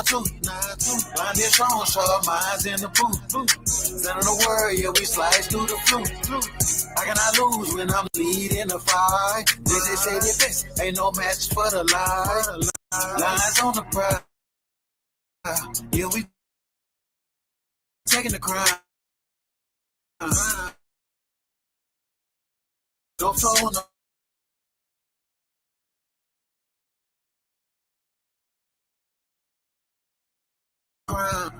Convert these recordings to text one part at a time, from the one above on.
Two, blind and strong, sharp minds in the booth. Center of the world, yeah, we slice through the flu. I cannot lose when I'm leading the fight. They say the best, ain't no match for the lie. Lines on the prowl, yeah, we taking the crown. Don't phone no.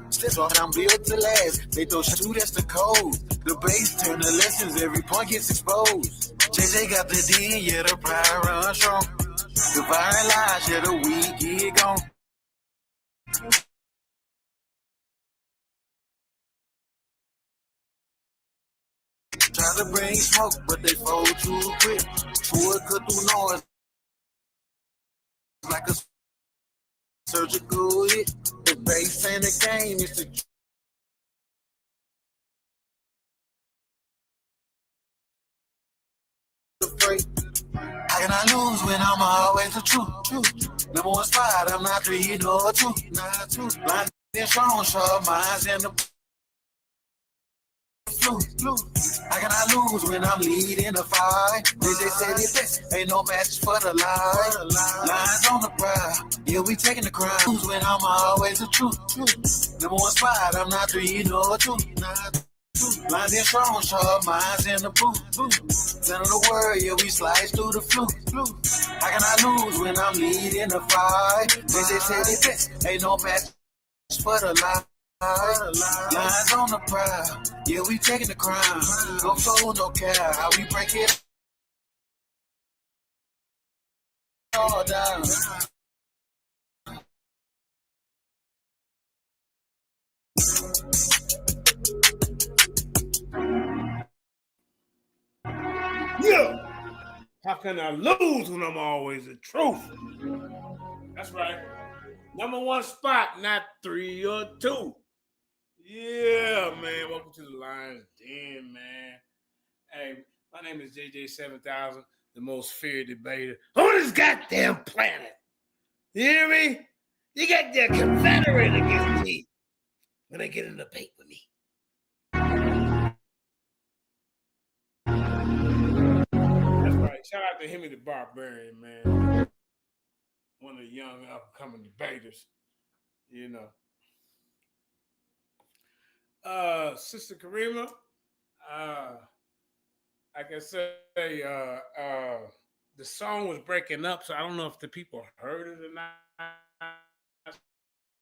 Slip on, I'm built to last. They throw shit, that's the code. The base turn the lessons, every point gets exposed. JJ got the D, yeah, the pride run strong. The violent lies, yeah, the weak get gone. Try to bring smoke, but they fold too quick. Wood cut through noise like a surgical hit. The base and the game is the break. How can I lose when I'm always the truth? Number one spot, I'm not 3 nor 2. Blind and strong, sharp minds in the flu. How can I lose when I'm leading the fight? They say the best, ain't no match for the lie. Lines on the prowl, yeah, we taking the crown. Lose when I'm always the truth. Number one spot, I'm not 3 nor 2. Blind and strong, sharp minds in the booth. Center of the world, yeah, we slice through the flu. How can I lose when I'm leading the fight? They say the best, ain't no match for the lie. Lines on the prowl, yeah, we taking the crown. No soul, no care, how we break it all down. Yeah. How can I lose when I'm always the truth? That's right. Number one spot, not 3 or 2. Yeah, man. Welcome to the Lions Den, man. Hey, my name is JJ7000, the most feared debater on this goddamn planet. You hear me? You got the Confederate against me when they get in the debate with me. That's right. Shout out to Hemi the Barbarian, man. One of the young up-and-coming debaters, you know. Sister Karima, I can say the song was breaking up, so I don't know if the people heard it or not.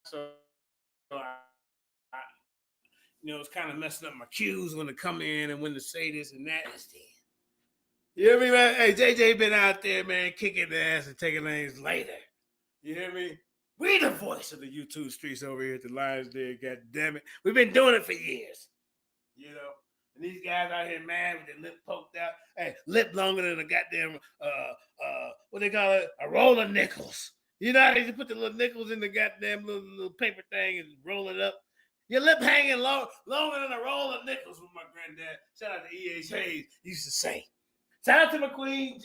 So it's kind of messing up my cues when to come in and when to say this and that. You hear me, man? Hey, JJ been out there, man, kicking the ass and taking names later. You hear me? We the voice of the YouTube streets over here at the Lions Den, god damn it. We've been doing it for years. You know? And these guys out here mad with their lip poked out. Hey, lip longer than a goddamn what they call it? A roll of nickels. You know how they just put the little nickels in the goddamn little paper thing and roll it up? Your lip hanging longer than a roll of nickels, with my granddad. Shout out to E.H. Hayes used to say. Shout out to my queen,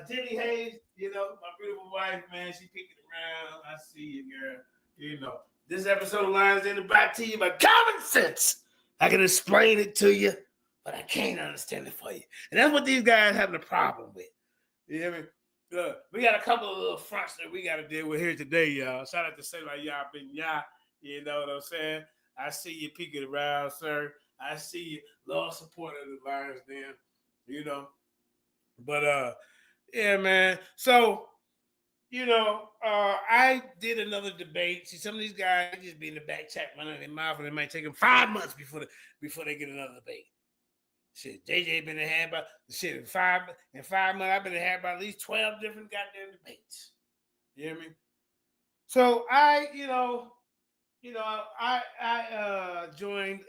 Jenny Hayes, my beautiful wife, man. She peeking around. I see you, girl. This episode of Lions Den brought to you by common sense. I can explain it to you, but I can't understand it for you. And that's what these guys having a problem with. You hear me? We got a couple of little fronts that we got to deal with here today, y'all. Shout out to Say Like Y'all Been Y'all. You know what I'm saying? I see you peeking around, sir. I see you, Lord supporter of the Lions Den. But yeah, man. So, I did another debate. See, some of these guys just be in the back chat running their mouth, and it might take them 5 months before they get another debate. Shit, JJ been in had about shit in 5 months. I've been in had about at least 12 different goddamn debates. You hear me? So I joined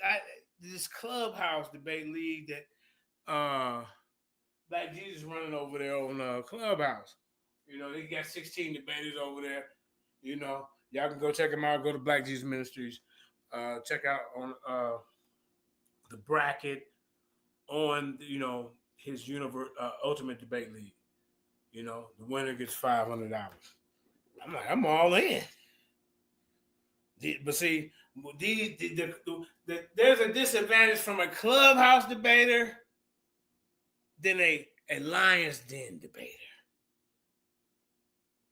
this Clubhouse debate league that Black Jesus running over there on Clubhouse. They got 16 debaters over there. Y'all can go check him out. Go to Black Jesus Ministries. Check out on the bracket on his ultimate debate league. The winner gets $500. I'm all in. But see, there's a disadvantage from a clubhouse debater than a Lions Den debater.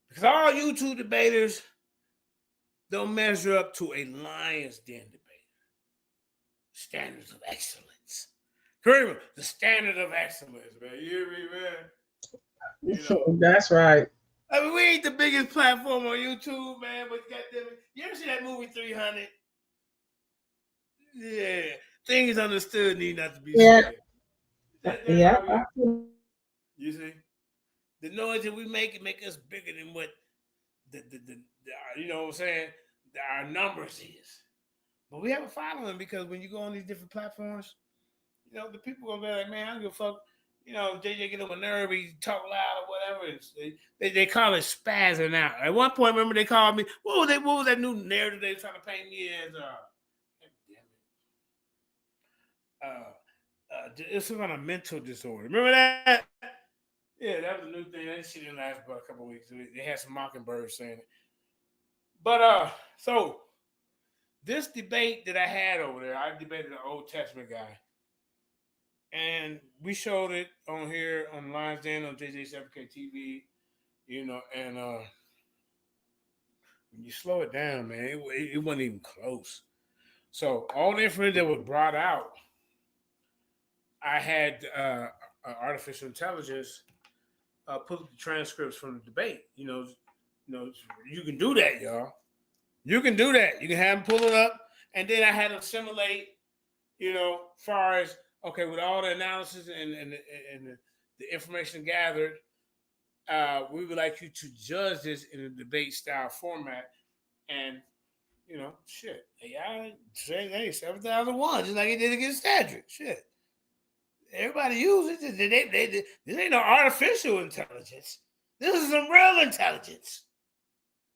Because all YouTube debaters don't measure up to a Lions Den debater. Standards of excellence. Remember, the standard of excellence, man. You hear me, man? That's right. I mean, we ain't the biggest platform on YouTube, man, but goddamn it. You ever see that movie 300? Yeah. Things understood need not to be said. Yeah. You see? The noise that we make us bigger than what the you know what I'm saying, our numbers is. But we have a following because when you go on these different platforms, the people gonna be like, man, I don't give a fuck. JJ get on my nerve, he talk loud or whatever. They call it spazzing out. At one point, remember they called me. What was that new narrative they were trying to paint me as? It's some kind of mental disorder. Remember that? Yeah, that was a new thing. That shit didn't last but a couple of weeks. They had some mockingbirds saying it. But so this debate that I had over there, I debated an Old Testament guy. And we showed it on here on Lions Den on JJ7K TV, and when you slow it down, man, it wasn't even close. So all the information that was brought out, I had artificial intelligence put the transcripts from the debate. You can do that, y'all. You can do that. You can have them pull it up, and then I had them simulate. Far as okay, with all the analysis and the information gathered, we would like you to judge this in a debate style format. And shit, AI say, hey, 7,001, just like it did against Cedric. Shit, everybody uses it. This ain't no artificial intelligence. This is some real intelligence,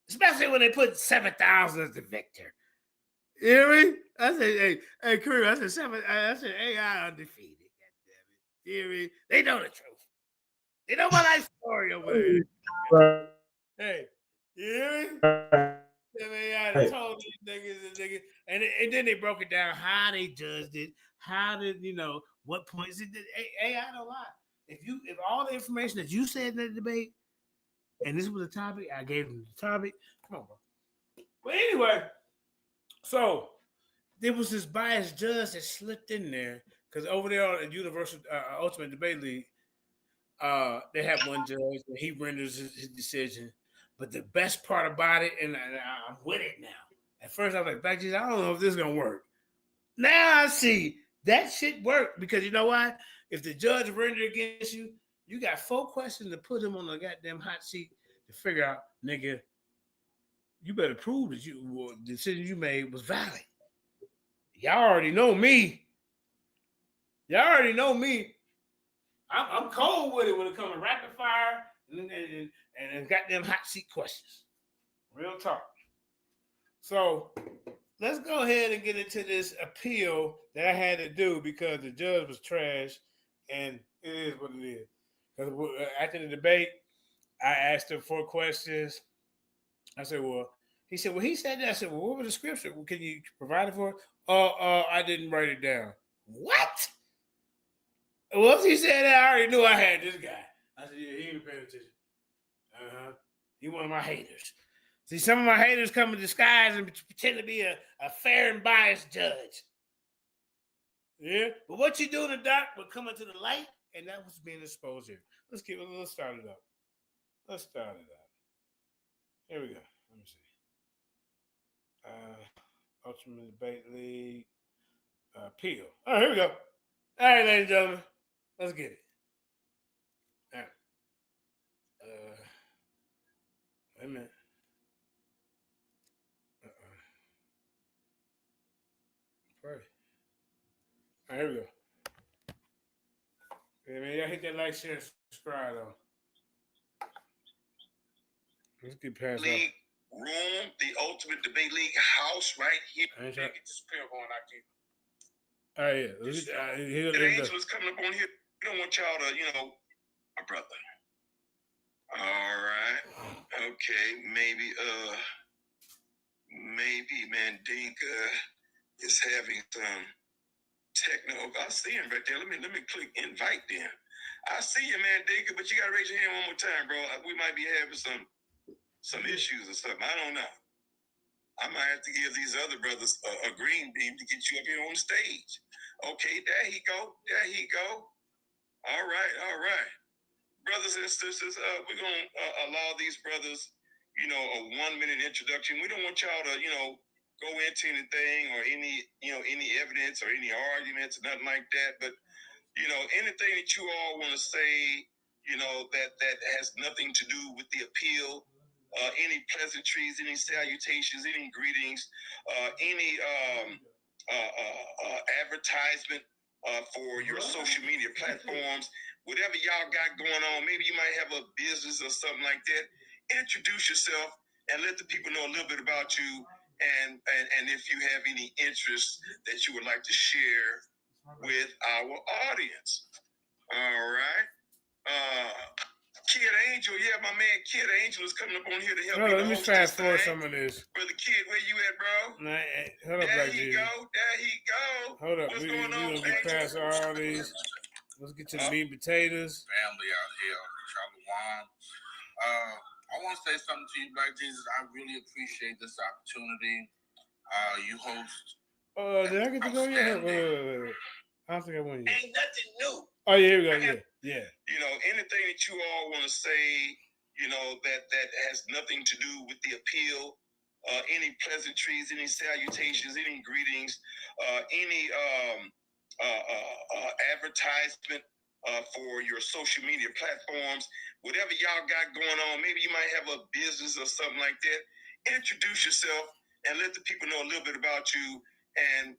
especially when they put 7,000 as the victor. You hear me? I said, hey, Kareem, I said, AI undefeated. God damn it. You hear me? They know the truth. They know my life story over there. Hey, you hear me? AI told these niggas, and then they broke it down how they judged it, how did what points it did. AI don't lie. If all the information that you said in the debate, and this was the topic, I gave them the topic. Come on, bro. But anyway, so there was this biased judge that slipped in there because over there on the Universal Ultimate Debate League, they have one judge and he renders his decision. But the best part about it, and I'm with it now. At first, I was like, Black Jesus, I don't know if this is gonna work. Now I see that shit worked because you know why? If the judge rendered against you, you got 4 questions to put him on the goddamn hot seat to figure out, nigga, you better prove that the decision you made was valid. Y'all already know me. I'm cold with it when it comes to rapid fire and goddamn hot seat questions. Real talk. So let's go ahead and get into this appeal that I had to do because the judge was trash, and it is what it is. Because after the debate, I asked him 4 questions. I said, well, he said, well, he said that. I said, well, what was the scripture? Well, can you provide it for? I didn't write it down. What? Once he said that, I already knew I had this guy. I said, yeah, he ain't paying attention. He one of my haters. See, some of my haters come in disguise and pretend to be a fair and biased judge. Yeah, but what you do in the dark will come into the light, and that was being exposed here. Let's start it up. Here we go. Let me see. Ultimate Debate League. Appeal. All right, here we go. All right, ladies and gentlemen, let's get it. All right. Wait a minute. Pray. All right, here we go. Hey, man, y'all hit that like, share, subscribe, though. Let's get past that. room, the Ultimate Debate League house right here. Get this pill going out there. Oh yeah. The angel is coming up on here. We don't want y'all to, my brother. All right. Okay. Maybe Mandinka is having some technical. I see him right there. Let me click invite then. I see you, Mandinka, but you gotta raise your hand one more time, bro. We might be having some issues or something. I don't know. I might have to give these other brothers a green beam to get you up here on stage. Okay, there he go. There he go. All right. Brothers and sisters, we're going to allow these brothers, a 1-minute introduction. We don't want y'all to, go into anything or any evidence or any arguments or nothing like that. But, anything that you all want to say, that has nothing to do with the appeal, any pleasantries, any salutations, any greetings, any advertisement for your social media platforms, whatever y'all got going on. Maybe you might have a business or something like that. Introduce yourself and let the people know a little bit about you, and if you have any interest that you would like to share with our audience. All right. Kid Angel, yeah, my man Kid Angel is coming up on here to help me. Let me fast forward some of this. Brother Kid, where you at, bro? Hold up, there he go. Hold up. What's going on, get past all these. Let's get to the meat and potatoes. Family out here, Shalom. I want to say something to you, Black Jesus. I really appreciate this opportunity. You host. Did I get to go yet? Wait. I don't think I went yet. Ain't nothing new. Oh, yeah, here we go. Yeah. Anything that you all want to say, that has nothing to do with the appeal, any pleasantries, any salutations, any greetings, any advertisement for your social media platforms, whatever y'all got going on. Maybe you might have a business or something like that. Introduce yourself and let the people know a little bit about you, and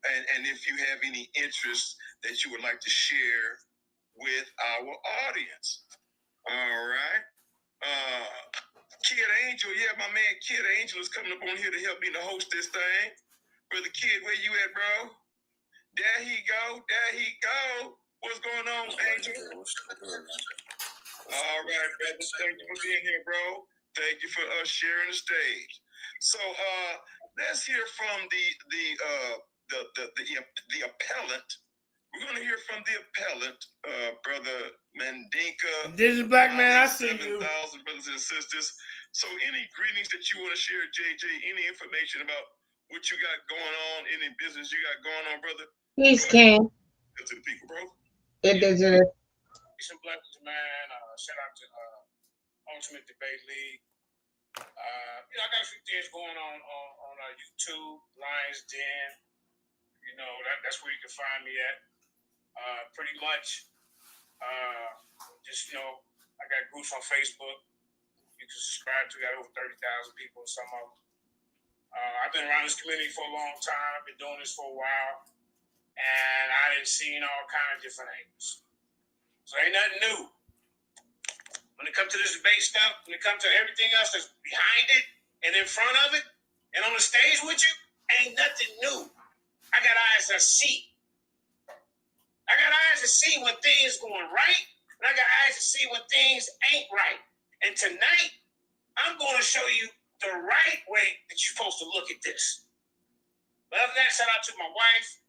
if you have any interest that you would like to share with our audience. All right. Kid Angel, yeah, my man Kid Angel is coming up on here to help me to host this thing. Brother Kid, where you at, bro? There he go. What's going on, Angel? All right, brother. Thank you for being here, bro. Thank you for sharing the stage. So let's hear from the appellant. We're going to hear from the appellant, Brother Mandinka. This is Black Man, I see 7,000 brothers and sisters. So any greetings that you want to share, JJ, any information about what you got going on, any business you got going on, brother? Peace, King. To the people, bro. Indigenous. Peace and blessings, man. Shout out to Ultimate Debate League. I got a few things going on YouTube, Lions Den. That's where you can find me at. Pretty much, I got groups on Facebook. You can subscribe to. Got over 30,000 people. Some of them. I've been around this community for a long time. I've been doing this for a while, and I done seen all kind of different angles. So ain't nothing new. When it comes to this debate stuff, when it comes to everything else that's behind it and in front of it and on the stage with you, ain't nothing new. I got eyes to see. I got eyes to see when things going right, and I got eyes to see when things ain't right. And tonight, I'm going to show you the right way that you're supposed to look at this. But other than that, shout out to my wife,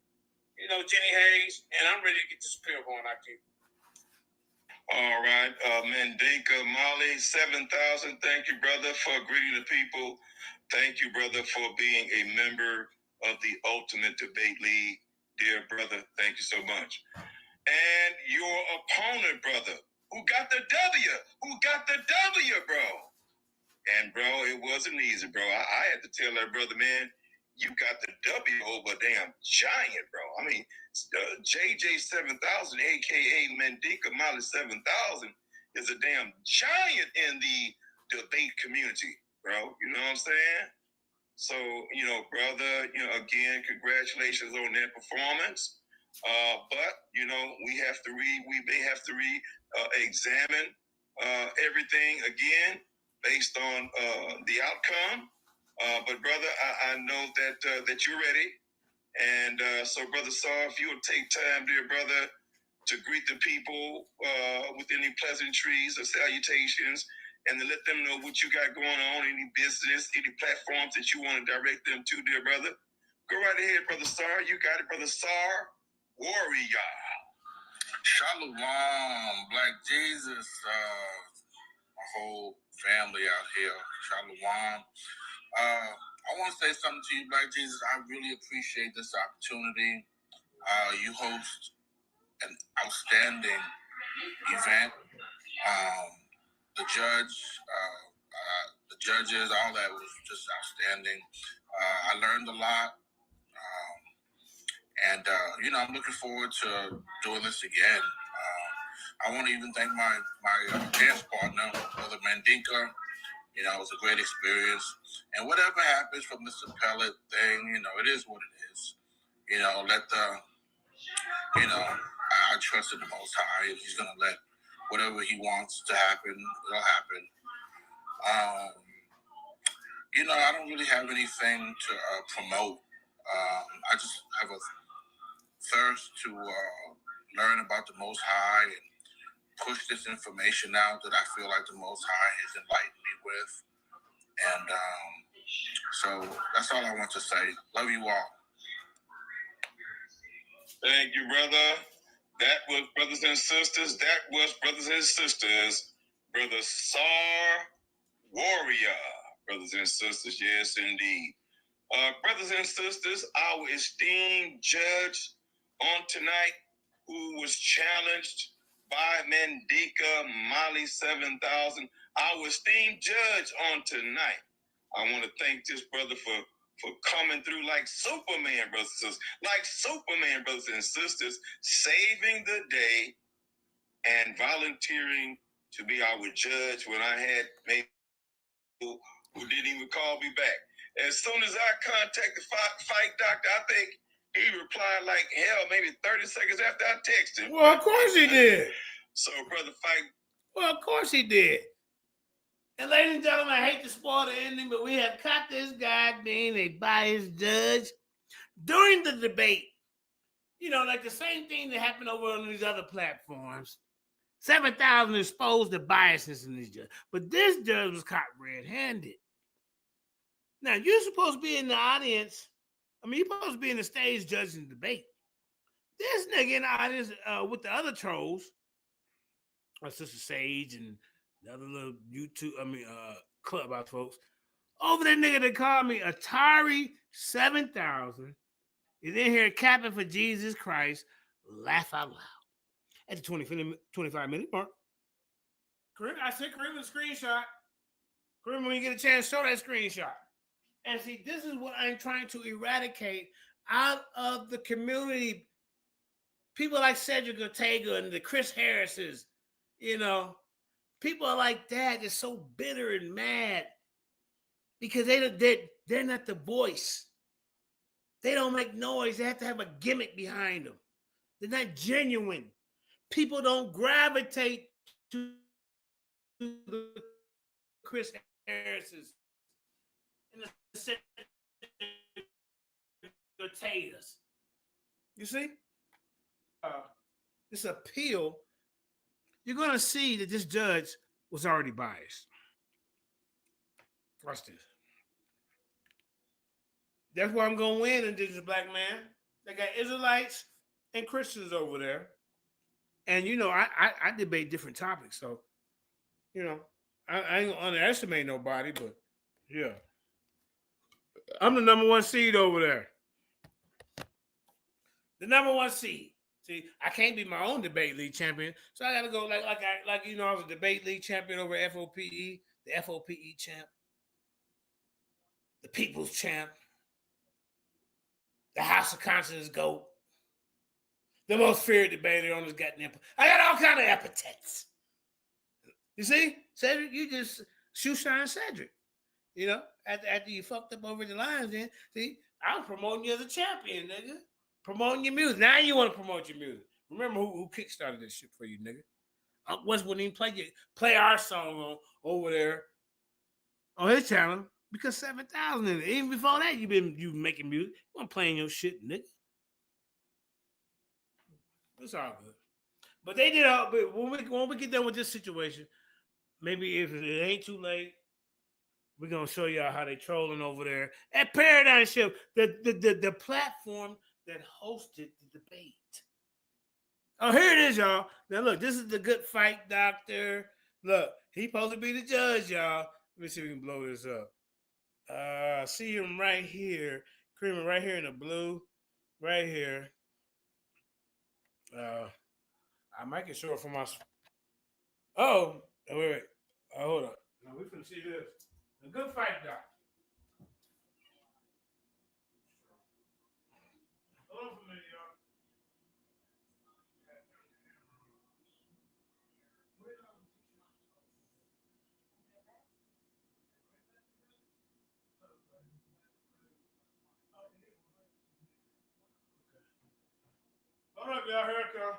Jenny Hayes, and I'm ready to get this pill going out here. All right, Mandinka Mali, 7,000. Thank you, brother, for greeting the people. Thank you, brother, for being a member of the Ultimate Debate League. Dear brother, thank you so much. And your opponent, brother, who got the W, bro. And, bro, it wasn't easy, bro. I had to tell that brother, man, you got the W over a damn giant, bro. I mean, JJ 7,000, a.k.a. Mandinka Mali 7,000, is a damn giant in the debate community, bro. You know what I'm saying? So, brother, again, congratulations on that performance. But, we may have to examine everything again based on the outcome. But brother, I know that you're ready. And so, Brother Saul, if you would take time, dear brother, to greet the people with any pleasantries or salutations, and to let them know what you got going on, any business, any platforms that you want to direct them to, dear brother. Go right ahead, Brother Sar. You got it, Brother Sar. Warrior. Shalom, Black Jesus, my whole family out here. Shalom. I want to say something to you, Black Jesus. I really appreciate this opportunity. You host an outstanding event. The judges, all that was just outstanding. I learned a lot. I'm looking forward to doing this again. I want to even thank my dance partner, Brother Mandinka. It was a great experience. And whatever happens from this appellate thing, it is what it is. I trust in the Most High, and He's going to let whatever He wants to happen, it'll happen. I don't really have anything to promote. I just have a thirst to learn about the Most High and push this information out that I feel like the Most High has enlightened me with. And so that's all I want to say. Love you all. Thank you, brother. That was brothers and sisters. Brother Sar Warrior. Brothers and sisters, yes, indeed. Brothers and sisters, our esteemed judge on tonight, who was challenged by Mandinka Mali 7000, our esteemed judge on tonight. I want to thank this brother for coming through like Superman, brothers and sisters, brothers and sisters, saving the day and volunteering to be our judge when I had maybe who didn't even call me back. As soon as I contacted Fight Doctor, I think he replied like hell, maybe 30 seconds after I texted him. Well, of course he did. So, Brother Fight. Well, of course he did. And ladies and gentlemen, I hate to spoil the ending, but we have caught this guy being a biased judge during the debate. Like the same thing that happened over on these other platforms. 7,000 exposed the biasness in this judge. But this judge was caught red-handed. Now, you're supposed to be in the audience. You're supposed to be in the stage judging the debate. This nigga in the audience with the other trolls, Sister Sage and the other little YouTube, Clubhouse folks, over that nigga that called me Atari 7000 is in here capping for Jesus Christ, laugh out loud. At the 25-minute mark, I sent Kareem a screenshot. Kareem, when you get a chance, show that screenshot. And see, this is what I'm trying to eradicate out of the community. People like Cedric Ortega and the Chris Harrises, people are like that. They're so bitter and mad because they're not the voice. They don't make noise. They have to have a gimmick behind them. They're not genuine. People don't gravitate to the Chris Harrises and the Cedric Ortegas. You see? This appeal, you're going to see that this judge was already biased. Watch this. That's why I'm going to win, Indigenous Black man. They got Israelites and Christians over there. And, I debate different topics. So, I ain't going to underestimate nobody, but, yeah. I'm the number one seed over there. The number one seed. See, I can't be my own debate league champion, so I got to go I was a debate league champion over FOPE, the FOPE champ, the People's champ, the House of Conscience GOAT, the most feared debater on this goddamn. I got all kind of epithets. You see, Cedric, you just shoe shine Cedric. After you fucked up over the lines, then see, I was promoting you as a champion, nigga. Promoting your music. Now you want to promote your music. Remember who kickstarted this shit for you, nigga? West wouldn't even play our song over there on his channel Because 7,000 in it. Even before that, you making music. You weren't playing your shit, nigga. It's all good. But they did all. But when we get done with this situation, maybe if it ain't too late, we're gonna show y'all how they trolling over there at Paradigm Shift, the platform that hosted the debate. Oh, here it is, y'all. Now look, this is the good fight doctor. Look, he supposed to be the judge, y'all. Let me see if we can blow this up. See him right here, creaming right here in the blue, right here. I might get short for my. Oh, wait. Hold up. Now we finna see this. The good fight doctor. Hold on for a minute, y'all. Hold up, y'all. Here it come.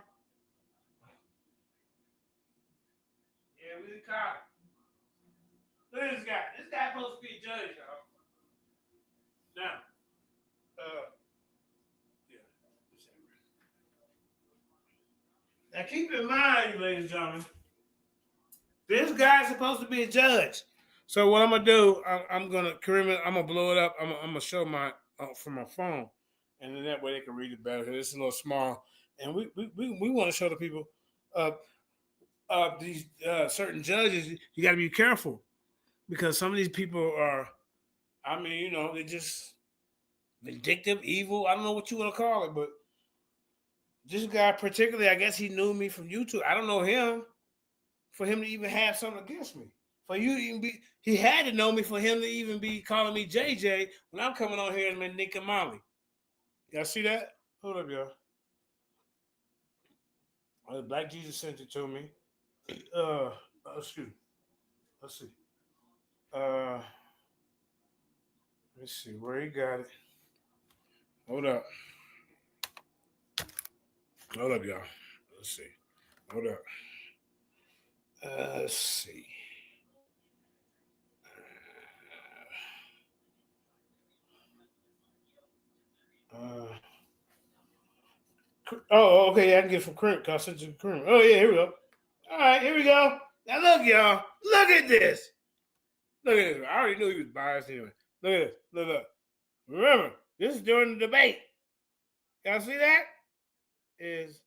Yeah, we caught it. Look at this guy. This guy supposed to be a judge, y'all. Now, yeah. Now keep in mind, ladies and gentlemen, this guy's supposed to be a judge. So what I'm gonna do, I'm gonna blow it up. I'm gonna show my from my phone, and then that way they can read it better. It's a little small, and we want to show the people these certain judges. You got to be careful because some of these people are, I mean, you know, they're just vindictive, evil. I don't know what you want to call it, but this guy particularly, I guess he knew me from YouTube. I don't know him. For him to even have something against me. For you to even be, he had to know me for him to even be calling me JJ when I'm coming on here in Mandinka Mali. Y'all see that? Hold up, y'all. Black Jesus sent it to me. Excuse me. Let's see. Uh, let's see where he got it. Hold up. Hold up, y'all. Let's see. Hold up. Let's see. Okay. Yeah, I can get it from Crim. Cause I sent you Crim. Oh yeah, here we go. All right, here we go. Now look, y'all. Look at this. Look at this. I already knew he was biased anyway. Look at this. Look. Remember, this is during the debate. Y'all see that? Is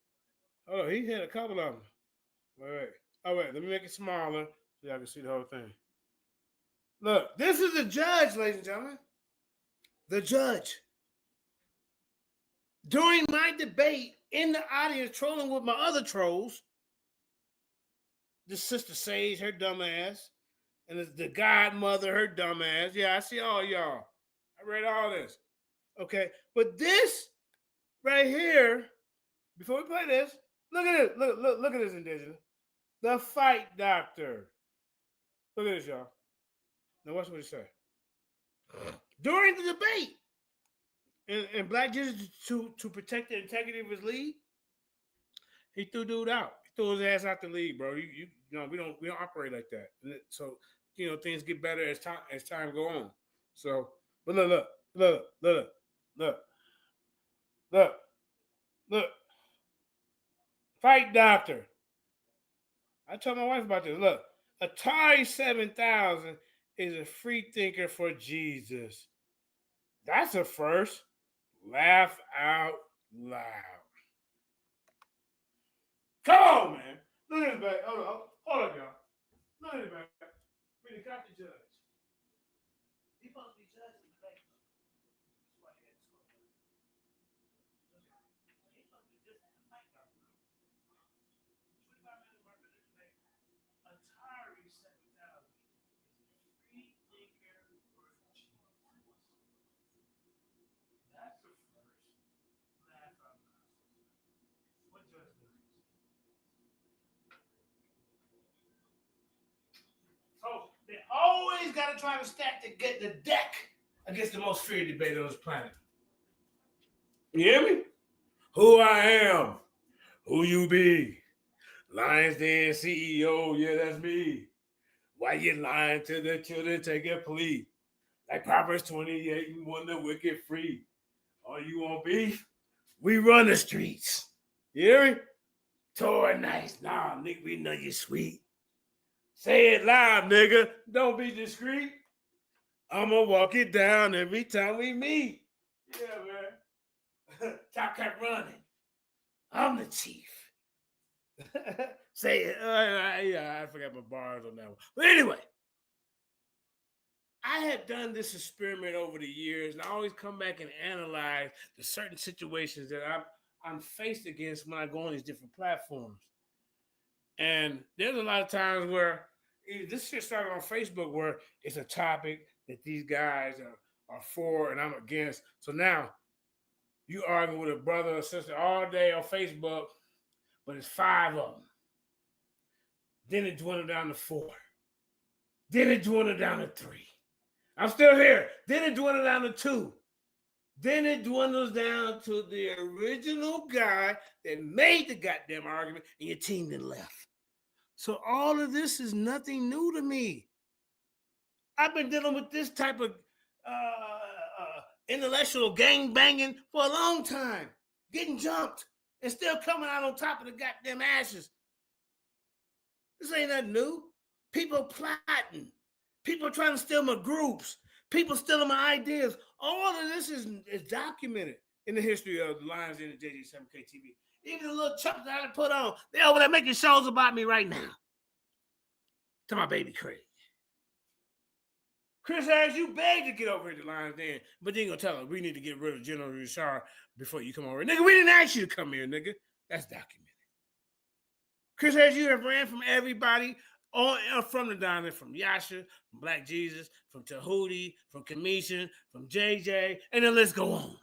oh, he hit a couple of them. Wait. Oh wait, let me make it smaller so y'all can see the whole thing. Look, this is the judge, ladies and gentlemen. The judge. During my debate in the audience, trolling with my other trolls, the sister Sage, her dumb ass, and the godmother, her dumb ass. Yeah, I see all y'all. I read all this. Okay, but this right here, before we play this, look at this. Look at this, indigenous. The fight doctor. Look at this, y'all. Now watch what he say. During the debate, and Black Jesus to protect the integrity of his league, he threw dude out. He threw his ass out the league, bro. You know, we don't operate like that. So, you know, things get better as time go on. So, but look. Fight doctor. I told my wife about this. Look, Atari 7000 is a free thinker for Jesus. That's a first. Laugh out loud. Come on, man. Look at this back. Hold up, y'all. Look at it back. Really got the judge. He's supposed to be judging the debate. That's why he had to score. He's supposed to be just a fight doctor. 25 minutes worth of this debate. Atari 7000 is a free thinker for Jesus. That's the first laugh out loud. What judge does this? So they always got to try to stack to get the deck against the most feared debater on this planet. You hear me? Who I am, who you be. Lions Den CEO, yeah, that's me. Why you lying to the children? Take a plea. Like Proverbs 28, you want the wicked free. Or you want beef? We run the streets. You hear me? Toy nice. Nah, nigga, we know you sweet. Say it loud, nigga. Don't be discreet. I'ma walk it down every time we meet. Yeah, man. Top kept running. I'm the chief. Say it. Yeah, I forgot my bars on that one. But anyway, I have done this experiment over the years, and I always come back and analyze the certain situations that I'm faced against when I go on these different platforms. And there's a lot of times where this shit started on Facebook where it's a topic that these guys are for and I'm against. So now you argue with a brother or sister all day on Facebook, but it's 5 of them. Then it dwindled down to 4. Then it dwindled down to 3. I'm still here. Then it dwindled down to 2. Then it dwindles down to the original guy that made the goddamn argument and your team then left. So all of this is nothing new to me. I've been dealing with this type of intellectual gang banging for a long time, getting jumped and still coming out on top of the goddamn ashes. This ain't nothing new. People plotting. People trying to steal my groups. People stealing my ideas. All of this is documented in the history of the Lions Den and JJ7K TV. Even the little chumps that I put on, they're over there making shows about me right now. To my baby Craig. Chris Harris, you begged to get over here to Lions Den, but then you gonna tell us we need to get rid of General Richard before you come over. Nigga, we didn't ask you to come here, nigga. That's documented. Chris Harris, you have ran from everybody from the diner, from Yasha, from Black Jesus, from Tahuti, from Commission, from JJ, and the list go on.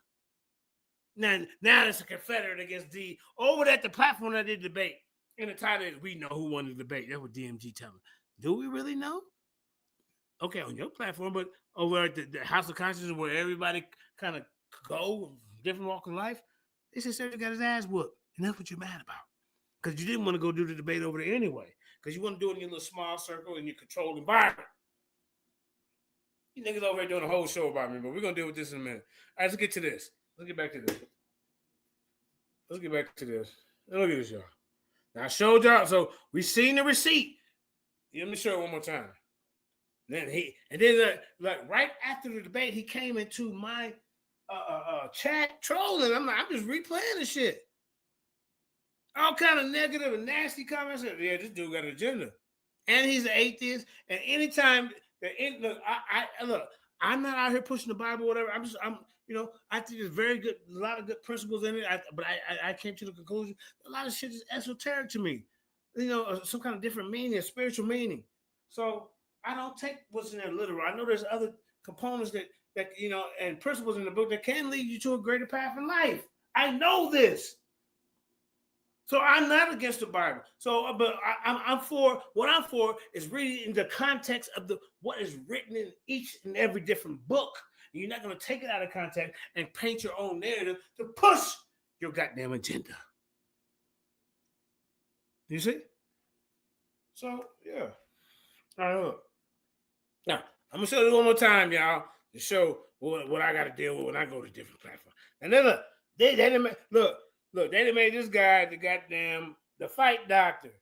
Now it's a Confederate against D. Over at the platform that did debate. And the title is, we know who won the debate. That's what DMG telling me. Do we really know? Okay, on your platform, but over at the House of Consciousness where everybody kind of go, different walk of life, they said Sergio got his ass whooped. And that's what you're mad about. Because you didn't want to go do the debate over there anyway. Because you want to do it in your little small circle in your controlled environment. You niggas over here doing a whole show about me, but we're going to deal with this in a minute. All right, let's get to this. Let's get back to this. Look at this, y'all. Now, I showed y'all. So, we seen the receipt. Let me show it one more time. Then right after the debate, he came into my chat trolling. I'm just replaying the shit. All kind of negative and nasty comments. Yeah, this dude got an agenda, and he's an atheist. And anytime I'm not out here pushing the Bible, or whatever. I think there's very good, a lot of good principles in it. But I came to the conclusion a lot of shit is esoteric to me. Some kind of different meaning, a spiritual meaning. So I don't take what's in there literal. I know there's other components that and principles in the book that can lead you to a greater path in life. I know this. So I'm not against the Bible. So, but I'm for what I'm for is reading in the context of what is written in each and every different book. And you're not going to take it out of context and paint your own narrative to push your goddamn agenda. You see? So yeah. All right, look. Now I'm gonna show you one more time, y'all, to show what I got to deal with when I go to different platforms. And then look, they done made this guy the fight doctor.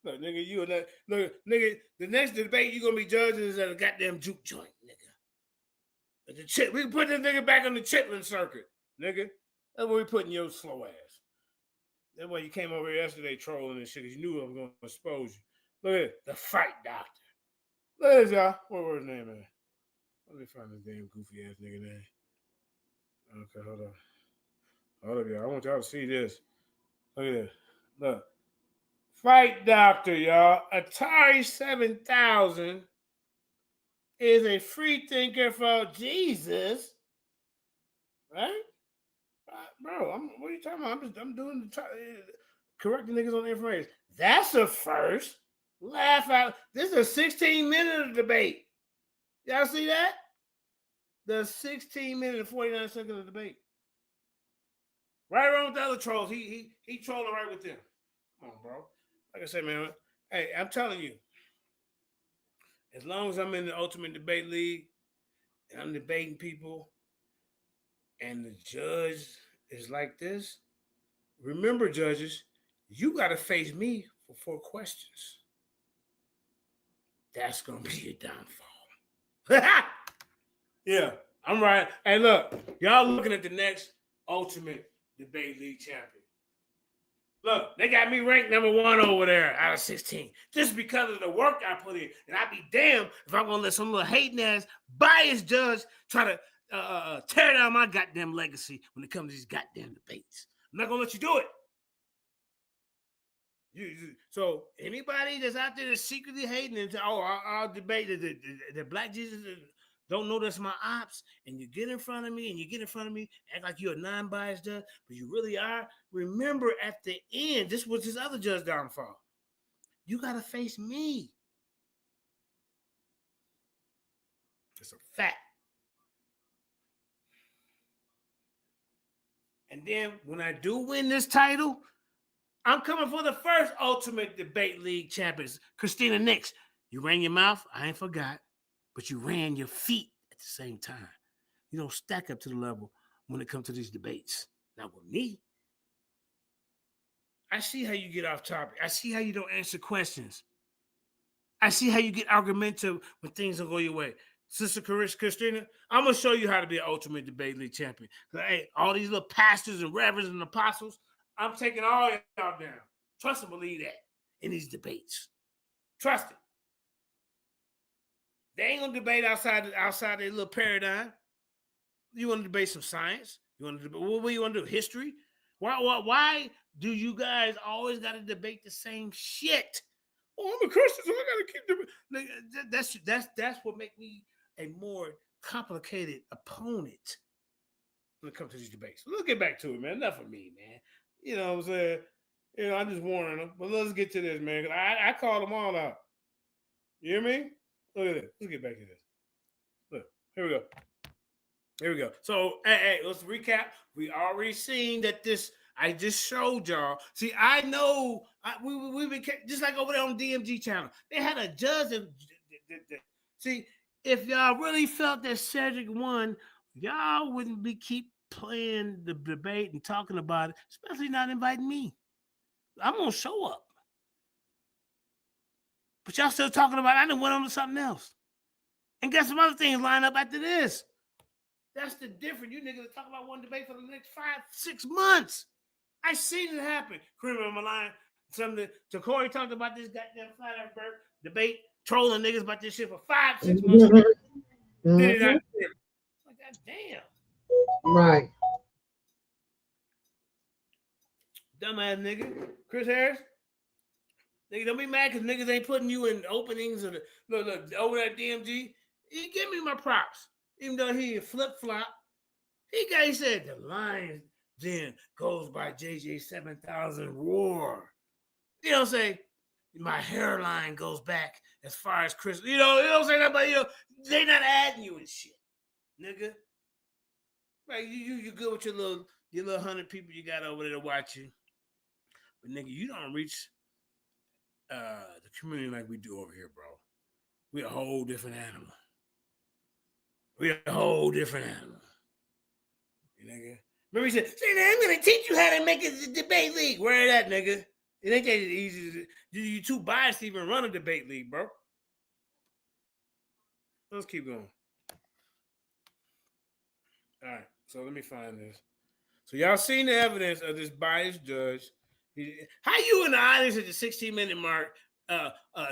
Look, nigga, nigga, the next debate you're gonna be judging is at a goddamn juke joint, nigga. We can put this nigga back on the chitlin circuit, nigga. That's what we putting your slow ass. That's why you came over here yesterday trolling and shit, because you knew I was gonna expose you. Look at it, the fight doctor. Look at this, y'all. What was his name, man? Let me find this damn goofy ass nigga name. Okay, hold on. Hold up, y'all. I want y'all to see this. Look at this. Look. Fight Doctor, y'all. Atari 7000 is a free thinker for Jesus. Right? Bro, what are you talking about? I'm doing correcting niggas on the information. That's a first. Laugh out. This is a 16-minute debate. Y'all see that? The 16-minute and 49-second of debate. Right around with the other trolls. He trolling right with them. Come on, bro. Like I said, man. Hey, I'm telling you, as long as I'm in the Ultimate Debate League, and I'm debating people, and the judge is like this, remember, judges, you got to face me for 4 questions. That's going to be your downfall. Yeah, I'm right. Hey, look, y'all looking at the next Ultimate Debate League champion. Look, they got me ranked number 1 over there out of 16. Just because of the work I put in. And I'd be damned if I'm going to let some little hating ass, biased judge try to tear down my goddamn legacy when it comes to these goddamn debates. I'm not going to let you do it. So anybody that's out there that's secretly hating and I'll debate the Black Jesus don't know that's my ops, and you get in front of me act like you're a non-biased judge, but you really are. Remember, at the end, this was his other judge downfall. You got to face me. It's a fact. And then when I do win this title, I'm coming for the first Ultimate Debate League champions. Christina Nix, you ran your mouth, I ain't forgot, but you ran your feet at the same time. You don't stack up to the level when it comes to these debates. Now with me, I see how you get off topic. I see how you don't answer questions. I see how you get argumentative when things don't go your way. Sister Christina, I'm going to show you how to be an Ultimate Debate League champion. Hey, all these little pastors and reverends and apostles, I'm taking all y'all down. Trust and believe that in these debates. Trust it. They ain't going to debate outside their little paradigm. You want to debate some science? You want to debate, what do you want to do? History? Why do you guys always got to debate the same shit? Oh, I'm a Christian, so I got to keep debating. That's what makes me a more complicated opponent when it comes to these debates. So let's get back to it, man. Enough of me, man. You know what I'm saying? You know, I'm just warning them. But let's get to this, man. I called them all out. You hear me? Look at this. Let's get back to this. Look, here we go. Here we go. So, hey, let's recap. We already seen that this. I just showed y'all. See, I know we've been just like over there on DMG channel. They had a judge. See, if y'all really felt that Cedric won, y'all wouldn't be keep playing the debate and talking about it, especially not inviting me. I'm gonna show up, but y'all still talking about. I done went on to something else, and got some other things lined up after this. That's the difference. You niggas talk about one debate for the next 5-6 months. I seen it happen. Criminal on my line. Something to Corey talked about this goddamn flat earth debate, trolling niggas about this shit for 5-6 months. Mm-hmm. Did it not? Like that damn. Right. Dumbass nigga. Chris Harris. Nigga, don't be mad because niggas ain't putting you in openings or look over at DMG. He give me my props. Even though he flip-flop, he said the Lions Den goes by JJ 7000 Roar. You know what I'm saying? My hairline goes back as far as Chris. You know what I'm saying? But they not adding you and shit, nigga. Right? You good with your little 100 people you got over there to watch you. But nigga, you don't reach the community like we do over here, bro. We a whole different animal. We're a whole different animal. You nigga. Remember he said, I'm going to teach you how to make a debate league. Where that, nigga? It ain't that easy. You too biased to even run a debate league, bro. Let's keep going. All right. So let me find this. So y'all seen the evidence of this biased judge. How you in the audience at the 16-minute mark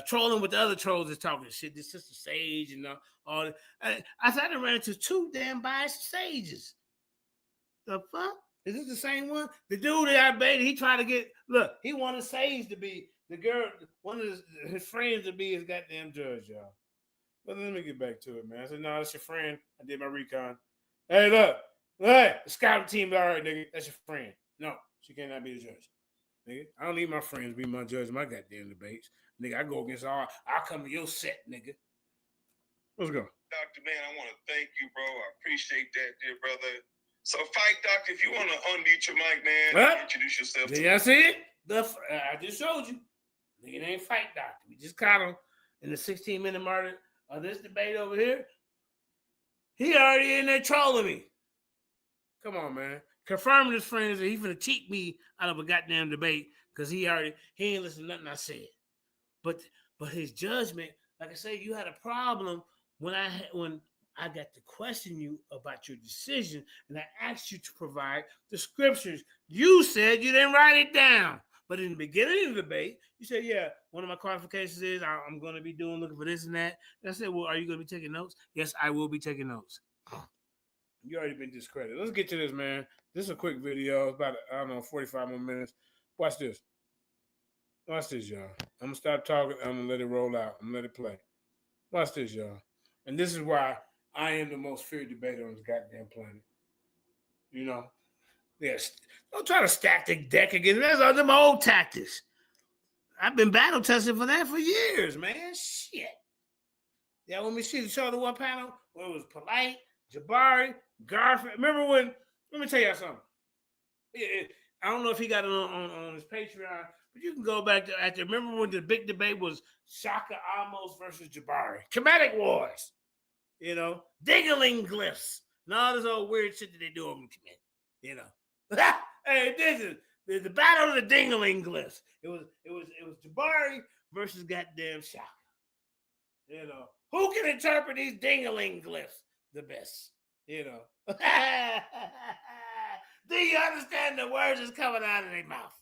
trolling with the other trolls that's talking shit? This Sister Sage and all that. I thought I ran into 2 damn biased sages. The fuck? Is this the same one? The dude that I baited, he tried to get, look, he wanted Sage to be the girl, one of his friends to be his goddamn judge, y'all. But let me get back to it, man. I said, no, that's your friend. I did my recon. Hey, look, the scouting team, all right, nigga, that's your friend. No, she cannot be the judge. Nigga, I don't need my friends be my judge in my goddamn debates. Nigga, I go against all, I'll come to your set, nigga. Let's go. Dr. Man, I want to thank you, bro. I appreciate that, dear brother. So, Fight Doctor, if you want to unmute your mic, man, introduce yourself. Did y'all see it? I just showed you. Nigga, it ain't Fight Doctor. We just caught him in the 16-minute mark of this debate over here. He already in there trolling me. Come on, man. Confirming his friends that he finna cheat me out of a goddamn debate because he ain't listened to nothing I said. But his judgment, like I say, you had a problem when I got to question you about your decision and I asked you to provide the scriptures. You said you didn't write it down. But in the beginning of the debate, you said, yeah, one of my qualifications is I'm going to be looking for this and that. And I said, well, are you going to be taking notes? Yes, I will be taking notes. You already been discredited. Let's get to this, man. This is a quick video. It's about, 45 more minutes. Watch this. Watch this, y'all. I'm going to stop talking. I'm going to let it roll out. I'm going to let it play. Watch this, y'all. And this is why I am the most feared debater on this goddamn planet. You know? Yes. Don't try to stack the deck against me. That's them old tactics. I've been battle tested for that for years, man. Shit. Yeah, when we see the show the one panel where it was Polite, Jabari, Garfield. Remember when, let me tell y'all something. I don't know if he got it on his Patreon, but you can go back to after. Remember when the big debate was Shaka Amos versus Jabari? Comedic wars. You know, dingling glyphs. And all this old weird shit that they do on the commit. You know. Hey, this is the battle of the dingling glyphs. It was Jabari versus goddamn Shaka. You know. Who can interpret these dingling glyphs the best? You know. Do you understand the words that's coming out of their mouth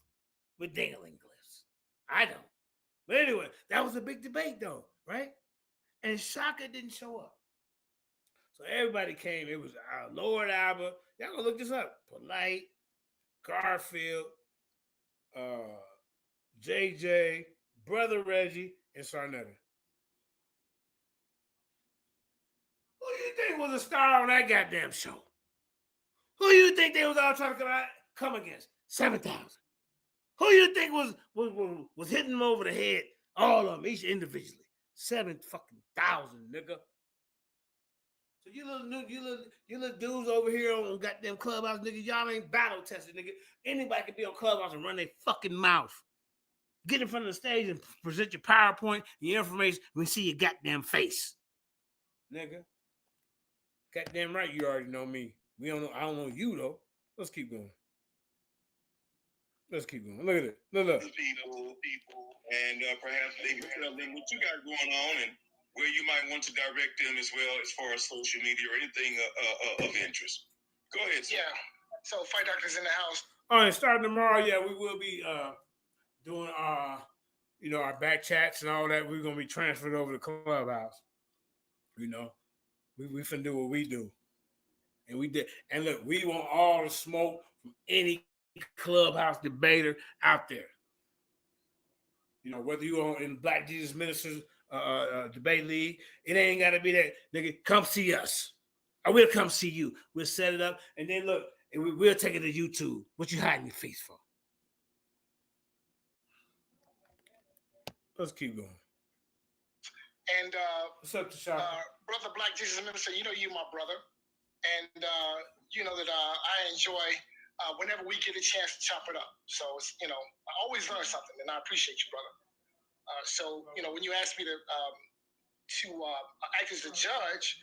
with dingling glyphs? I don't. But anyway, that was a big debate though, right? And Shaka didn't show up. So everybody came. It was Lord Alba. Y'all gonna look this up. Polite, Garfield, JJ, Brother Reggie, and Sarnetta. Who do you think was a star on that goddamn show? Who do you think they was all trying to come against? 7,000. Who do you think was hitting them over the head? All of them, each individually. 7,000, nigga. So you little dudes over here on goddamn Clubhouse, nigga, y'all ain't battle tested, nigga. Anybody can be on Clubhouse and run their fucking mouth. Get in front of the stage and present your PowerPoint, your information. We see your goddamn face, nigga. Goddamn right, you already know me. I don't know you though. Let's keep going. Look at it. Look. People, and perhaps maybe tell them what you got going on and where you might want to direct them as well as far as social media or anything of interest. Go ahead, sir. Yeah. So Fight Doctor's in the house. All right, starting tomorrow, yeah, we will be doing our back chats and all that. We're gonna be transferred over to Clubhouse. You know, we finna do what we do. And we did. And look, we want all the smoke from any Clubhouse debater out there. You know, whether you're in Black Jesus Ministers debate league, it ain't got to be that. Nigga, come see us. Or we'll come see you. We'll set it up. And then look, and we'll take it to YouTube. What you hiding your face for? Let's keep going. And what's up, Tashaka? Brother Black Jesus Minister, you know you my brother. And you know that I enjoy whenever we get a chance to chop it up. So, I always learn something, and I appreciate you, brother. So, when you asked me to act as the judge,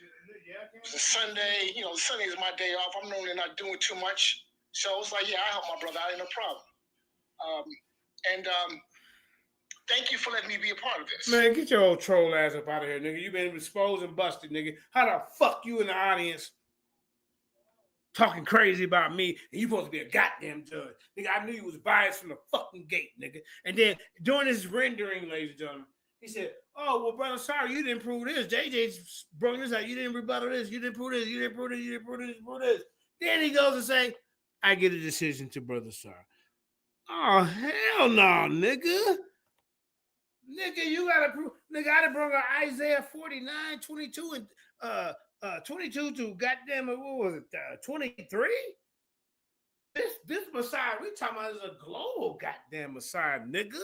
it's a Sunday, Sunday is my day off. I'm normally not doing too much. So it's like, yeah, I help my brother. I ain't no problem. Thank you for letting me be a part of this. Man, get your old troll ass up out of here, nigga. You been exposed and busted, nigga. How the fuck you in the audience talking crazy about me, and you supposed to be a goddamn judge. Nigga, I knew you was biased from the fucking gate, nigga. And then during this rendering, ladies and gentlemen, he said, oh, well, brother, sorry, you didn't prove this. JJ's brought this out. You didn't rebuttal this. You didn't prove this. You didn't prove this. You didn't prove this. You prove this. Then he goes and say, I get a decision to brother Sar. Oh, hell no, nigga. Nigga, you gotta prove. Nigga, I done brought out Isaiah 49, 22, and 22 to goddamn, what was it, 23? This Messiah, we talking about is a global goddamn Messiah, nigga.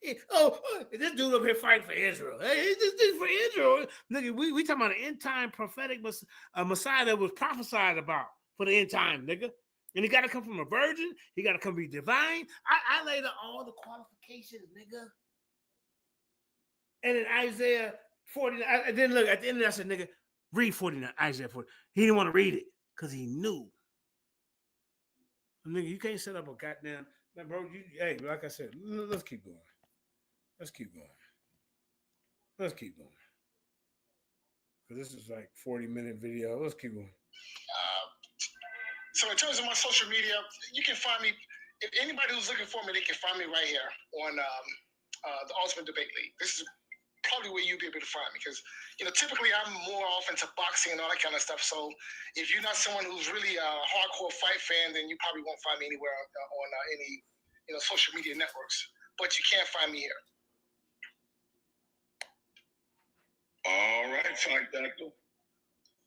This dude up here fighting for Israel. Hey, this for Israel. Nigga, we talking about an end-time prophetic Messiah that was prophesied about for the end time, nigga. And he got to come from a virgin. He got to come be divine. I laid out all the qualifications, nigga. And in Isaiah 49, and then look, at the end of that, I said, nigga, Read 49. Isaiah 40. He didn't want to read it because he knew. Nigga, you can't set up a goddamn. Now, bro, hey, like I said, let's keep going. Let's keep going. Let's keep going. Because this is like 40-minute video. Let's keep going. So in terms of my social media, you can find me. If anybody who's looking for me, they can find me right here on the Ultimate Debate League. This is probably where you'll be able to find me because, typically I'm more off into boxing and all that kind of stuff. So if you're not someone who's really a hardcore fight fan, then you probably won't find me anywhere on any, social media networks. But you can find me here. All right, Fight Doctor.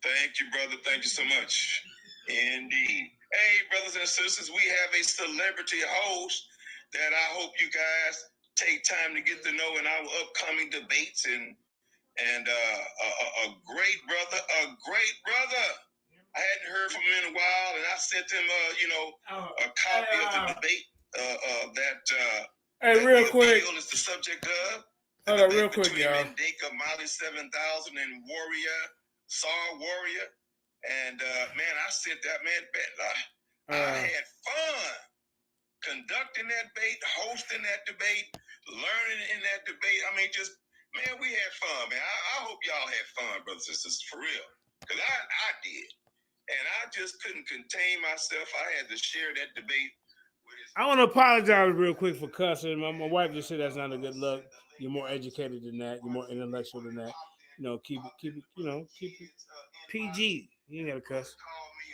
Thank you, brother. Thank you so much. Indeed. Hey, brothers and sisters, we have a celebrity host that I hope you guys take time to get to know in our upcoming debates and a great brother. I hadn't heard from him in a while, and I sent him a copy of the debate Hey, real quick. is the subject of. Hold on, real quick, y'all. Mandinka Mali 7000 and Warrior. And man, I sent that man. I had fun conducting that debate, hosting that debate, learning in that debate. I mean, man, we had fun, man. I hope y'all had fun, brothers and sisters, for real. Because I did. And I just couldn't contain myself. I had to share that debate. I want to apologize real quick for cussing. My wife just said that's not a good look. You're more educated than that. You're more intellectual than that. Keep it PG. You ain't got to cuss.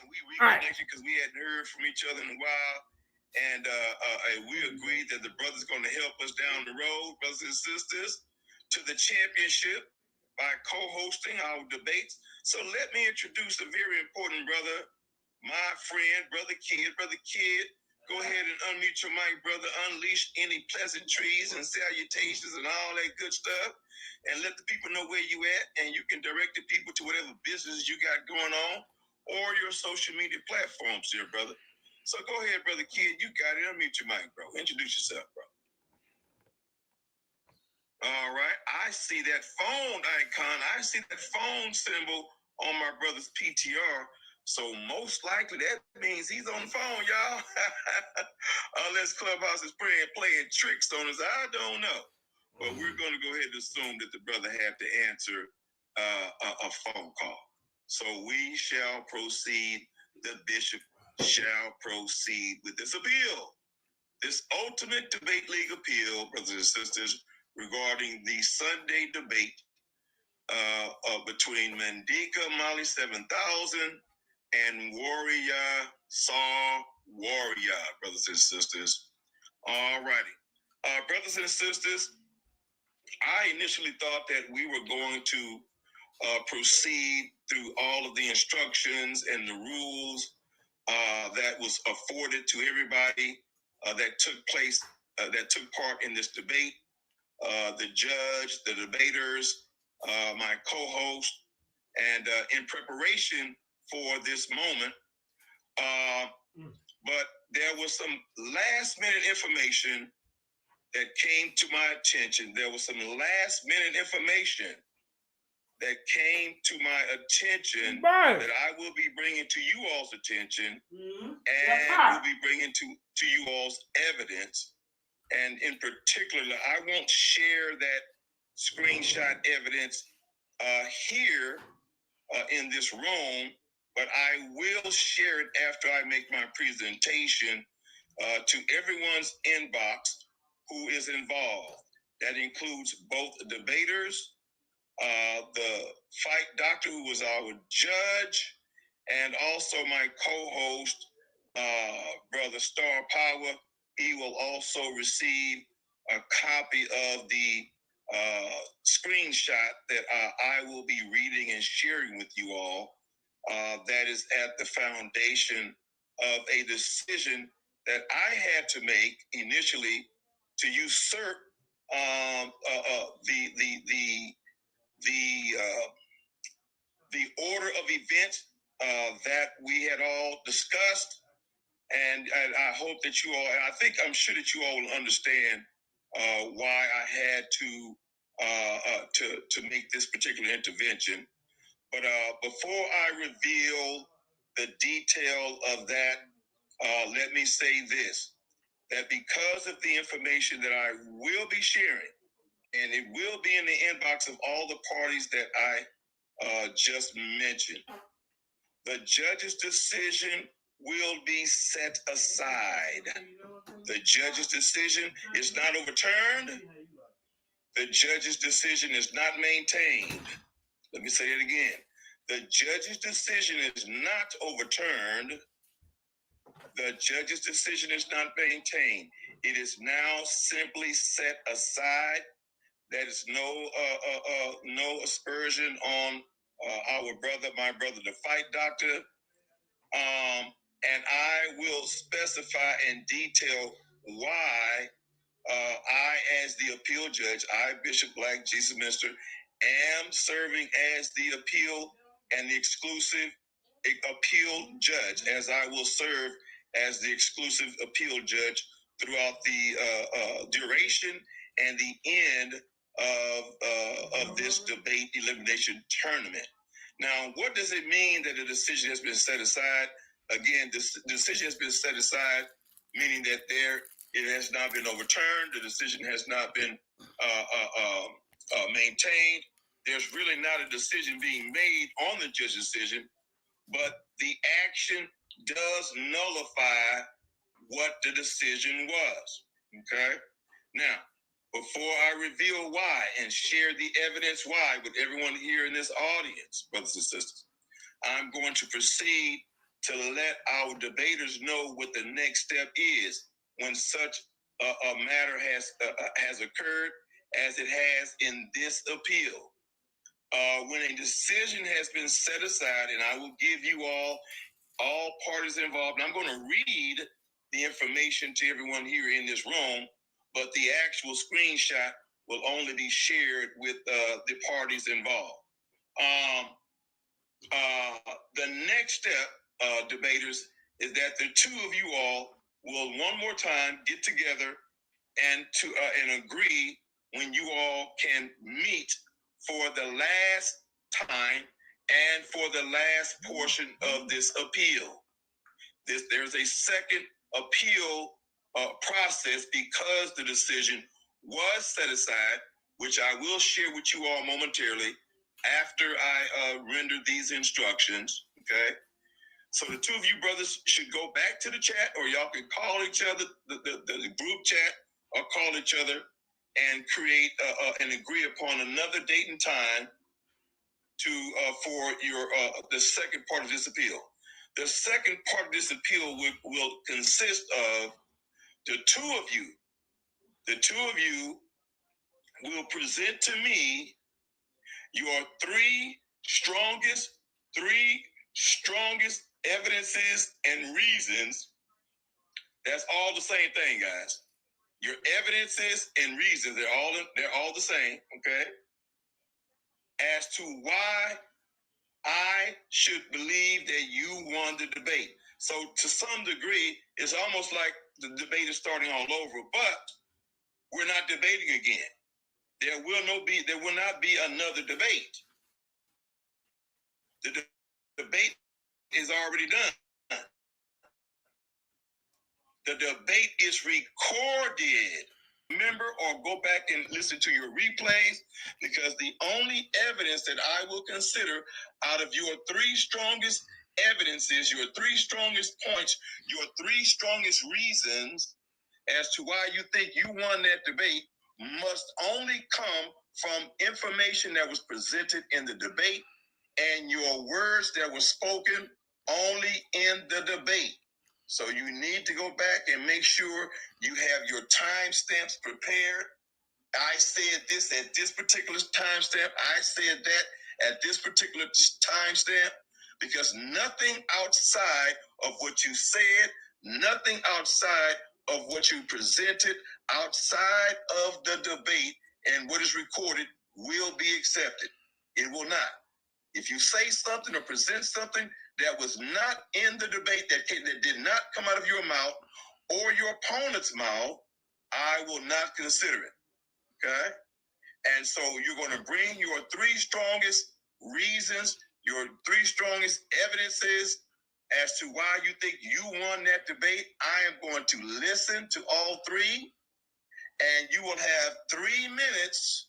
We reconnected because we hadn't heard from each other in a while. And we agreed that the brother's going to help us down the road, brothers and sisters, to the championship by co-hosting our debates. So let me introduce a very important brother, my friend, Brother Kid. Brother Kid, go ahead and unmute your mic, brother. Unleash any pleasantries and salutations and all that good stuff. And let the people know where you at. And you can direct the people to whatever business you got going on or your social media platforms here, brother. So go ahead, Brother Kid. You got it. Unmute your mic, bro. Introduce yourself, bro. All right. I see that phone icon. I see that phone symbol on my brother's PTR. So most likely that means he's on the phone, y'all. Unless Clubhouse is playing tricks on us. I don't know. But we're going to go ahead and assume that the brother had to answer a phone call. So we shall proceed. The bishop shall proceed with this appeal. This ultimate debate league appeal, brothers and sisters, regarding the Sunday debate between Mandinka Mali 7000 and Warrior, brothers and sisters. All righty. Brothers and sisters, I initially thought that we were going to proceed through all of the instructions and the rules that was afforded to everybody that took part in this debate. The judge, the debaters, my co-host, and in preparation for this moment. But there was some last-minute information that came to my attention. There was some last-minute information that came to my attention that I will be bringing to you all's attention and will be bringing to you all's evidence. And in particular, I won't share that screenshot evidence here in this room, but I will share it after I make my presentation to everyone's inbox who is involved. That includes both debaters, the fight doctor who was our judge, and also my co-host, Brother Star Power. He will also receive a copy of the screenshot that I will be reading and sharing with you all. That is at the foundation of a decision that I had to make initially to usurp the order of events that we had all discussed, and I hope that you all, and I'm sure that you all will understand why I had to make this particular intervention. But before I reveal the detail of that, let me say this, that because of the information that I will be sharing, and it will be in the inbox of all the parties that I just mentioned, the judge's decision will be set aside. The judge's decision is not overturned. The judge's decision is not maintained. Let me say it again. The judge's decision is not overturned. The judge's decision is not maintained. It is now simply set aside. There is no aspersion on our brother, my brother, the fight doctor. And I will specify in detail why I, as the appeal judge, I, Bishop Black, Jesus Minister, am serving as the appeal and the exclusive appeal judge, as I will serve as the exclusive appeal judge throughout the duration and the end of this debate elimination tournament. Now, what does it mean that a decision has been set aside? Again, this decision has been set aside, meaning that it has not been overturned. The decision has not been maintained. There's really not a decision being made on the judge's decision, but the action does nullify what the decision was. Okay? Now, before I reveal why and share the evidence why with everyone here in this audience, brothers and sisters, I'm going to proceed to let our debaters know what the next step is when such a matter has occurred, as it has in this appeal. When a decision has been set aside, and I will give you all parties involved, and I'm going to read the information to everyone here in this room, but the actual screenshot will only be shared with the parties involved. The next step, debaters, is that the two of you all will one more time get together and agree when you all can meet for the last time and for the last portion of this appeal. There's a second appeal process because the decision was set aside, which I will share with you all momentarily after I render these instructions. Okay. So the two of you brothers should go back to the chat, or y'all can call each other, the group chat, or call each other and create and agree upon another date and time to for your the second part of this appeal. The second part of this appeal will consist of the two of you. The two of you will present to me your three strongest evidences and reasons. That's all the same thing, guys. Your evidences and reasons, they're all the same, okay? As to why I should believe that you won the debate. So to some degree, it's almost like the debate is starting all over, but we're not debating again. There will not be another debate. The debate is already done. The debate is recorded. Remember, or go back and listen to your replays, because the only evidence that I will consider out of your three strongest evidences, your three strongest points, your three strongest reasons as to why you think you won that debate must only come from information that was presented in the debate and your words that were spoken only in the debate. So you need to go back and make sure you have your timestamps prepared. I said this at this particular timestamp. I said that at this particular timestamp, because nothing outside of what you said, nothing outside of what you presented, outside of the debate and what is recorded will be accepted. It will not. If you say something or present something that was not in the debate, that did not come out of your mouth or your opponent's mouth, I will not consider it. Okay? And so you're going to bring your three strongest reasons your 3 strongest evidences as to why you think you won that debate. I am going to listen to all 3, and you will have 3 minutes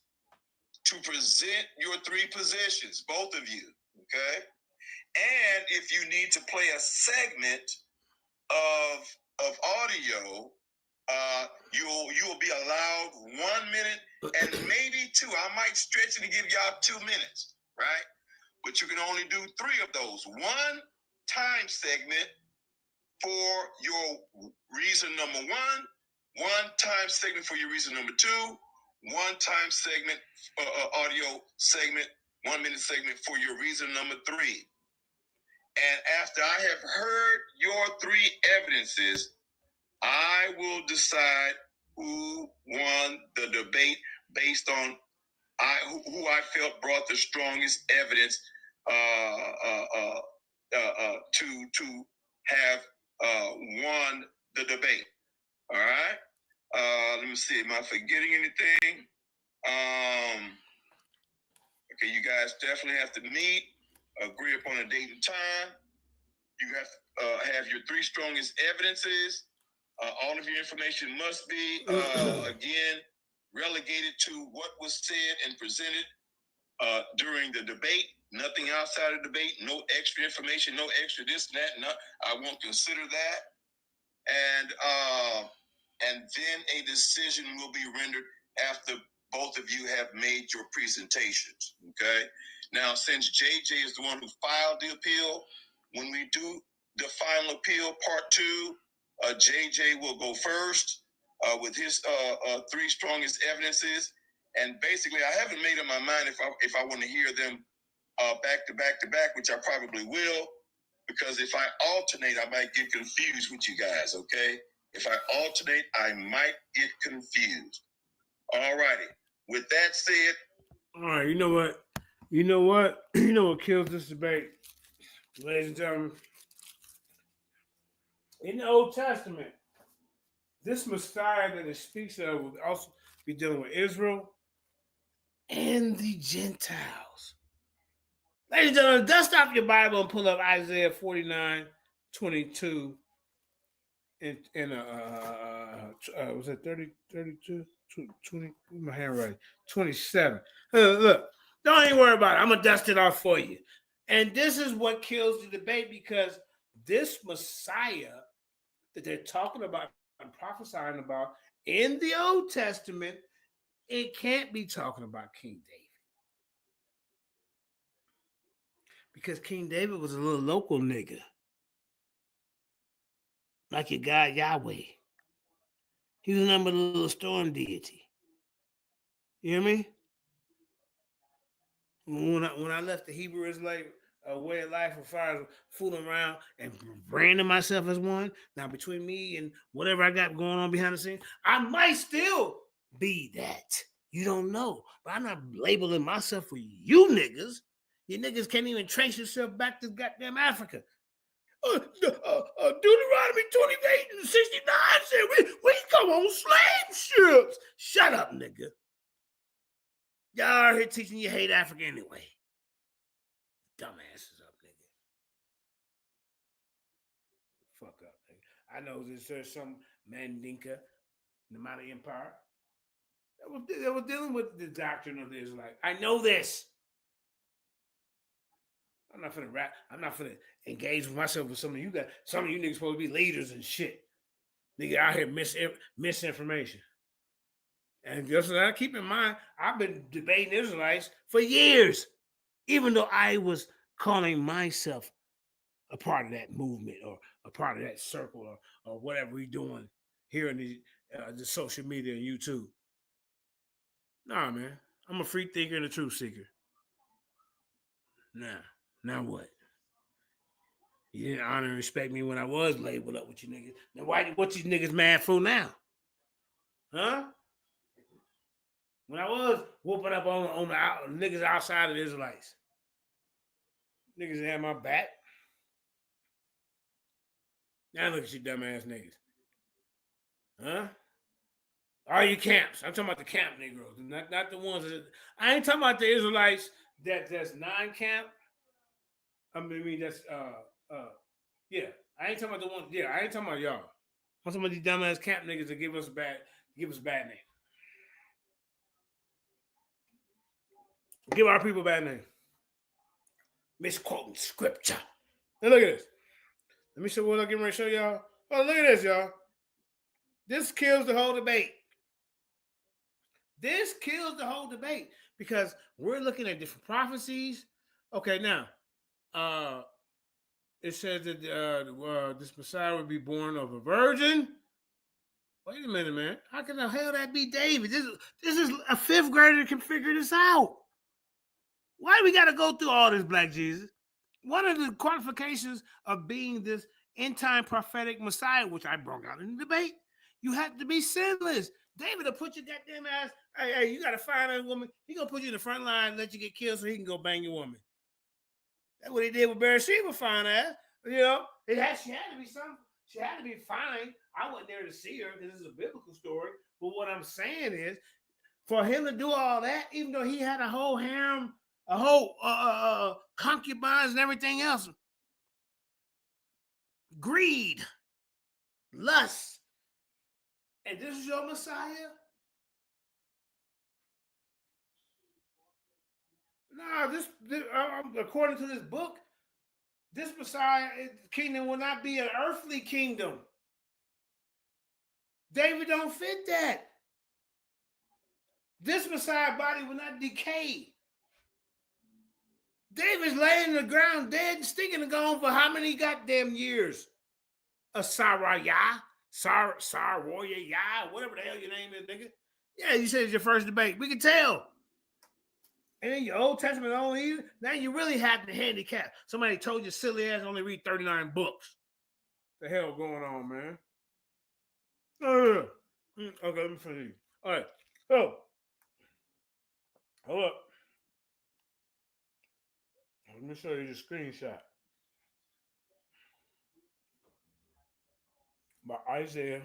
to present your 3 positions, both of you, okay? And if you need to play a segment of audio, you'll be allowed 1 minute and maybe 2. I might stretch it and give y'all 2 minutes, right? But you can only do 3 of those. 1 time segment for your reason number 1, 1 time segment for your reason number 2, 1 time segment, audio segment, 1 minute segment for your reason number 3. And after I have heard your 3 evidences, I will decide who won the debate based on who I felt brought the strongest evidence to have won the debate. All right. Let me see. Am I forgetting anything? Okay, you guys definitely have to meet, agree upon a date and time. You have to have your 3 strongest evidences. All of your information must be, again, relegated to what was said and presented during the debate. Nothing outside of the debate. No extra information. No extra this, that, and that. I won't consider that. And then a decision will be rendered after both of you have made your presentations. Okay. Now, since JJ is the one who filed the appeal, when we do the final appeal, part 2, JJ will go first with his 3 strongest evidences. And basically, I haven't made up my mind if I want to hear them back to back to back, which I probably will, because if I alternate, I might get confused with you guys. Okay, if I alternate, I might get confused. All righty. With that said, all right. You know what? You know what? You know what kills this debate, ladies and gentlemen. In the Old Testament, this Messiah that it speaks of will also be dealing with Israel and the Gentiles. Ladies and gentlemen, dust off your Bible and pull up Isaiah 49:22 and was it 30, 32, 20, my handwriting, 27. Look, don't even worry about it. I'm going to dust it off for you. And this is what kills the debate, because this Messiah that they're talking about and prophesying about in the Old Testament, it can't be talking about King David. Because King David was a little local nigga. Like your God Yahweh. He was nothing but a little storm deity. You hear me? When I left the Hebrew Israelite way of life as far as fooling around and branding myself as one, now between me and whatever I got going on behind the scenes, I might still be that. You don't know. But I'm not labeling myself for you niggas. You niggas can't even trace yourself back to goddamn Africa. Deuteronomy 28 and 69 said we come on slave ships. Shut up, nigga. Y'all are here teaching you hate Africa anyway. Dumbasses up, nigga. Fuck up, nigga. I know there's some Mandinka in the Mali Empire that was dealing with the doctrine of the Israelite. I know this. I'm not finna rap. I'm not finna engage with myself with some of you guys. Some of you niggas supposed to be leaders and shit. Nigga out here misinformation. And just keep in mind, I've been debating Israelites for years, even though I was calling myself a part of that movement or a part of that circle or whatever we're doing here in the social media and YouTube. Nah, man. I'm a free thinker and a truth seeker. Nah. Now what? You didn't honor and respect me when I was labeled up with you niggas. Now what you niggas mad for now? Huh? When I was whooping up on the niggas outside of the Israelites. Niggas had my back. Now look at you dumbass niggas. Huh? All you camps. I'm talking about the camp Negroes. Not the ones that... I ain't talking about the Israelites that's non-camp. I mean that's yeah. I ain't talking about the one. Yeah, I ain't talking about y'all. I'm talking about these dumbass camp niggas that give us a bad name. Give our people a bad name. Misquoting scripture. Now look at this. Let me show what I'm getting ready to show y'all. Oh, look at this, y'all. This kills the whole debate. This kills the whole debate because we're looking at different prophecies. Okay, now, it says that this Messiah would be born of a virgin. Wait a minute, man. How can the hell that be David? This is a fifth grader can figure this out. Why do we got to go through all this, Black Jesus? One of the qualifications of being this end-time prophetic Messiah, which I brought out in the debate, you have to be sinless. David will put your goddamn ass, hey, you got to find a woman. He going to put you in the front line and let you get killed so he can go bang your woman. That's what he did with Bathsheba, fine ass. You know, she had to be something. She had to be fine. I wasn't there to see her because this is a biblical story. But what I'm saying is, for him to do all that, even though he had a whole harem, a whole concubines and everything else, greed, lust, and this is your Messiah? No, this according to this book, this Messiah kingdom will not be an earthly kingdom. David don't fit that. This Messiah body will not decay. David's laying on the ground dead and stinking and gone for how many goddamn years? A Saraya, Warrior Ya, whatever the hell your name is, nigga. Yeah, you said it's your first debate. We can tell. And then your Old Testament only, now you really have the handicap. Somebody told you silly ass only read 39 books. The hell going on, man? Okay, let me finish. All right. So, hold up. Let me show you the screenshot. By Isaiah.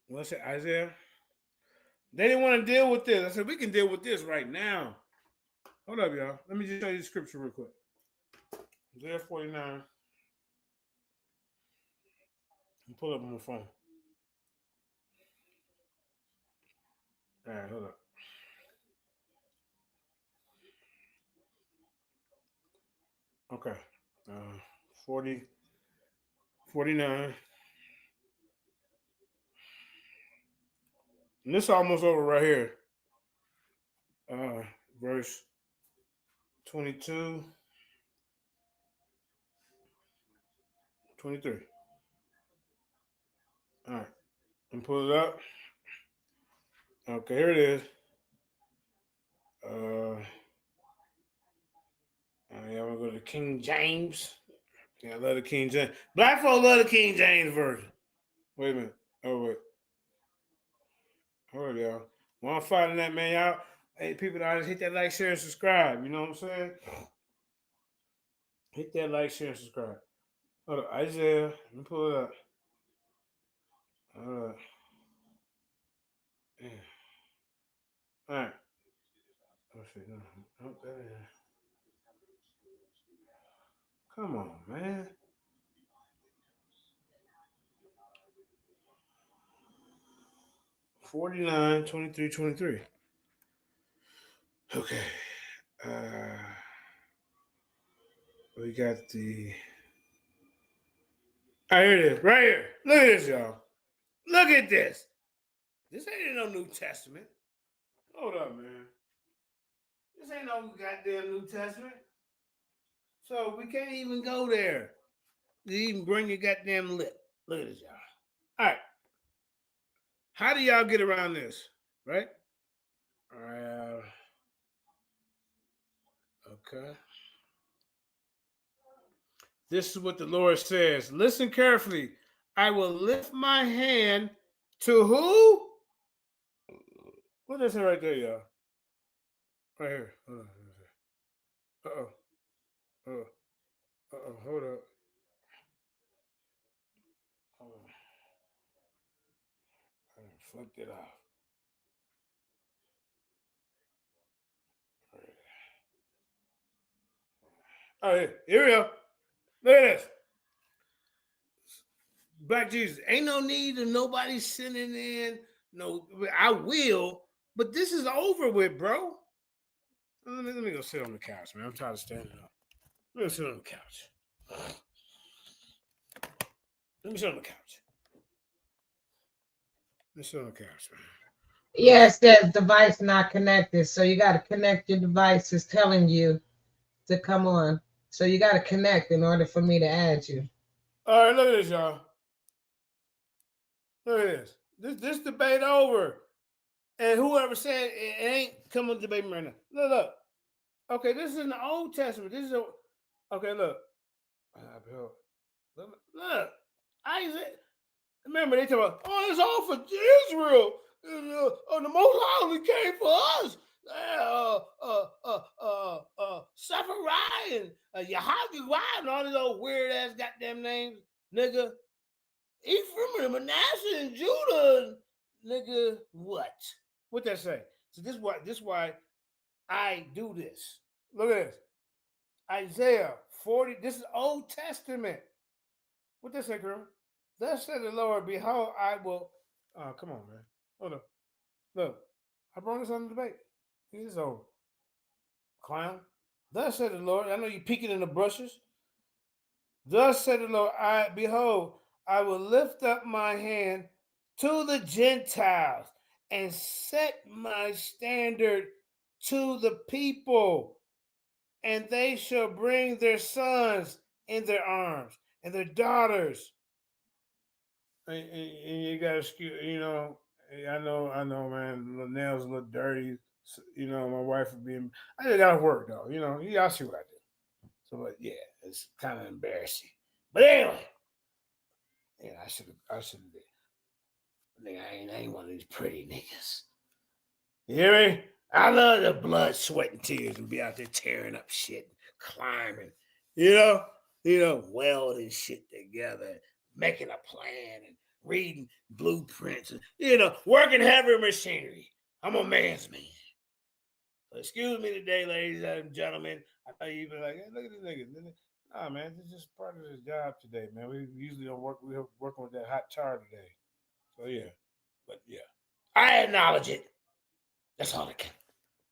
What's it, Isaiah? They didn't want to deal with this. I said, we can deal with this right now. Hold up, y'all. Let me just show you the scripture real quick. Isaiah 49. I'll pull up on my phone. All right, hold up. Okay. 49. And this is almost over right here. Verse 22, 23. All right. And pull it up. Okay, here it is. Yeah, we'll go to King James. Yeah, I love the King James. Black folk love the King James version. Wait a minute. Oh, wait. Hold on, y'all. While I'm fighting that, man, y'all, hey, people, just hit that like, share, and subscribe. You know what I'm saying? Hit that like, share, and subscribe. Hold on, Isaiah. Let me pull it up. Hold on. Yeah. All right. Let's see. No, come on, man. $49, $23. Okay. We got the. All right, here it is. Right here. Look at this, y'all. Look at this. This ain't in no New Testament. Hold up, man. This ain't no goddamn New Testament. So we can't even go there. You even bring your goddamn lip. Look at this, y'all. All right. How do y'all get around this? Right? All right. Okay. This is what the Lord says. Listen carefully. I will lift my hand to who? What is it right there, y'all? Right here. Hold on. Uh-oh. Hold up. Hold on. I flipped it off. All right, here we go. Look at this. Black Jesus. Ain't no need of nobody sending in. No, I will, but this is over with, bro. Let me go sit on the couch, man. I'm tired of standing up. Let me sit on the couch. Let me sit on the couch. Let me sit on the couch, man. Yeah, it says device not connected. So you got to connect your device. It's telling you to come on. So you got to connect in order for me to add you. All right, look at this, y'all. Look at this. This debate over. And whoever said it ain't coming to debate me right now. Look. Okay, this is in the Old Testament. This is a okay. Look. Isaac. Remember they talk about, oh, it's all for Israel. The Most High only came for us. Safarai and Yahweh and all these old weird ass goddamn names, nigga. Ephraim and Manasseh and Judah, nigga. What that say? So this why I do this. Look at this. Isaiah 40. This is Old Testament. What that say, girl? Thus said the Lord, behold, I will. Oh, come on, man. Hold up. Look, I brought this on the debate. This is over. Clown. Thus said the Lord. I know you peeking in the brushes. Thus said the Lord, behold, I will lift up my hand to the Gentiles and set my standard to the people, and they shall bring their sons in their arms and their daughters. And you got to, I know, man. The nails look dirty. My wife would be. I just got to work though. Y'all see what I do. So, but yeah, it's kind of embarrassing. But anyway, yeah, I should have been. Nigga, I ain't one of these pretty niggas. You hear me? I love the blood, sweat, and tears and be out there tearing up shit, climbing, welding shit together, making a plan and reading blueprints, and, working heavy machinery. I'm a man's man. So excuse me today, ladies and gentlemen. I know you be like, hey, look at this nigga. Nah, man, this is just part of his job today, man. We usually don't work. We're working with that hot tar today. So yeah, but yeah, I acknowledge it. That's all I can.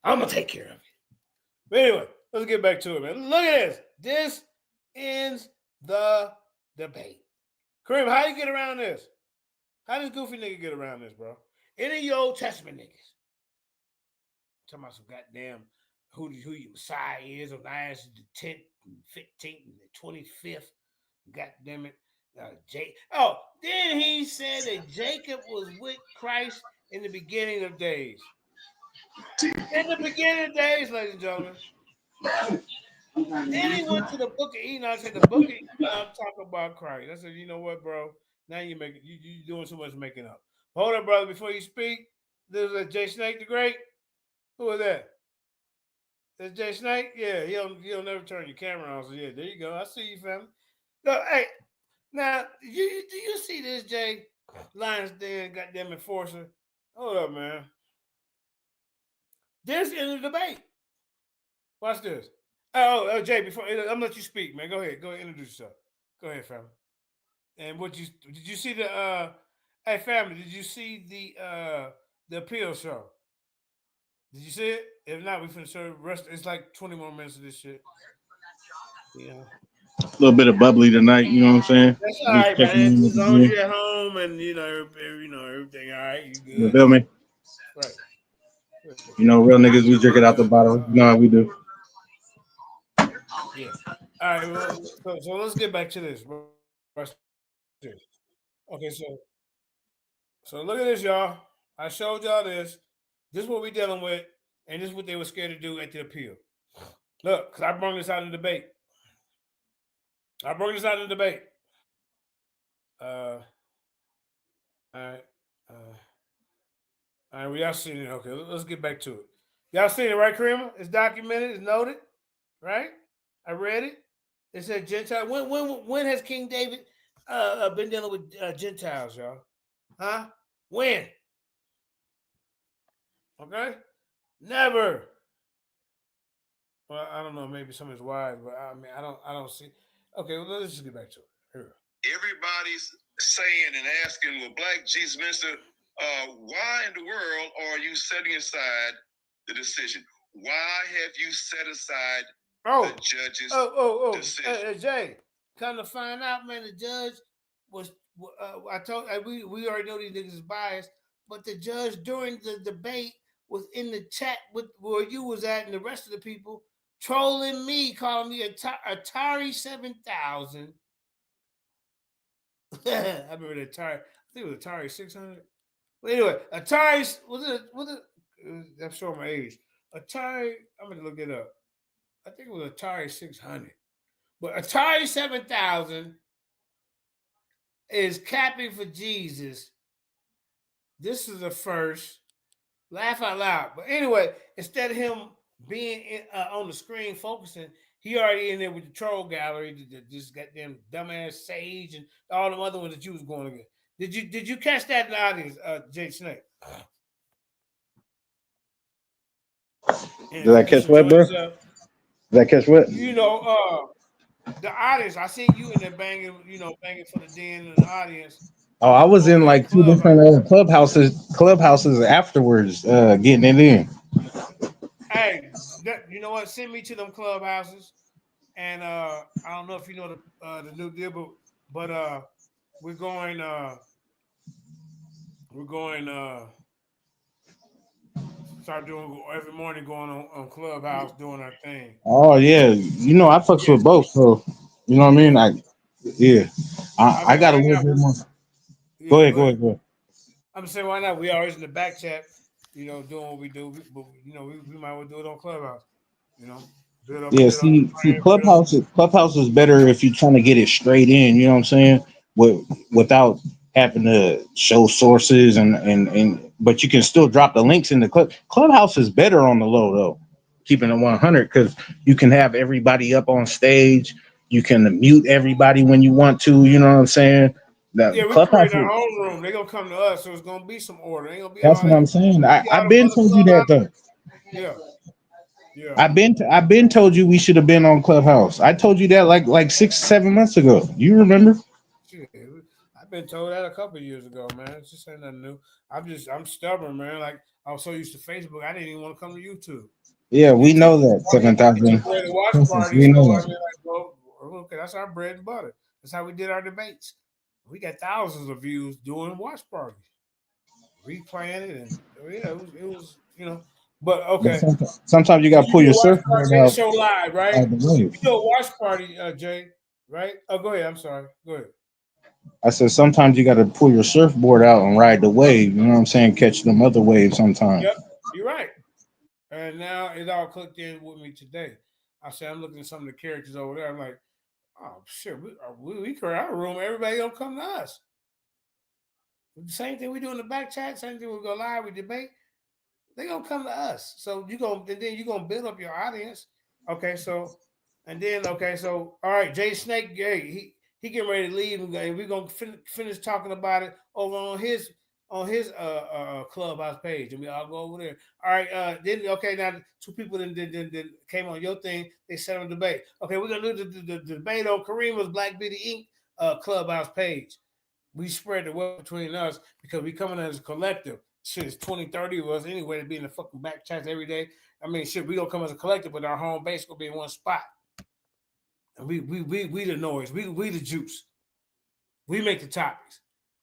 I'm gonna take care of it. But anyway, let's get back to it, man. Look at this. This ends the debate. Kareem, how you get around this? How does goofy nigga get around this, bro? Any of your Old Testament niggas talking about some goddamn who your Messiah is on Isaac the 10th and 15th and the 25th. God damn it. Then he said that Jacob was with Christ in the beginning of days. In the beginning of days, ladies and gentlemen. Then he went to the book of Enoch. I said the book of Enoch talk about Christ. I said, you know what, bro? Now you doing so much making up. Hold up, brother, before you speak. This is Jay Snake the Great. Who is that? That's Jay Snake? Yeah, he'll never turn your camera on. So yeah, there you go. I see you, family. No, hey, now do you see this, Jay? Lions Den, goddamn enforcer. Hold up, man. This is the debate. Watch this. Oh, Jay, before I'm gonna let you speak, man. Go ahead. Go ahead, introduce yourself. Go ahead, family. And did you see the hey family, did you see the appeal show? Did you see it? If not, we finna show the rest. It's like 20 more minutes of this shit. Yeah. A little bit of bubbly tonight, you know what I'm saying? That's all right, man. As long as you're at home and everything all right, you good. You feel me? Right. Real niggas, we drink it out the bottle. You know how we do. Yeah. All right. Well, so let's get back to this. Okay, so look at this, y'all. I showed y'all this. This is what we dealing with, and this is what they were scared to do at the appeal. Look, because I brought this out in the debate. All right. All right, well, y'all seen it. Okay, let's get back to it. Y'all seen it, right, Kramer? It's documented, it's noted, right? I read it. It said Gentile. When has King David been dealing with Gentiles, y'all? Huh? When? Okay? Never. Well, I don't know. Maybe some is wise, but I mean, I don't see. Okay, well, let's just get back to it. Here. Everybody's saying and asking, well, Black Jesus Minister, why in the world are you setting aside the decision? Why have you set aside the judge's decision? Jay, come to find out, man, the judge was. I told we already know these niggas is biased, but the judge during the debate was in the chat with where you was at and the rest of the people trolling me, calling me Atari 7000. I remember the Atari. I think it was Atari 600. But anyway, Atari was it? I'm showing my age. Atari. I'm gonna look it up. I think it was Atari 600. But Atari 7000 is capping for Jesus. This is the first. Laugh out loud. But anyway, instead of him being on the screen focusing, he already in there with the troll gallery, just goddamn dumbass Sage and all them other ones that you was going against. Did you catch that in the audience, Jay Snake? And Did if I you just catch what, enjoy bro? yourself, Did I catch what? you know, the audience. I seen you in there banging, banging for the den in the audience Oh, I was over in there in like two Clubhouse. different clubhouses afterwards, getting it in. Hey, you know what? Send me to them clubhouses, and I don't know if you know the new deal, but we're going we're going start doing every morning going on Clubhouse doing our thing. Oh yeah, I fucks with Yes, both, so you know what I mean. yeah. Yeah, I I mean, got a why little not? bit more. Go Yeah, ahead, go go ahead. ahead, go ahead. I'm saying why not? We always in the back chat, doing what we do, but we might well do it on Clubhouse. You know, Yeah, build up the see, brand, build up. Clubhouse is better if you're trying to get it straight in. You know what I'm saying? Without having to show sources and but you can still drop the links in the Clubhouse is better on the low though, keeping it 100 because you can have everybody up on stage. You can mute everybody when you want to. You know what I'm saying? The Yeah, we Clubhouse. create our own room. They're gonna come to us, so it's gonna be some order. Ain't gonna be That's all what that. I'm saying. You see all I've them been other told you that clubhouse? though. Yeah, yeah. I've been told you we should have been on Clubhouse. I told you that like 6 7 months ago. You remember? Shit, I've been told that a couple of years ago, man. It's just ain't nothing new. I'm stubborn, man. Like I was so used to Facebook, I didn't even want to come to YouTube. Yeah, we YouTube, know that YouTube 7,000. where the watch party. We So know I that. mean, like, well, okay, that's our bread and butter. That's how we did our debates. We got thousands of views doing watch parties, replaying it, and yeah, it was. But But okay, sometimes you so got to you pull do your a watch surfboard party and out show live, right? of the way. You do a watch party, Jay, right? Oh, go ahead. I'm sorry. Go ahead. I said sometimes you got to pull your surfboard out and ride the wave. You know what I'm saying? Catch them other waves sometimes. Yep, you're right. And now it all clicked in with me today. I said I'm looking at some of the characters over there. I'm like, oh shit, we create our room. Everybody gonna come to us. The same thing we do in the back chat. Same thing we go live. We debate. They gonna come to us. So you gonna build up your audience. Okay, so and then okay, so all right, Jay Snake, hey, he getting ready to leave, and we're gonna finish talking about it over on his clubhouse page, and we all go over there. All right, then okay, now two people then came on your thing. They set on debate. Okay, we're gonna do the debate on Kareem's Black Beauty Inc. Clubhouse page. We spread the wealth between us because we coming as a collective. Shit, it's 20, 30 of us anyway to be in the fucking back chats every day. I mean, shit, we gonna come as a collective, but our home base gonna be in one spot. And we the noise. We the juice. We make the topics.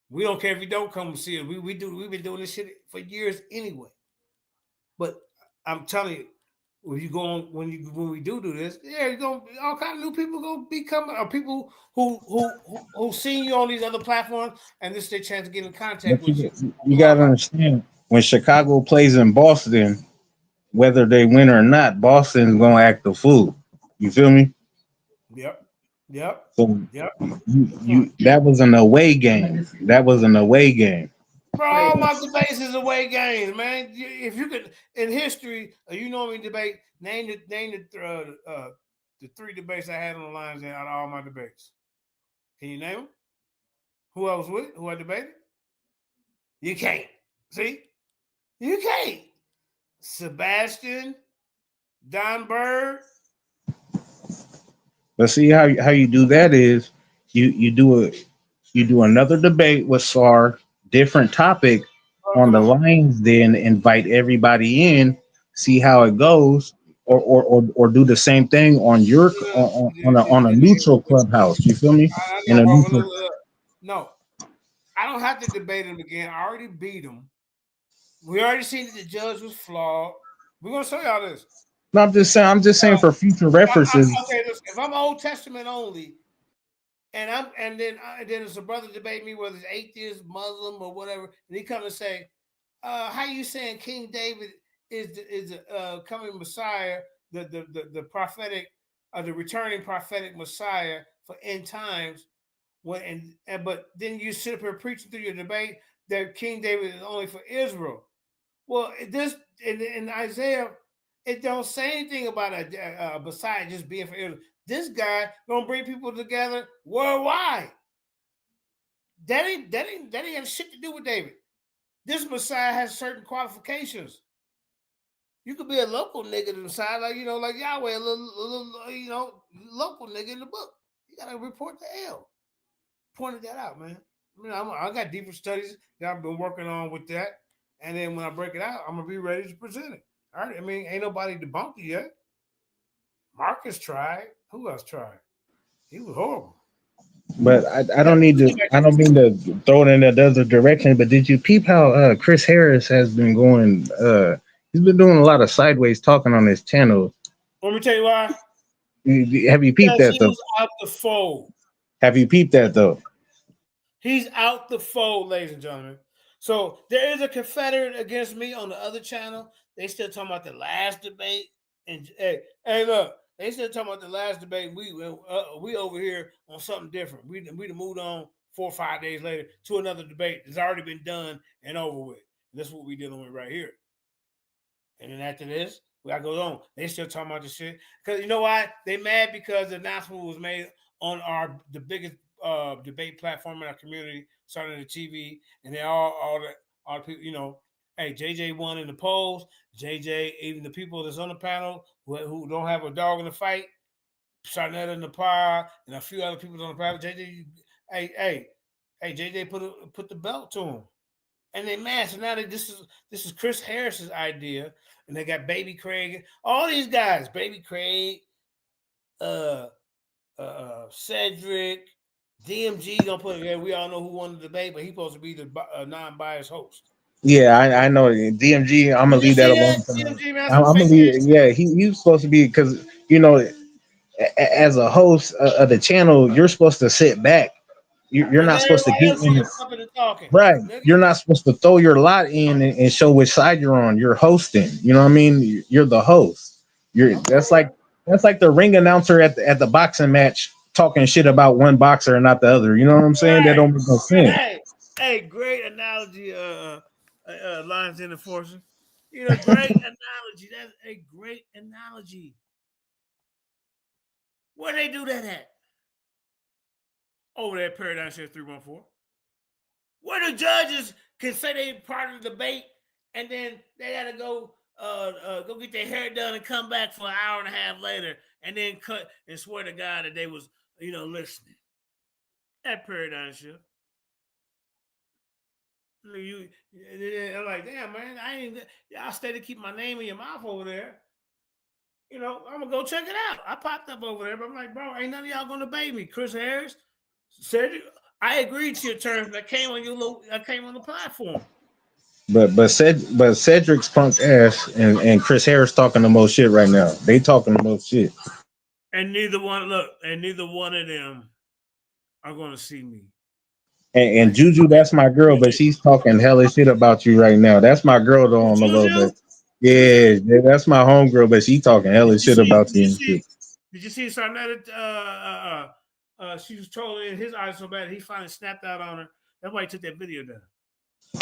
We don't care if you don't come and see us. We've been doing this shit for years anyway. But I'm telling you, when you go on when we do this, yeah, you gonna all kind of new people gonna be coming, or people who seen you on these other platforms, and this is their chance to get in contact But with you on you got to Clubhouse. understand when Chicago plays in Boston, whether they win or not, Boston's gonna act the fool. You feel me? Yep, yep, So yep. Good point, you that was an away game. That was an away game. bro. All my debates is away games, man. If you could in history, you normally debate. Name the three debates I had on the lines out of all my debates. Can you name them? Who I was with? Who I debated? You can't. See? You can't. Sebastian, Don Bird. But see how you do that is you do another debate with SAR, different topic Oh, on come the on. lines, then invite everybody in, see how it goes, or do the same thing on your on a neutral clubhouse. You feel me? I In know, a bro. But neutral. look. No, I don't have to debate him again. I already beat him. We already seen that the judge was flawed. We're gonna show y'all this. No, I'm just saying. I'm just saying for future references. Okay, listen. If I'm Old Testament only, and then it's a brother debate me whether it's atheist, Muslim, or whatever, and he come and say, "How you saying King David is the coming Messiah, the prophetic, the returning prophetic Messiah for end times?" When but then you sit up here preaching through your debate that King David is only for Israel. Well, this in Isaiah, it don't say anything about a Messiah just being for Israel. This guy gonna bring people together worldwide. That ain't have shit to do with David. This Messiah has certain qualifications. You could be a local nigga to the side, like like Yahweh, a little local nigga in the book. You gotta report the L. Pointed that out, man. I got deeper studies that I've been working on with that, and then when I break it out, I'm gonna be ready to present it. All right. Ain't nobody debunked it yet. Marcus tried. Who else tried? He was horrible. But I don't need to. I don't mean to throw it in that other direction. But did you peep how Chris Harris has been going? He's been doing a lot of sideways talking on his channel. Let me tell you why. Have you peeped Because that he though? was out the fold. Have you peeped that though? He's out the fold, ladies and gentlemen. So there is a Confederate against me on the other channel. They still talking about the last debate. And hey, look, they still talking about the last debate. We over here on something different. We moved on 4 or 5 days later to another debate that's already been done and over with. That's what we dealing with right here. And then after this, we got goes on. They still talking about the shit. Because you know why? They mad because the announcement was made on the biggest debate platform in our community, starting the TV, and they all the people, hey, JJ won in the polls. JJ, even the people that's on the panel who don't have a dog in the fight, Sarnetta in the par, and a few other people on the panel. JJ, hey, JJ put the belt to him. And they mad. So now this is Chris Harris's idea, and they got Baby Craig, all these guys, Baby Craig, Cedric, DMG gonna put it there. We all know who won the debate, but he's supposed to be the non-biased host. Yeah, I know DMG. I'm gonna Did you leave that see that? alone for now. DMG man, I'm, some I'm gonna fake leave. ass shit. Yeah, he's supposed to be because as a host of the channel, you're supposed to sit back. You're And not let supposed to everybody get else do in. the flipping and talking. Right. Nigga. You're not supposed to throw your lot in and show which side you're on. You're hosting. You know what I mean? You're the host. You're Okay, that's like the ring announcer at the boxing match talking shit about one boxer and not the other. You know what I'm saying? That right. don't make no sense. Hey, great analogy, Lions in the Forces. Great analogy. That's a great analogy. Where they do that at? Over there at Paradigm Shift 314. Where the judges can say they part of the debate and then they gotta go get their hair done and come back for an hour and a half later and then cut and swear to God that they was, listening. At Paradigm Shift. I'm like, damn, man, y'all stay to keep my name in your mouth over there. I'm gonna go check it out. I popped up over there, but I'm like, bro, ain't none of y'all gonna debate me. Chris Harris said I agreed to your terms. I came on the platform. But Cedric's punk ass and Chris Harris talking the most shit right now. They talking the most shit. And neither one of them are gonna see me. And Like Juju, that's my girl, but she's talking hella shit about you right now. That's my girl though on a little Juju, bit. Yeah, Juju. yeah, that's my homegirl, but she talking hella Did you shit see? about Did you you and see? shit. Did you see Sarnetta? She was trolling in his eyes so bad he finally snapped out on her. That's why he took that video down.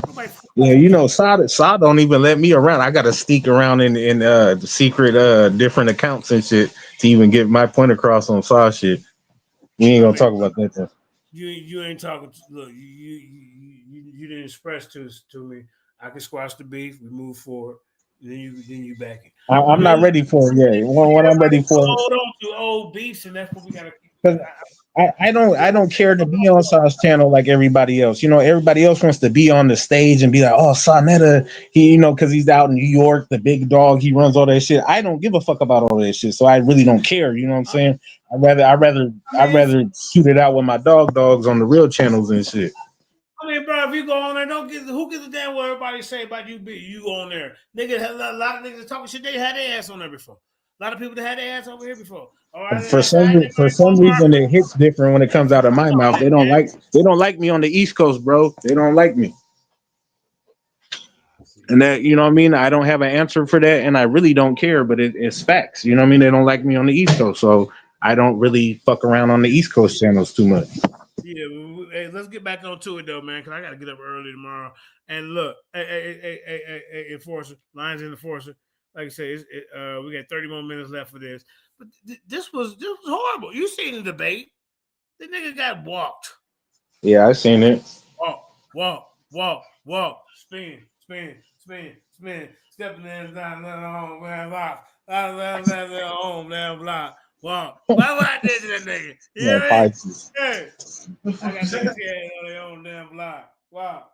Nobody Yeah, fucking you with know, you. Sod don't even let me around. I gotta sneak around in the secret different accounts and shit to even get my point across on Sod shit. We ain't I gonna mean, talk about that though. you ain't talking. Look, you didn't express to me. I can squash the beef. We move forward. Then you back in. I'm not ready for it yet. When I'm ready for it, Hold on to old beefs, and that's what we gotta keep. because I don't care to be on Sauce channel like everybody else. You know, everybody else wants to be on the stage and be like, oh, Sonetta, he, you know, because he's out in New York, the big dog, he runs all that shit. I don't give a fuck about all that shit, so I really don't care. You know what I'm saying? I'd rather shoot it out with my dogs on the real channels and shit. I mean, bro, if you go on there, who gives a damn what everybody say about you. You go on there, nigga. A lot of niggas talking shit. They had their ass on there before. A lot of people that had their ass over here before. All right, For some reason, it hits different when it comes out of my mouth. They don't like me on the East Coast, bro. They don't like me. And that, you know what I mean? I don't have an answer for that, and I really don't care, but it's facts. You know what I mean? They don't like me on the East Coast, so I don't really fuck around on the East Coast channels too much. Yeah, hey, let's get back onto it though, man, because I got to get up early tomorrow. And look, hey, enforcer, Lions enforcer. Like I say, we got 30 more minutes left for this. But this was horrible. You seen the debate? The nigga got walked. Yeah, I seen it. Walk, spin, stepping in down the home, man, block, home, man, block, walk. Why did that nigga? You Yeah, hear me? Pisces. Hey, I got niggas scared on their own damn block. Wow.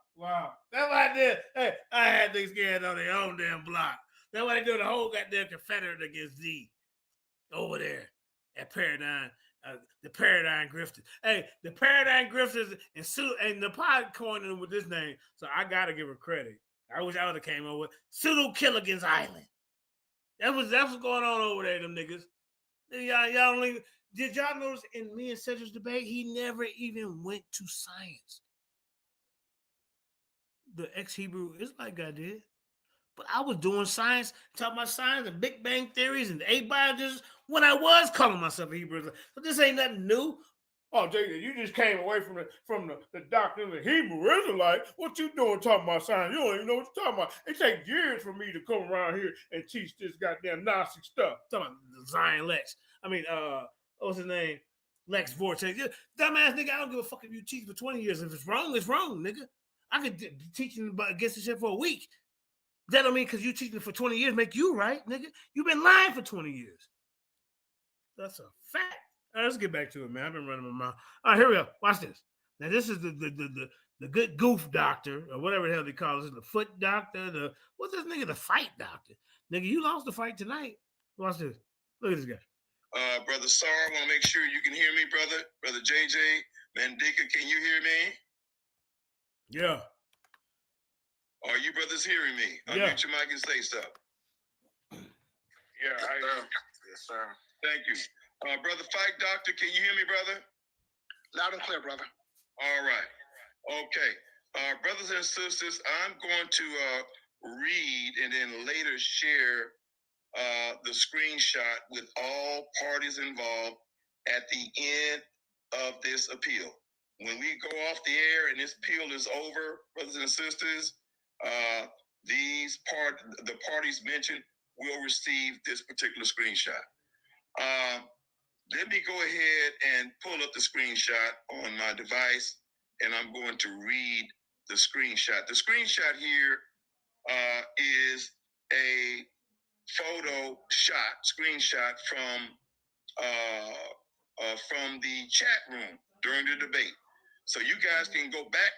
That's what I did. Hey, I had niggas scared on their own damn block. That's what they do. The whole goddamn Confederate against Z over there at Paradigm. The Paradigm Grifters. Hey, the Paradigm Grifters and the pod coined with this name, so I gotta give her credit. I wish I would have came over with Pseudo Killigan's Island. That's what's going on over there, them niggas. Y'all don't even, did y'all notice in me and Cedric's debate, he never even went to science. The ex-Hebrew Israelite guy did. But I was doing science, talking about science and Big Bang theories and abiotics when I was calling myself a Hebrew. So this ain't nothing new. Oh, JJ, you just came away from the doctrine of the Hebrew Israelite. What you doing talking about science? You don't even know what you're talking about. It takes years for me to come around here and teach this goddamn Gnostic stuff. Talking about Zion Lex. I mean, what's his name? Lex Vortex. Dumbass nigga, I don't give a fuck if you teach for 20 years. If it's wrong, nigga. I could be teaching against this shit for a week. That don't mean because you teaching for 20 years make you right, nigga. You've been lying for 20 years. That's a fact. All right, let's get back to it, man. I've been running my mouth. All right, here we go. Watch this. Now, this is the good goof doctor, or whatever the hell they call it. The foot doctor, what's this nigga? The fight doctor. Nigga, you lost the fight tonight. Watch this. Look at this guy. Brother Sar, I want to make sure you can hear me, brother. Brother JJ, Mandinka, can you hear me? Yeah. Are you brothers hearing me? Yeah. Unmute your mic and say stuff. Yeah, yes, sir. Thank you. Brother Fight Doctor, can you hear me, brother? Loud and clear, brother. All right. Okay. Brothers and sisters, I'm going to read and then later share the screenshot with all parties involved at the end of this appeal. When we go off the air and this appeal is over, brothers and sisters, the parties mentioned will receive this particular screenshot. Let me go ahead and pull up the screenshot on my device, and I'm going to read the screenshot. The screenshot here is a screenshot from the chat room during the debate. So you guys can go back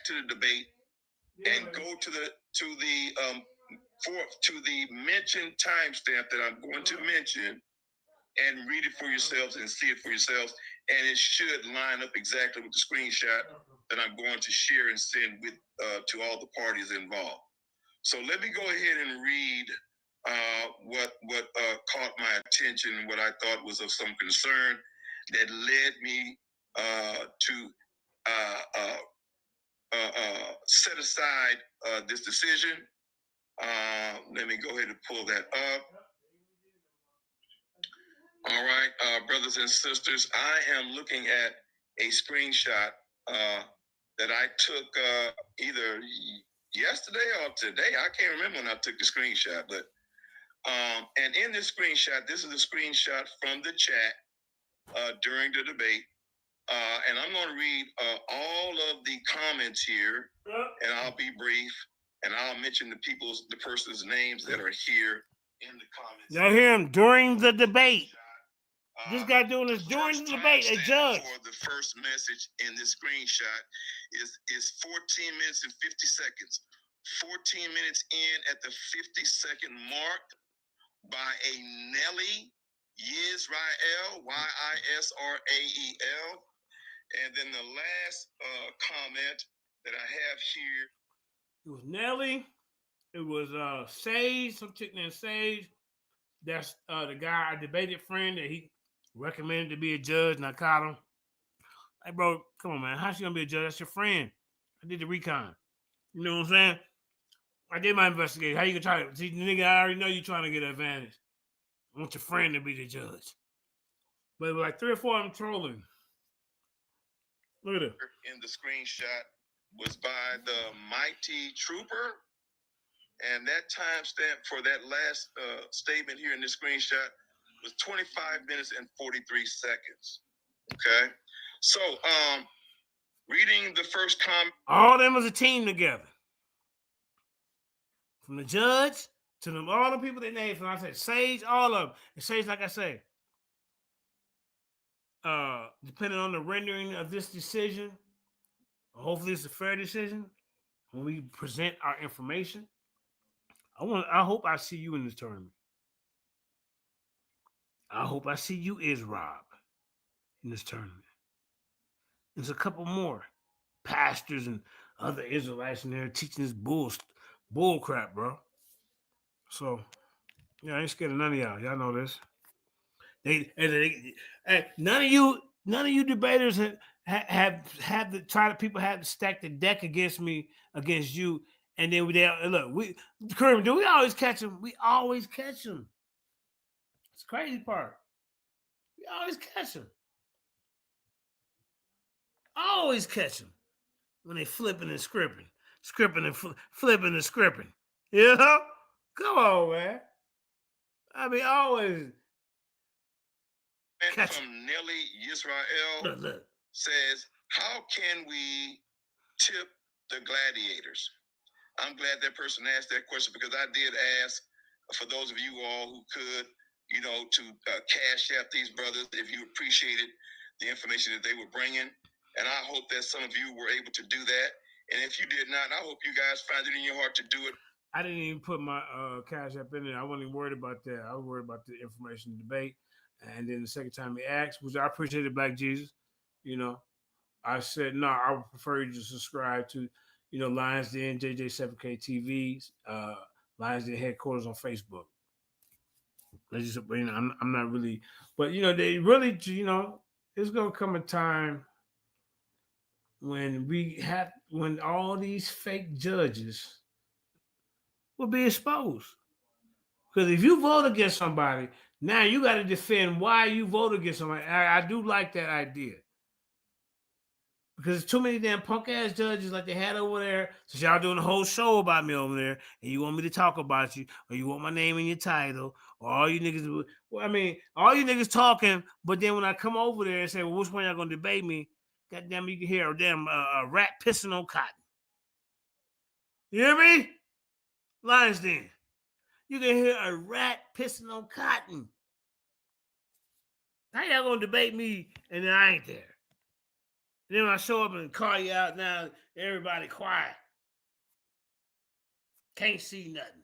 to the debate and go to the mentioned timestamp that I'm going to mention and read it for yourselves and see it for yourselves. And it should line up exactly with the screenshot that I'm going to share and send with to all the parties involved. So let me go ahead and read what caught my attention and what I thought was of some concern that led me to set aside this decision. Let me go ahead and pull that up. All right, brothers and sisters, I am looking at a screenshot that I took either yesterday or today. I can't remember when I took the screenshot, but and in this screenshot, this is a screenshot from the chat during the debate. And I'm going to read all of the comments here, and I'll be brief. and I'll mention the person's names that are here in the comments. Y'all hear him during the debate. This guy doing this during the debate, a judge. For the first message in this screenshot is 14 minutes and 50 seconds. 14 minutes in at the 50-second mark by a Nelly Yisrael, Yisrael. And then the last comment that I have here. It was Nelly. It was Sage, some chick named Sage. That's the guy, I debated friend that he recommended to be a judge, and I caught him. Hey, bro, come on, man. How's she gonna be a judge? That's your friend. I did the recon. You know what I'm saying? I did my investigation. How you gonna try to see the nigga? I already know you trying to get an advantage. I want your friend to be the judge. But it was like 3 or 4 of them trolling. Look at it. In the screenshot was by the Mighty Trooper. And that timestamp for that last statement here in this screenshot was 25 minutes and 43 seconds. Okay. So, reading the first comment. All of them was a team together. From the judge to them, all the people they named, from I said Sage, all of them. And Sage, like I say, depending on the rendering of this decision, hopefully it's a fair decision. When we present our information, I hope I see you in this tournament. I hope I see you, Rob, in this tournament. There's a couple more pastors and other Israelites in there teaching this bull crap, bro. So, yeah, I ain't scared of none of y'all. Y'all know this. None of you debaters people have to stack the deck against me, against you, and then Kareem, do we always catch them? We always catch them. It's the crazy part. We always catch them. Always catch them when they flipping and scripping and flipping and scripping. You know? Come on, man. I mean, always. From Nelly Yisrael says, how can we tip the gladiators? I'm glad that person asked that question, because I did ask, for those of you all who could, to cash out these brothers if you appreciated the information that they were bringing. And I hope that some of you were able to do that. And if you did not, I hope you guys find it in your heart to do it. I didn't even put my cash app in there. I wasn't even worried about that. I was worried about the information debate. And then the second time he asked, which I appreciated, Black Jesus, I said, no, I would prefer you to subscribe to, Lions Den, JJ7K TVs, Lions Den headquarters on Facebook. Just, I'm not really, but they really, it's gonna come a time when all these fake judges will be exposed. Because if you vote against somebody, now you got to defend why you voted against somebody. I do like that idea. Because there's too many damn punk ass judges like they had over there. So y'all doing a whole show about me over there, and you want me to talk about you, or you want my name in your title, or all you niggas. Well, I mean, all you niggas talking, but then when I come over there and say, well, which one y'all gonna debate me? Goddamn, you can hear a damn rat pissing on cotton. You hear me? Lions Den. You can hear a rat pissing on cotton. How y'all gonna debate me and then I ain't there? And then when I show up and call you out, now everybody quiet. Can't see nothing.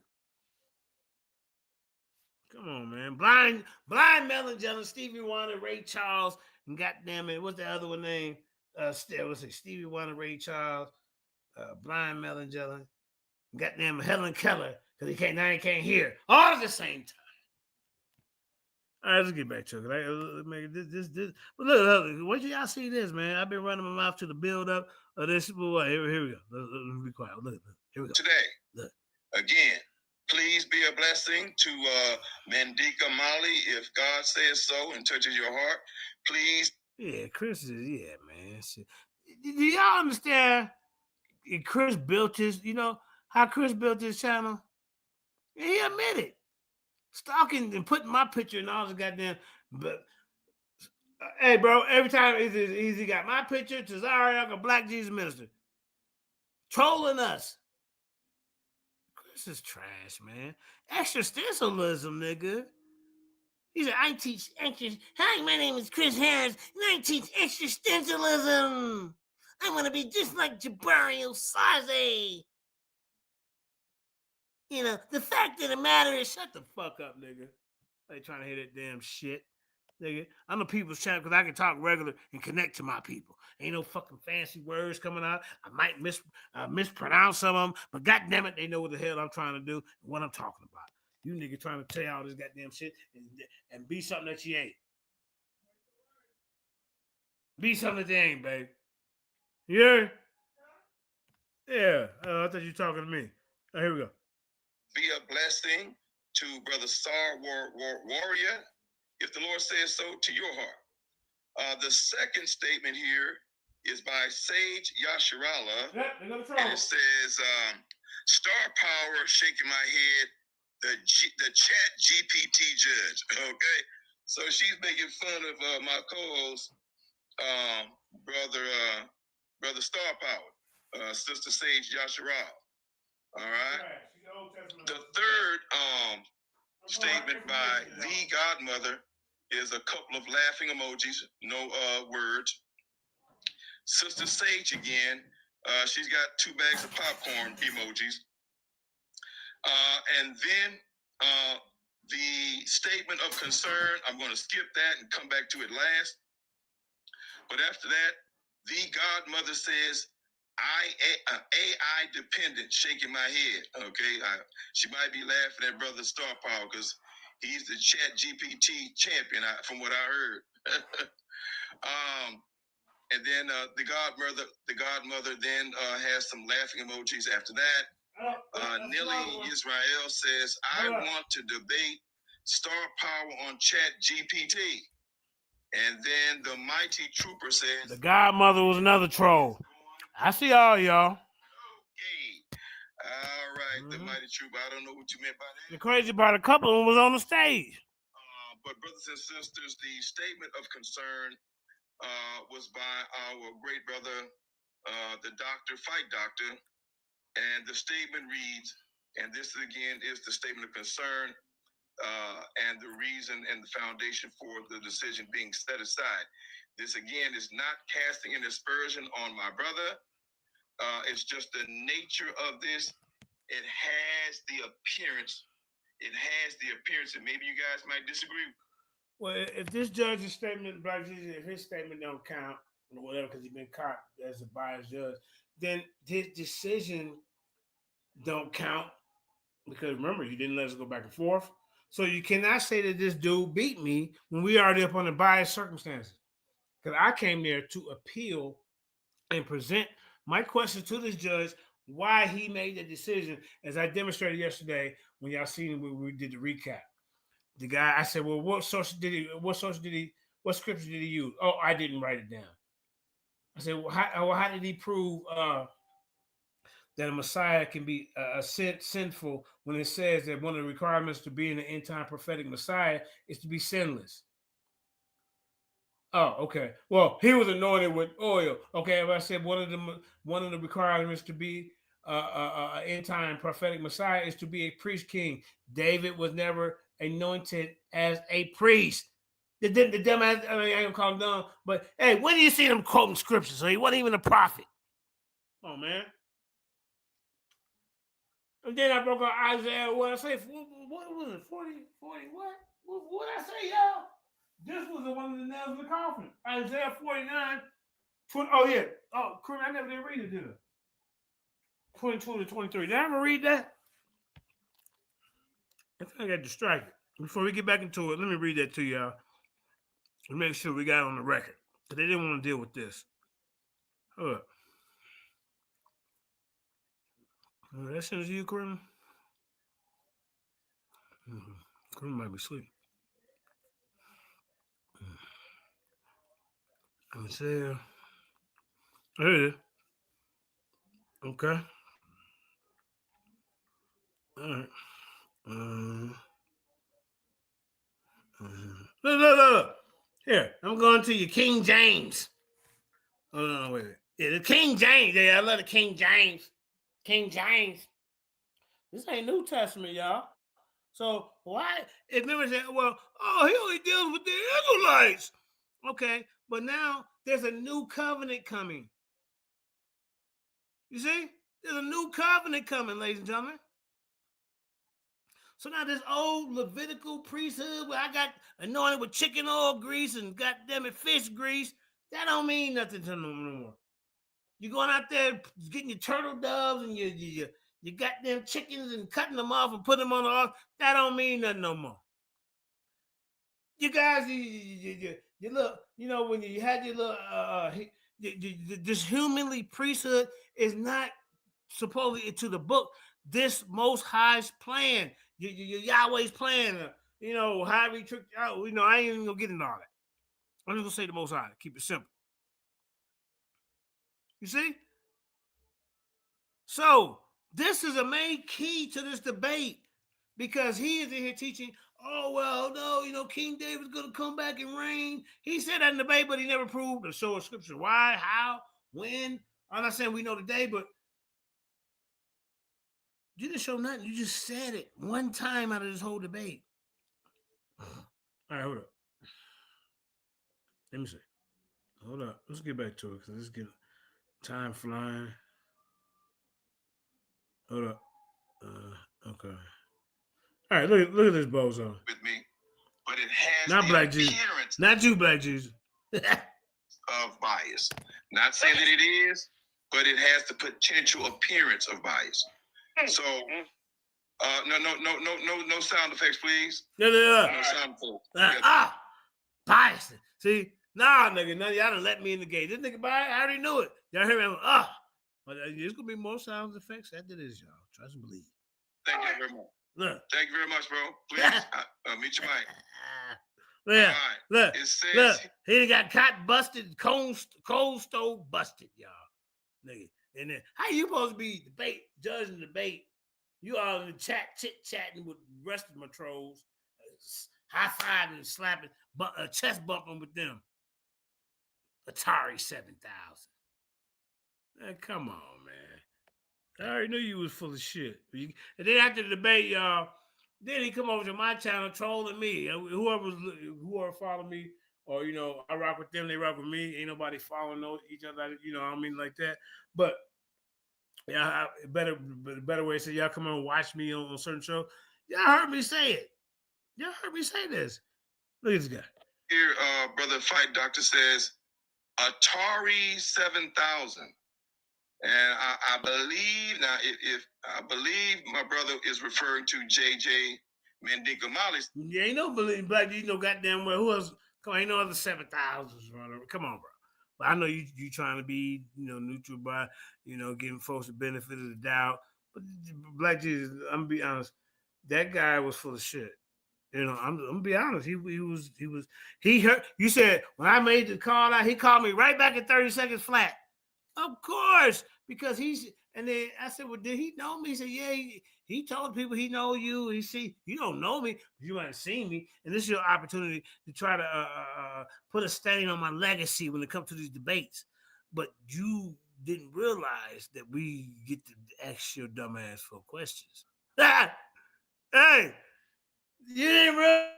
Come on, man. Blind Melon, Stevie Wonder, Ray Charles, and goddamn it, what's the other one name? Stevie Wonder, Ray Charles, Blind Melon, goddamn Helen Keller, because he can't hear all at the same time. All right, let's get back to it. This. But look, wait till y'all see this, man. I've been running my mouth to the build up of this. Here we go. Let's be quiet. Look, here we go. Today, look. Again, please be a blessing to Mandinka Mali, if God says so and touches your heart. Please. Yeah, Chris is, man. Do y'all understand? Chris built his, how Chris built his channel? Yeah, he admitted. Stalking and putting my picture in all the goddamn, but hey, bro, every time he got my picture, Tazari, Black Jesus Minister, trolling us. This is trash, man. Existentialism, nigga. He said, I teach Hi, my name is Chris Harris, and I teach existentialism. I want to be just like Jabari Osaze. You know, the fact of the matter is, shut the fuck up, nigga. They trying to hear that damn shit. Nigga, I'm a people's champ because I can talk regular and connect to my people. Ain't no fucking fancy words coming out. I might mispronounce some of them, but goddamn it, they know what the hell I'm trying to do and what I'm talking about. You nigga trying to tell all this goddamn shit and be something that you ain't. Be something that you ain't, babe. You hear? Yeah. I thought you were talking to me. Oh, here we go. Be a blessing to Brother Star Warrior, if the Lord says so, to your heart. The second statement here is by Sage Yasharala. And it says, Star Power shaking my head, the chat GPT judge. Okay. So she's making fun of my co-host, brother Star Power, Sister Sage Yasharala. All right. The third statement by the godmother is a couple of laughing emojis, no words. Sister Sage again, she's got 2 bags of popcorn emojis. And then the statement of concern, I'm going to skip that and come back to it last. But after that, the godmother says, AI dependent, shaking my head. Okay, she might be laughing at Brother Star Power because he's the Chat GPT champion, from what I heard. And then the godmother then has some laughing emojis after that. Nilly Israel says, I want to debate Star Power on Chat GPT. And then the Mighty Trooper says, the godmother was another troll. I see all y'all. Okay. All right, the Mighty Trooper. I don't know what you meant by that. The crazy part, a couple of them was on the stage. But brothers and sisters, the statement of concern was by our great brother, the Fight Doctor. And the statement reads, and this again is the statement of concern and the reason and the foundation for the decision being set aside. This again is not casting an aspersion on my brother. It's just the nature of this. It has the appearance. And maybe you guys might disagree. Well, if this judge's statement, if his statement don't count or whatever, because he's been caught as a biased judge, then his decision don't count because remember, you didn't let us go back and forth. So you cannot say that this dude beat me when we already up on the biased circumstances. Because I came there to appeal and present my question to this judge why he made the decision, as I demonstrated yesterday when y'all seen when we did the recap. The guy, I said, well, what scripture did he use? Oh, I didn't write it down. I said, well, how did he prove that a Messiah can be sinful when it says that one of the requirements to be in the end time prophetic Messiah is to be sinless? Oh, okay. Well, he was anointed with oil. Okay, I said one of the requirements to be end time prophetic Messiah is to be a priest king. David was never anointed as a priest. The dumbass, I mean, I ain't gonna call him dumb, but hey, when do you see him quoting scripture? So he wasn't even a prophet. Oh man. And then I broke out Isaiah. What I say? What was it? 40? What? What I say, y'all? This was the one of the nails in the coffin. Isaiah 49. 20, oh, yeah. Oh, I never did read it, did I? 22 to 23. Did I ever read that? I think I got distracted. Before we get back into it, let me read that to y'all and make sure we got it on the record. Because they didn't want to deal with this. Hold up. That sends you, Corinne? Corinne might be asleep. Isaiah. There it is. Okay. All right. Look. Here, I'm going to you, King James. Oh, no, wait. Yeah, the King James. Yeah, I love the King James. King James. This ain't New Testament, y'all. So why? Remember saying, well, he only deals with the Israelites. Okay, but now there's a new covenant coming. You see, there's a new covenant coming, ladies and gentlemen. So now this old Levitical priesthood where I got anointed with chicken oil grease and goddamn it fish grease, that don't mean nothing to them no more. You going out there getting your turtle doves and your goddamn chickens and cutting them off and putting them on the altar, that don't mean nothing no more. You guys, you look, when you had your little, this humanly priesthood is not supposedly to the book. This Most High's plan, your Yahweh's plan, how we tricked out. I ain't even gonna get into all that. I'm just gonna say the Most High. Keep it simple. You see? So this is a main key to this debate because he is in here teaching. Oh well, no, King David's gonna come back and reign. He said that in the debate, but he never proved or showed scripture. Why? How? When? I'm not saying we know today, but you didn't show nothing. You just said it one time out of this whole debate. All right, hold up. Let me see. Hold up. Let's get back to it because let's get time flying. Hold up. Okay. All right, look at this bozo. With me, but it has not the Black Jesus. Not you, Black Jesus. of bias. Not saying that it is, but it has the potential appearance of bias. So, no sound effects, please. No sound effects. Bias. See, nah, nigga, none of y'all done let me in the game. This nigga bias, I already knew it. Y'all hear me? But there's gonna be more sound effects after this, y'all. Trust and believe. Thank you very much. Look. Thank you very much, bro. Please, meet your mic. Yeah. Right. Look, he got caught busted, cold stove busted, y'all. Nigga. And then how you supposed to be judging debate? You all in the chat, chit-chatting with the rest of my trolls, high-fiving and slapping, chest bumping with them. Atari 7000. Man, come on, man. I already knew you was full of shit. And then after the debate, y'all, then he come over to my channel trolling me. Whoever follow me, or I rock with them, they rock with me. Ain't nobody following each other, I mean like that. But yeah, better way to say y'all come on and watch me on certain show. Y'all heard me say it. Y'all heard me say this. Look at this guy. Here, Brother Fight Doctor says Atari 7000. And I believe now, if I believe my brother is referring to JJ Mandinka Mali. Yeah, ain't no believing Black. Goddamn well. Who else? Come on, ain't no other 7,000s. Come on, bro. But I know you trying to be neutral by giving folks the benefit of the doubt. But Black Jesus, I'm gonna be honest. That guy was full of shit. I'm gonna be honest. He hurt. You said when I made the call out, he called me right back at 30 seconds flat. Of course, because and then I said, well, did he know me? He said, yeah, he told people he know you. He see, you don't know me, but you might have seen me. And this is your opportunity to try to put a stain on my legacy when it comes to these debates. But you didn't realize that we get to ask your dumb ass for questions. Hey, you didn't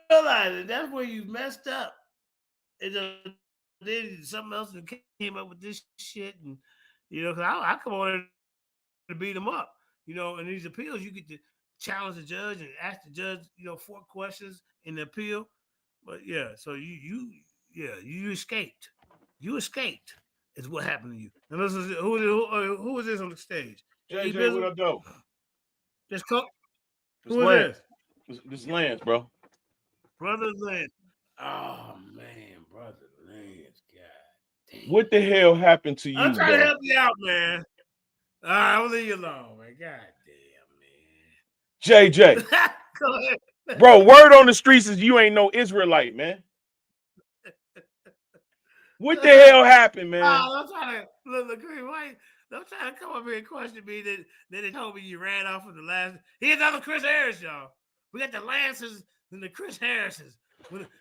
realize it. That's where you messed up. Then something else came up with this shit, and because I come on to beat them up. In these appeals, you get to challenge the judge and ask the judge, 4 questions in the appeal. But yeah, so you escaped. You escaped. Is what happened to you. And this is who is this on the stage? JJ, what up, though? This Cook. Who is this? This Lance, bro. Brother Lance. Oh man, Brother Lance, God damn. What the hell happened to you? I'm trying to help you out, man. All right, I'll leave you alone, man. God damn, man. JJ. Go ahead. Bro, word on the streets is you ain't no Israelite, man. What the hell happened, man? I'm trying to look. Don't try to come up here and question me. Then they told me you ran off of the last. Here's another Chris Harris, y'all. We got the Lances and the Chris Harrises.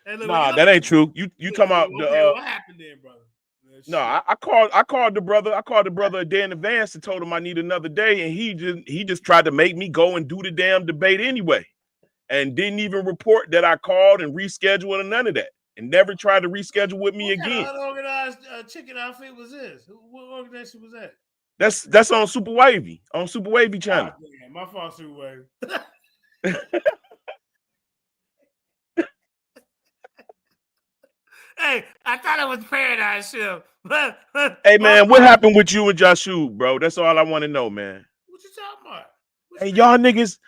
Nah, that ain't true. You talking about what happened then, brother? No, I called the brother. I called the brother a day in advance and told him I need another day, and he just tried to make me go and do the damn debate anyway, and didn't even report that I called and rescheduled and none of that, and never tried to reschedule with me again. What unorganized chicken outfit was this? What organization was that? That's on Super Wavy channel. Oh, damn, my fault, Super Wavy. Hey, I thought it was Paradise Shift. Hey man, what happened with you and Joshua, bro? That's all I want to know, man. What you talking about? Hey, y'all niggas,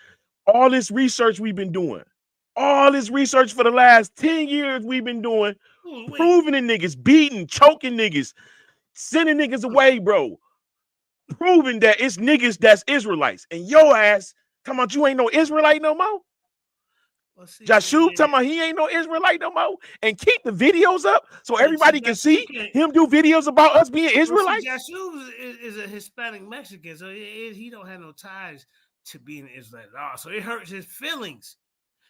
all this research we've been doing, all this research for the last 10 years we've been doing, proving the niggas, beating, choking niggas, sending niggas away, bro. Proving that it's niggas that's Israelites. And your ass talking about you ain't no Israelite no more. Well, Joshua talking about he ain't no Israelite no more. And keep the videos up so everybody can see him do videos about us being Israelites. Joshua is a Hispanic Mexican, so he don't have no ties to being an Israelite at all. So it hurts his feelings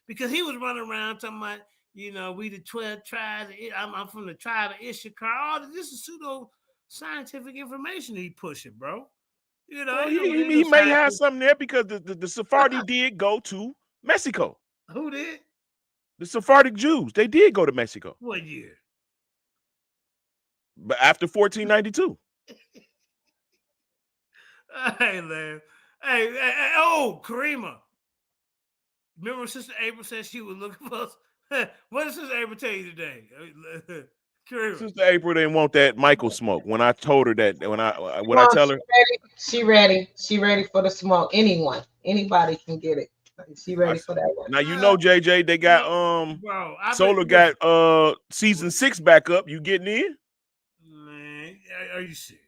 because he was running around talking about, we the 12 tribes. I'm from the tribe of Issachar. All this is pseudo scientific information he pushing, bro. He may have something there because the Sephardi did go to Mexico. Who did? The Sephardic Jews. They did go to Mexico. What year? But after 1492. Hey, man. Hey, oh, Karima. Remember Sister April said she was looking for us? What did Sister April tell you today? Karima. Sister April didn't want that Michael smoke. When I told her that, I tell her? She ready for the smoke. Anybody can get it. She ready for that one. Now JJ, they got Solar got season 6 back up. You getting in? Man, are you serious?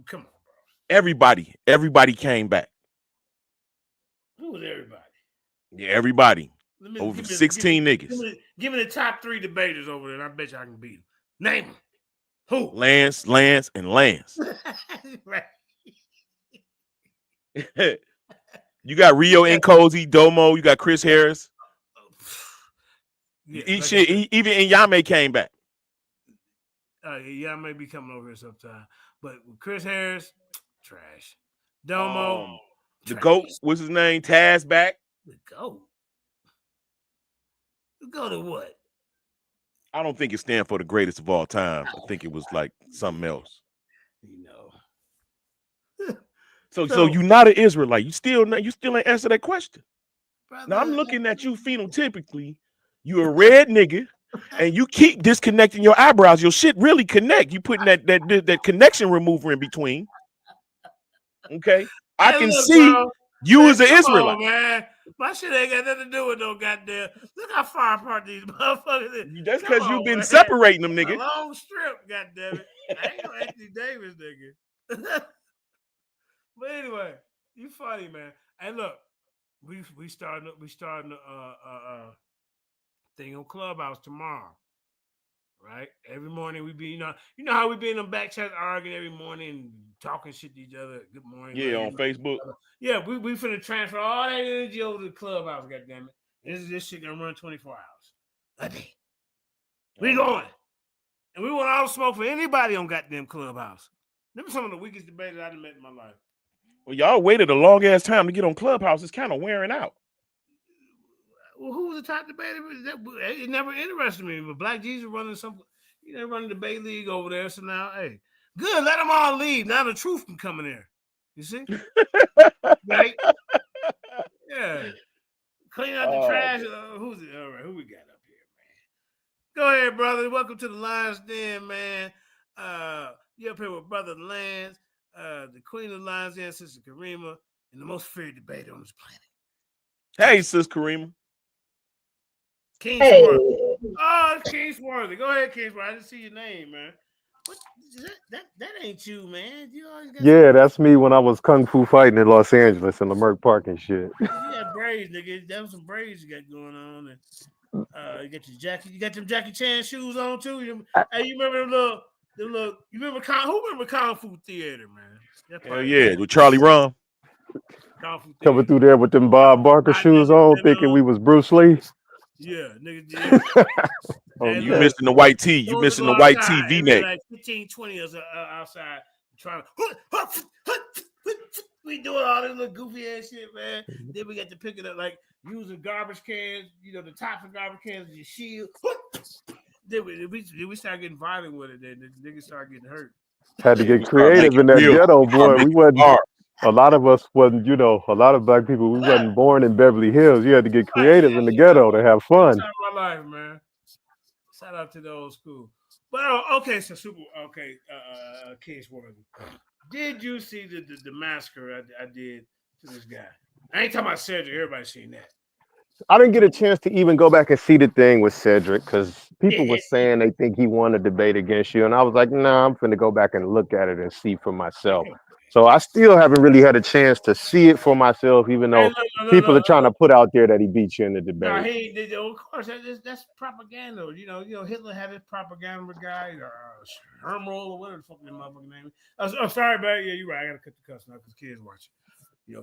Come on, bro. Everybody came back. Who was everybody? Yeah, everybody. Over 16 niggas. Give me the top 3 debaters over there, and I bet you I can beat them. Name them. Who? Lance, and Lance. Right. You got Rio Nkosi, Domo. You got Chris Harris. Yeah, even Inyame came back. Inyame be coming over here sometime. But Chris Harris, trash. Domo, the GOAT, what's his name? Taz back. The GOAT. The GOAT to what? I don't think it stands for the greatest of all time. I think it was like something else. So you're not an Israelite. You still ain't answer that question. Brother, now I'm looking at you phenotypically. You a red nigga, and you keep disconnecting your eyebrows. Your shit really connect. You putting that connection remover in between. Okay, I can see bro, you man, as an Israelite. On, man. My shit ain't got nothing to do with no goddamn. Look how far apart these motherfuckers is. That's because you've been separating them, nigga. A long strip, goddamn it. I ain't no Anthony Davis, nigga. But anyway, you funny, man. Hey, look, we starting thing on Clubhouse tomorrow, right? Every morning we be, you know how we be in them back chat arguing every morning, talking shit to each other. Good morning. Yeah, on Facebook. Yeah, we finna transfer all that energy over to the Clubhouse. Goddamn it, this shit gonna run 24 hours a day. We going, and we want all the smoke for anybody on goddamn Clubhouse. Them are some of the weakest debaters I've met in my life. Well, y'all waited a long ass time to get on Clubhouse. It's kind of wearing out. Well, who was the top debater? It never interested me. But Black Jesus running running the debate league over there. So now, hey, good. Let them all leave. Now the truth can come in there. You see? Right? Yeah. Clean out the trash. Who's it? All right. Who we got up here, man? Go ahead, brother. Welcome to the Lion's Den, man. You up here with Brother Lance. The Queen of the Lions Den, Sister Karima, and the most feared debater on this planet. Hey, Sis Karima. Kingsworthy. Oh, it's Kingsworthy. Go ahead, Kingsworthy. I didn't see your name, man. What? That ain't you, man. You always got that's me when I was kung fu fighting in Los Angeles in the Merck Park and shit. You got braids, nigga. That was some braids you got going on. And you got your jacket. You got them Jackie Chan shoes on too. You remember them little. Who remember Kung Fu Theater, man? Hell yeah, with Charlie Rum. Coming through there with them Bob Barker shoes on, thinking we was Bruce Lee. Yeah, nigga. Oh, Hey, you look, missing the white tee. You those missing go the white outside, tee and we V-neck. like 15, 20 of us outside trying to. We doing all this little goofy ass shit, man. Then we got to pick it up like using garbage cans, the tops of garbage cans as your shield. Then we start getting violent with it. Then the niggas start getting hurt. Had to Yeah, get we start creative making in that real. ghetto, We start boy. We making wasn't. hard. A lot of us wasn't. You know, a lot of black people. We wasn't born in Beverly Hills. You had to get creative in the ghetto to have fun. Time of my life, man. Shout out to the old school. But okay, so Case Worthy. Did you see the massacre I did to this guy? I ain't talking about Cedric. Everybody seen that. I didn't get a chance to even go back and see the thing with Cedric because people were Yeah. saying they think he won a debate against you, and I was like, nah, I'm finna go back and look at it and see for myself. So I still haven't really had a chance to see it for myself, even Hey, though people are trying to put out there that he beat you in the No, debate. he did. Of course, that's propaganda. Hitler had his propaganda guy, Hermel or whatever the fuck that motherfucking name is. Oh, sorry, but yeah, you're right. I gotta cut the cuss now because kids watching.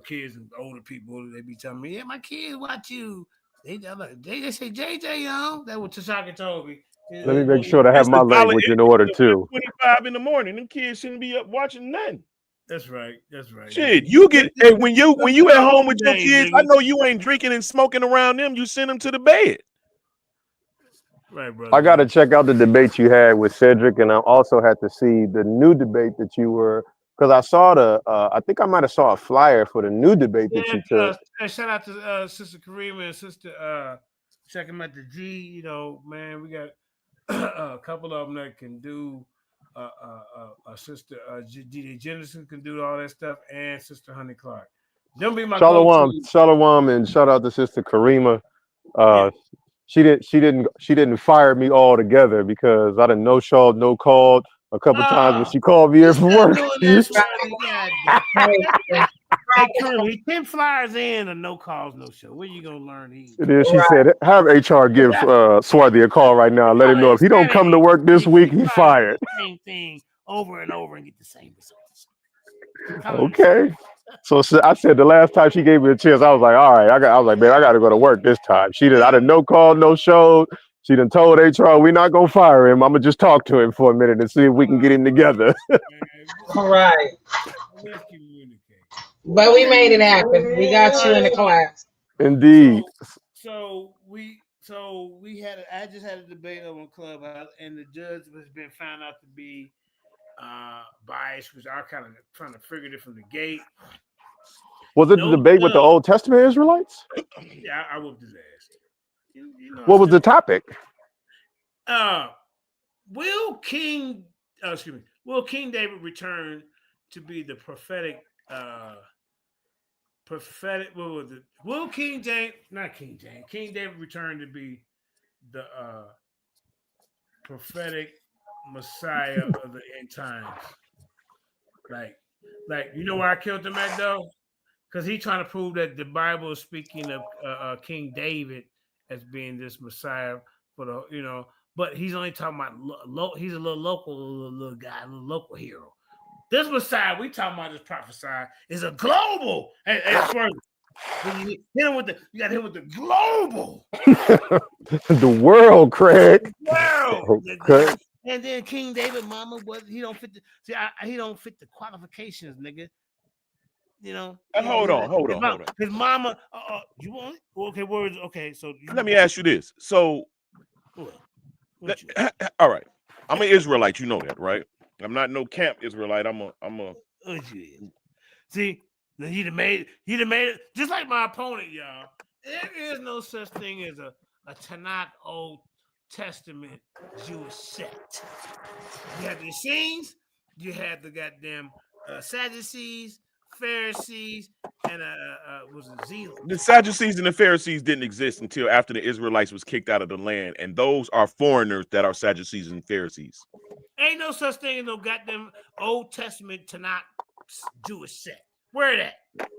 Kids and older people, they be telling me, yeah, my kids watch you. They say JJ, That's what Tasaka told me. Let me make sure to have It's my a dollar. language in order too. 25 in the morning. Them kids shouldn't be up watching nothing. That's right. That's right. Shit, you get hey, when you at home with your Days, kids, nigga. I know you ain't drinking and smoking around them. You send them to the bed. Right, brother. I got to check out the debate you had with Cedric, and I also had to see the new debate that you were, because I saw I think I might have saw a flyer for the new debate that you took. Shout out to Sister Karima and Sister check them at the G. Man, we got a couple of them that can do. Sister DJ Jennison can do all that stuff, and Sister Honey Clark. Them be my Shalom, go-to. Shalom, and shout out to Sister Karima. Yeah. She didn't fire me altogether because I didn't no showed, no called a couple times when she called me in from work. Doing that, Swarthy. God. Hey, currently 10 flyers in or no calls, no show. Where you gonna learn these? And then she said, "Have HR give Swarthy a call right now. Let him know if he don't come to work this week, he's fired." The same thing over and over and get the same results. Okay. So I said the last time she gave me a chance, I was like, all right, I was like, man, I got to go to work this time. I didn't no call, no show. She done told HR, we're not going to fire him. I'm going to just talk to him for a minute and see if we can get him together. All right. Let's communicate. But we made it happen. We got you in the class. Indeed. So we I just had a debate on Clubhouse, and the judge has been found out to be biased, which I kind of trying to figure it from the gate. Was it the debate with the Old Testament Israelites? Yeah, I whooped his ass. What was the topic? Will King David return to be the prophetic? What was it? Will King David return to be the prophetic Messiah of the end times? Like you know where I killed him at though? Because he's trying to prove that the Bible is speaking of King David as being this Messiah for the but he's only talking about he's a little little guy, a little local hero. This Messiah we talking about, this prophesy, is a global. When you hit him you got to hit him with the global. The world, Craig. World. Okay. And then King David, mama, he don't fit he don't fit the qualifications, nigga. Hold on. His mama, you want it? Okay, words. Okay, so let me ask you this. So, all right, I'm an Israelite. You know that, right? I'm not no camp Israelite. I'm a. See, he made it just like my opponent, y'all. There is no such thing as a Tanakh Old Testament Jewish sect. You have the Essenes, you have the goddamn Sadducees, Pharisees, and was it Zeal? The Sadducees and the Pharisees didn't exist until after the Israelites was kicked out of the land, and those are foreigners that are Sadducees and Pharisees. Ain't no such thing as no goddamn Old Testament Tanakh Jewish sect. Where that?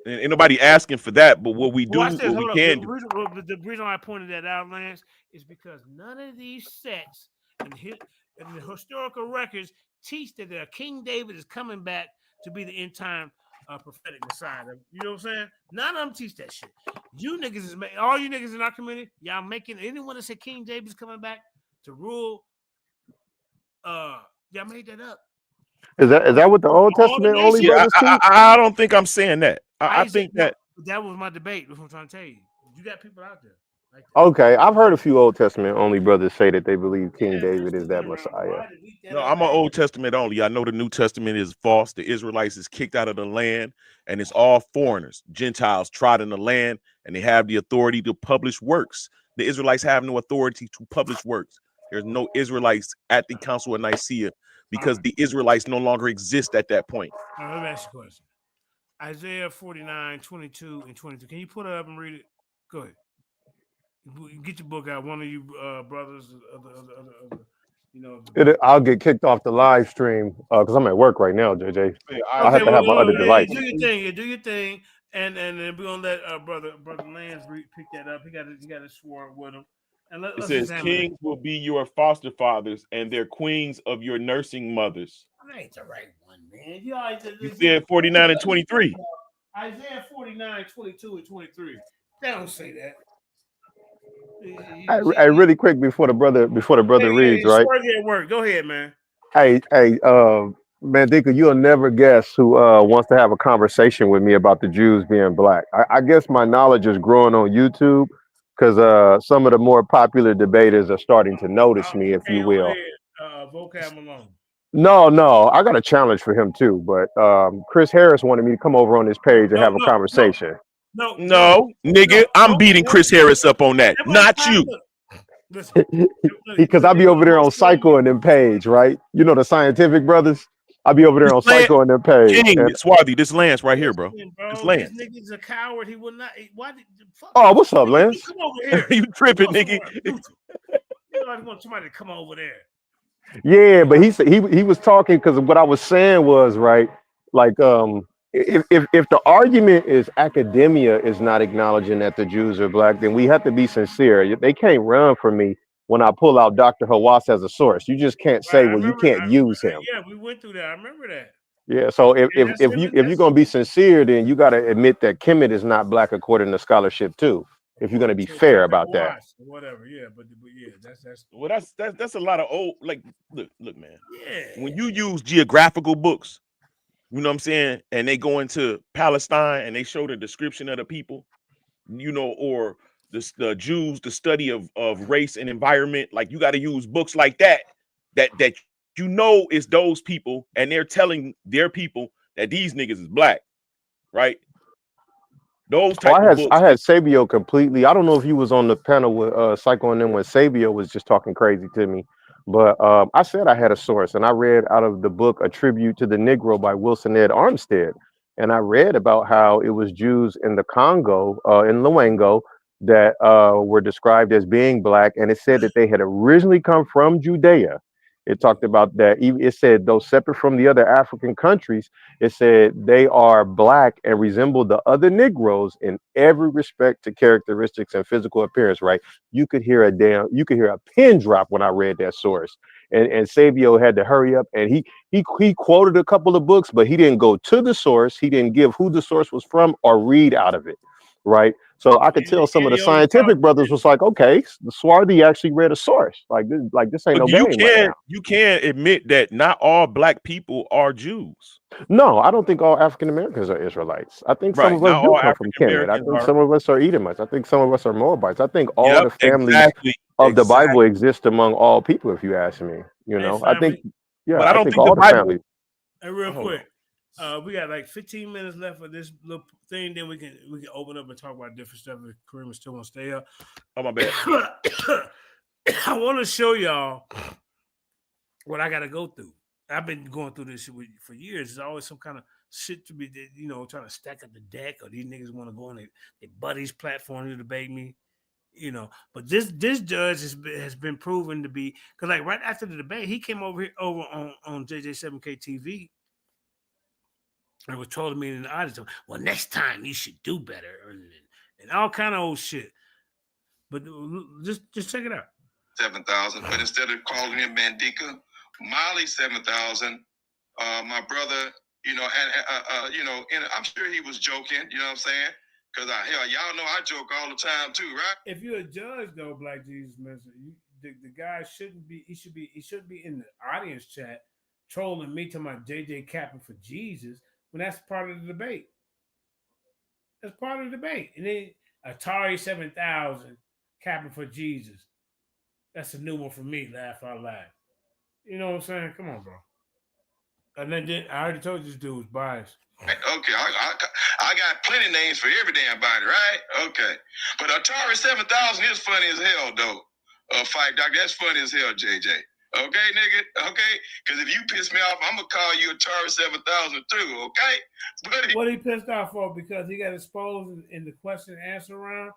And ain't nobody asking for that, but what we do, the reason why I pointed that out, Lance, is because none of these sects in the historical records teach that King David is coming back to be the end time prophetic Messiah. You know what I'm saying? None of them teach that shit. You niggas is all you niggas in our community. Y'all making anyone that said King James coming back to rule. Y'all made that up. Is that what the Old All the Testament only nations. Yeah, brothers teach? I don't think I'm saying that. I Isaiah, think no, that that was my debate. That's what I'm trying to tell you. You got people out there like that. Okay, I've heard a few Old Testament only brothers say that they believe King Yeah, David there's is been that around. Messiah. Why did we that no, up? I'm an Old Testament only. I know the New Testament is false. The Israelites is kicked out of the land, and it's all foreigners, Gentiles trot in the land, and they have the authority to publish works. The Israelites have no authority to publish works. There's no Israelites at the Council of Nicaea because the Israelites no longer exist at that point. All right, let me ask you a question. Isaiah 49, 22, and 23. Can you put it up and read it? Go ahead. Get your book out. One of you brothers, you know. I'll get kicked off the live stream because I'm at work right now, JJ. I Okay, have to well, have my other hey, device. do your thing. Yeah, do your thing, and then we're gonna let brother Lance pick that up. He got his sword with him, and It let's says, examine it. kings will be your foster fathers, and their queens of your nursing mothers. That ain't the right one, man. You always You said 49 and 23. Isaiah 49, 22, and 23. They don't say that. Hey, really quick before the brother reads, It's right? worthy at work. Go ahead, man. Hey, Mandinka, you'll never guess who wants to have a conversation with me about the Jews being black. I guess my knowledge is growing on YouTube because some of the more popular debaters are starting to notice me, if Hey, you go will. ahead. Vocab Malone. No, I got a challenge for him too. But Chris Harris wanted me to come over on his No, page and no, have a no, no, conversation. no, No, nigga, I'm no. beating Chris Harris up on that, Everybody not clap. you. Look, listen. Because I They be over want there to on slow Psycho you. and them page, right? You know the scientific brothers. I be over there This on Lance Psycho and their page. King, And Swarthy, this Lance right here, bro. Listen, This bro, this Lance. nigga's a coward. He will not. Why did fuck? oh, what's up, Nigga, you Lance? come over here. You You tripping, go nigga. somewhere neutral. You know, I want somebody to come over there. Yeah, but he said he was talking because what I was saying was right. Like if the argument is academia is not acknowledging that the Jews are black, then we have to be sincere. They can't run from me when I pull out Dr. Hawass as a source. You just can't Right, say, well, you can't I use remember. him. Yeah, we went through that. I remember that. Yeah, so And that's him. if you're gonna be sincere, then you gotta admit that Kemet is not black according to scholarship too. If you're gonna According be to fair Dr. about that. Hawass or whatever. Yeah, but yeah, that's Well, that's a lot of old. Like, look, man. yeah. When you use geographical books, you know what I'm saying, and they go into Palestine and they show the description of the people, or the Jews, the study of race and environment. Like, you got to use books like that is those people, and they're telling their people that these niggas is black, right? Those Oh, type of books. I had Sabio completely. I don't know if you was on the panel with Psycho and them when Sabio was just talking crazy to me, but I said I had a source, and I read out of the book "A Tribute to the Negro" by Wilson Ed Armstead, and I read about how it was Jews in the Congo, in Luango, that were described as being black, and it said that they had originally come from Judea. It talked about that. It said, though separate from the other African countries, it said they are black and resemble the other Negroes in every respect to characteristics and physical appearance. Right? You could hear you could hear a pin drop when I read that source. And Sabio had to hurry up, and he quoted a couple of books, but he didn't go to the source. He didn't give who the source was from or read out of it. Right? So I could tell some of the He always talk scientific brothers was like, okay, the Swarthy actually read a source. Like this ain't But no game right now. you can admit that not all black people are Jews. No, I don't think all African Americans are Israelites. I think some Right. of us Not do all come from African Kemet. I Americans think are. some of us are Edomites. I think some of us are Moabites. I think all Yep, the families exactly. of the Bible Exactly. exist among all people, if you ask me. Hey, I think, family. But yeah, I I don't think think the all the Bible. families. Hey, real Hold on. quick. We got like 15 minutes left for this little thing. Then we can open up and talk about different stuff if Kareem still want to stay up. Oh, my bad. I want to show y'all what I got to go through. I've been going through this for years. There's always some kind of shit to be, trying to stack up the deck, or these niggas want to go on their buddies' platform to debate me. But this judge has been proven to be, because like right after the debate, he came over on JJ7K TV and was told me in the audience, well, next time you should do better, and all kind of old shit. But just check it out. 7,000, but instead of calling him Mandinka Mali 7,000, my brother You know, and you know, and I'm sure he was joking. You know what I'm saying? Because hell, y'all know I joke all the time too, right? If you're a judge, though, Black Jesus Minister, the guy shouldn't be. He shouldn't be in the audience chat trolling me to my JJ capping for Jesus when that's part of the debate. That's part of the debate. And then Atari 7000 capping for Jesus. That's a new one for me. Laugh out loud. You know what I'm saying? Come on, bro. And then I already told you this dude was biased. Okay, I got plenty names for every damn body, right? Okay, but Atari 7000 is funny as hell, though. Fight Doc, that's funny as hell, JJ. Okay, nigga. Okay, because if you piss me off, I'm gonna call you Atari 7000 too. Okay, but What he pissed off for? Because he got exposed in the question and answer round.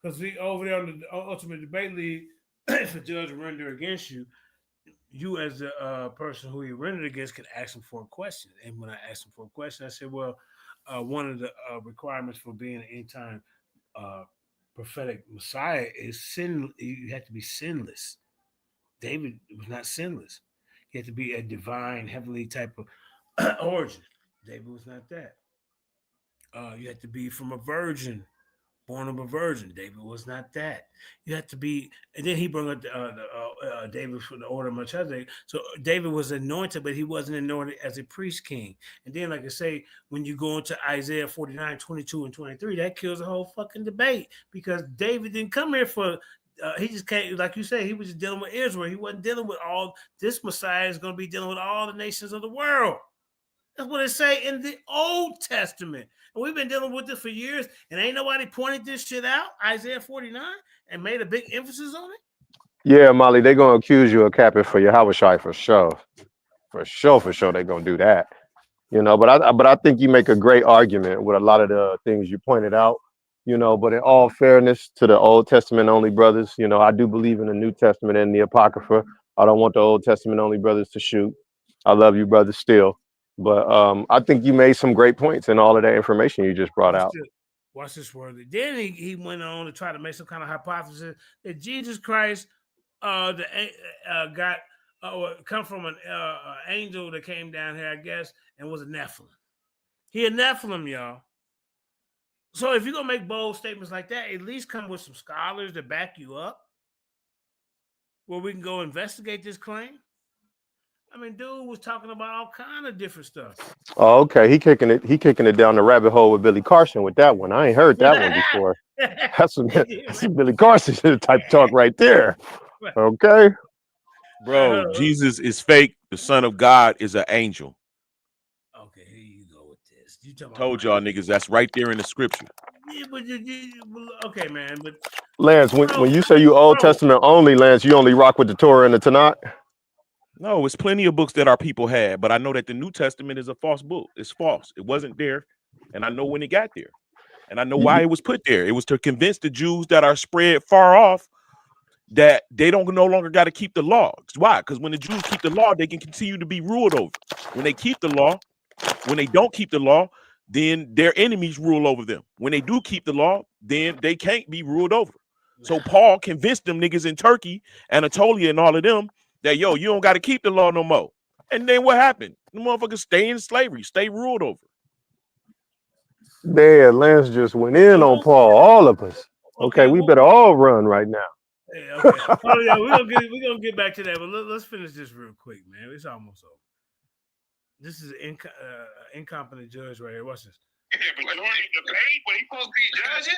Because we over there on the Ultimate Debate League, if a judge render against you, you as the person who he rendered against can ask him for a question. And when I asked him for a question, I said, well, one of the requirements for being an end time prophetic Messiah is sin. You have to be sinless. David was not sinless. He had to be a divine, heavenly type of origin. David was not that. You had to be from a virgin, born of a virgin. David was not that. You had to be, and then he brought up David from the order of Melchizedek. So David was anointed, but he wasn't anointed as a priest king. And then, like I say, when you go into Isaiah 49, 22, and 23, that kills the whole fucking debate because David didn't come here for. He just came, like you say, he was just dealing with Israel. He wasn't dealing with all this. Messiah is going to be dealing with all the nations of the world. That's what it say in the Old Testament. And we've been dealing with this for years, and ain't nobody pointed this shit out, Isaiah 49, and made a big emphasis on it. Yeah, Molly, they're gonna accuse you of capping for your Hawashai for sure. For sure, they're gonna do that. You know, but I think you make a great argument with a lot of the things you pointed out. You know, but in all fairness to the Old Testament only brothers, you know, I do believe in the New Testament and the Apocrypha. I don't want the Old Testament only brothers to shoot. I love you, brothers, still. But I think you made some great points in all of that information you just brought out. Watch this word. Then he went on to try to make some kind of hypothesis that Jesus Christ got come from an angel that came down here, I guess, and was a Nephilim. He a Nephilim, y'all. So if you're gonna make bold statements like that, at least come with some scholars to back you up, where we can go investigate this claim. I mean, dude was talking about all kind of different stuff. Oh, okay. He kicking it down the rabbit hole with Billy Carson with that one. I ain't heard that one before. That's some Billy Carson type talk right there. Okay. Bro, Jesus is fake. The Son of God is an angel. Okay, here you go with this. You talking Told y'all niggas that's right there in the scripture. Yeah, but okay, man. But Lance, when you say you Old Testament only, Lance, you only rock with the Torah and the Tanakh? No, it's plenty of books that our people had, but I know that the New Testament is a false book. It's false. It wasn't there, and I know when it got there, and I know why it was put there. It was to convince the Jews that are spread far off that they don't no longer got to keep the law. Why? Because when the Jews keep the law, they can continue to be ruled over. When they keep the law, when they don't keep the law, then their enemies rule over them. When they do keep the law, then they can't be ruled over. So Paul convinced them niggas in Turkey, Anatolia, and all of them that, yo, you don't got to keep the law no more. And then what happened? The motherfuckers stay in slavery, stay ruled over. Man, Lance just went in on Paul, all of us. Okay, we better all run right now. Yeah, okay. Oh yeah, we're gonna get back to that, but let's finish this real quick, man. It's almost over. This is an incompetent judge right here. Watch this. Yeah, but during the debate, when he supposed to be judging,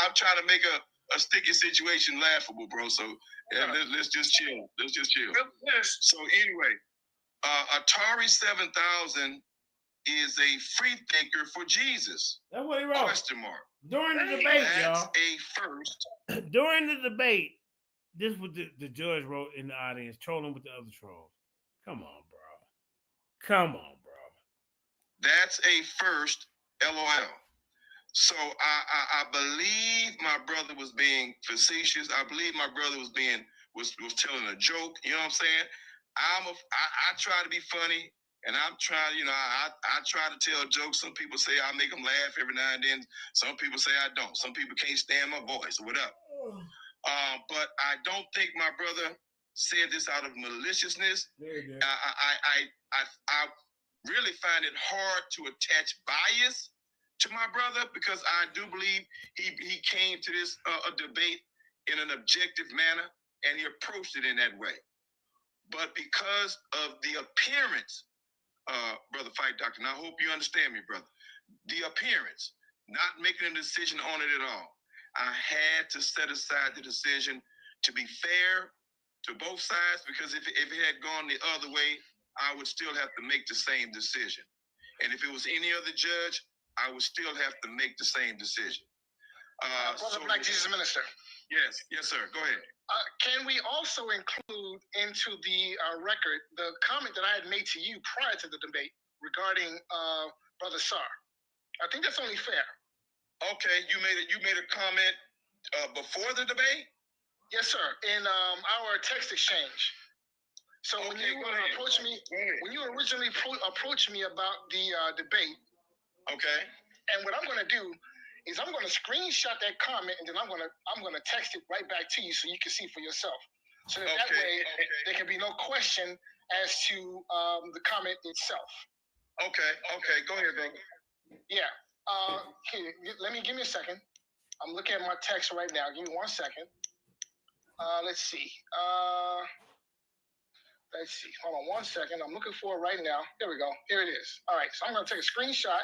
I'm trying to make a sticky situation laughable, bro. So let's just chill. Let's just chill. So anyway, Atari 7000 is a free thinker for Jesus. That's what he wrote. Question mark. During the debate, That's y'all. a first. During the debate, this is what the judge wrote in the audience, trolling with the other trolls. Come on, bro. Come on, bro. That's a first, LOL. So I believe my brother was being facetious. I believe my brother was telling a joke. You know what I'm saying? I try to be funny, and I'm trying. You know, I try to tell jokes. Some people say I make them laugh every now and then. Some people say I don't. Some people can't stand my voice or whatever. But I don't think my brother said this out of maliciousness. I really find it hard to attach bias to my brother because I do believe he came to this debate in an objective manner and he approached it in that way. But because of the appearance, Brother Fight Doctor, and I hope you understand me, brother, the appearance, not making a decision on it at all, I had to set aside the decision to be fair to both sides because if it had gone the other way, I would still have to make the same decision. And if it was any other judge, I would still have to make the same decision. Brother Black Jesus Minister. Yes, sir. Go ahead. Can we also include into the record the comment that I had made to you prior to the debate regarding Brother Sar? I think that's only fair. Okay, you made a comment before the debate? Yes, sir. In our text exchange. So when you approached me, when you originally approached me about the debate, okay, and what I'm going to do is I'm going to screenshot that comment and then I'm going to text it right back to you so you can see for yourself. So that way there can be no question as to the comment itself. Okay. Go ahead, bro. Yeah. Here, give me a second. I'm looking at my text right now. Give me 1 second. Let's see. Hold on 1 second. I'm looking for it right now. There we go. Here it is. All right. So I'm going to take a screenshot.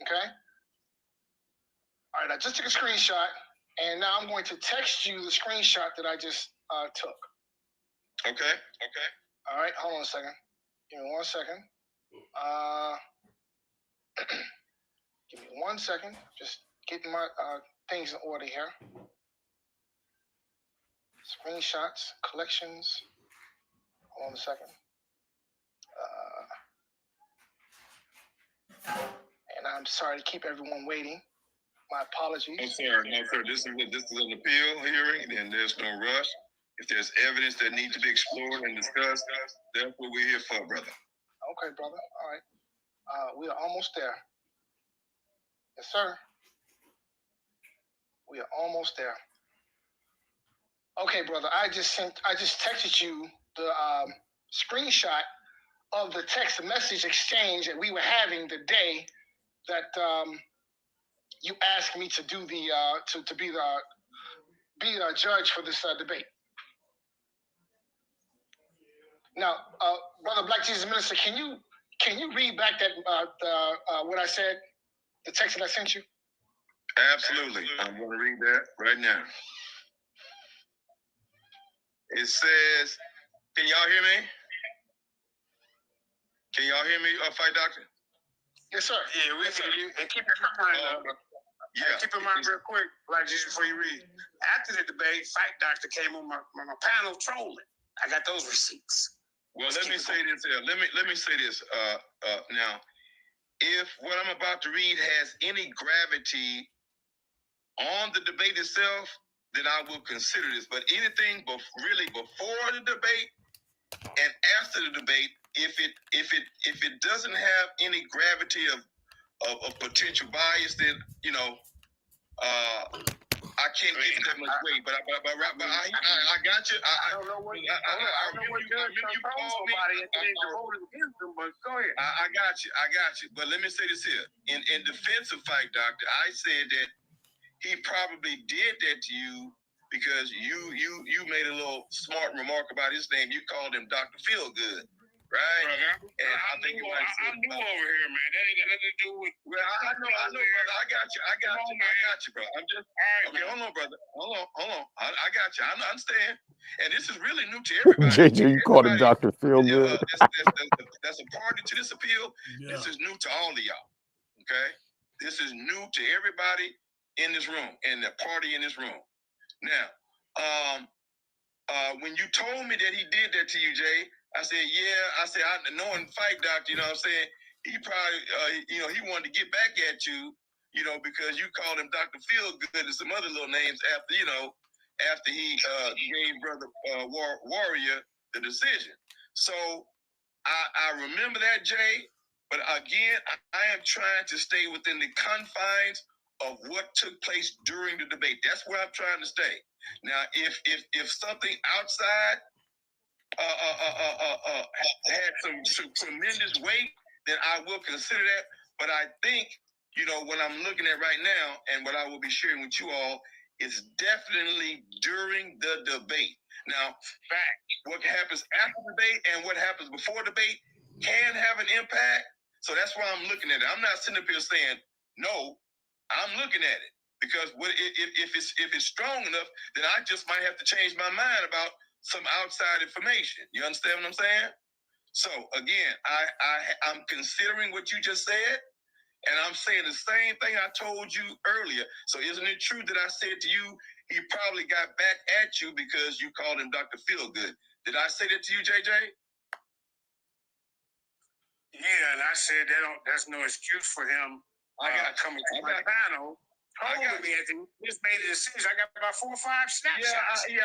Okay. All right. I just took a screenshot, and now I'm going to text you the screenshot that I just took. Okay. All right. Hold on a second. Give me 1 second. Give me 1 second. Just getting my things in order here. Screenshots, collections. Hold on a second. And I'm sorry to keep everyone waiting. My apologies. No, sir. This is an appeal hearing, and there's no rush. If there's evidence that needs to be explored and discussed, that's what we're here for, brother. Okay, brother. All right. We are almost there. Yes, sir. We are almost there. Okay, brother. I just texted you the screenshot of the text message exchange that we were having the day that you asked me to do the to be a judge for this debate. Now, Brother Black Jesus Minister, can you read back that what I said, the text that I sent you? Absolutely. I'm going to read that right now. It says, can y'all hear me? Can y'all hear me, Fight Doctor? Yes, sir. Yeah, we can hear you. And keep in mind, keep in mind real quick, like just before you read. After the debate, Fight Doctor came on my panel trolling. I got those receipts. Well, let me say this here. Let me say this. Now, if what I'm about to read has any gravity on the debate itself, then I will consider this. But anything really before the debate and after the debate, if it doesn't have any gravity of potential bias, then I can't give it that much weight. But I got you. I don't know what you called me. But go ahead. I got you. But let me say this here. In defense of Fight Doctor, I said that he probably did that to you because you made a little smart remark about his name. You called him Dr. Feelgood, right? Brother, and I think it might I'm new over here, man. That ain't got nothing to do with. Well, I know, brother. I got you, bro. I'm just okay. Hold on, brother. Hold on. I got you. I understand. And this is really new to everybody. JJ, you called him Dr. Feelgood. That's a party to this appeal. Yeah. This is new to all of y'all. Okay, this is new to everybody in this room and the party in this room. Now, when you told me that he did that to you, Jay, I said, yeah. I said, knowing Fight Doctor, you know what I'm saying? He probably, he wanted to get back at you, because you called him Dr. Feelgood and some other little names after he gave Brother Warrior the decision. So I remember that, Jay. But again, I am trying to stay within the confines of what took place during the debate. That's where I'm trying to stay. Now, if something outside had some tremendous weight, then I will consider that. But I think, what I'm looking at right now and what I will be sharing with you all is definitely during the debate. Now, what happens after the debate and what happens before debate can have an impact. So that's why I'm looking at it. I'm not sitting up here saying no. I'm looking at it because if it's strong enough, then I just might have to change my mind about some outside information. You understand what I'm saying? So again, I'm considering what you just said, and I'm saying the same thing I told you earlier. So isn't it true that I said to you, he probably got back at you because you called him Dr. Feelgood? Did I say that to you, JJ? Yeah, and I said that's no excuse for him coming to my panel. I just made a decision. I got about 4 or 5 snapshots. I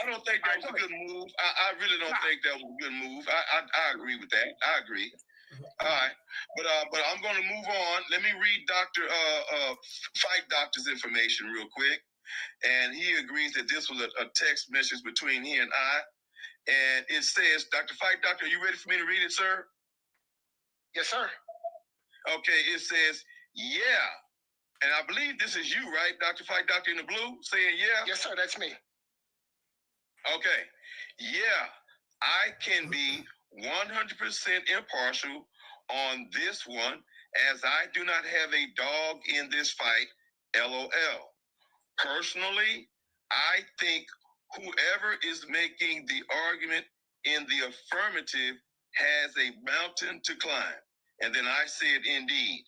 don't think that was a good move. I really don't think that was a good move. I agree with that. I agree. All right, but I'm going to move on. Let me read Dr. Fight Doctor's information real quick, and he agrees that this was a text message between he and I, and it says, Dr. Fight Doctor, are you ready for me to read it, sir? Yes, sir. Okay, it says, yeah. And I believe this is you, right? Dr. Fight Doctor in the blue saying yeah? Yes, sir, that's me. Okay. Yeah, I can be 100% impartial on this one as I do not have a dog in this fight, LOL. Personally, I think whoever is making the argument in the affirmative has a mountain to climb. And then I said, indeed.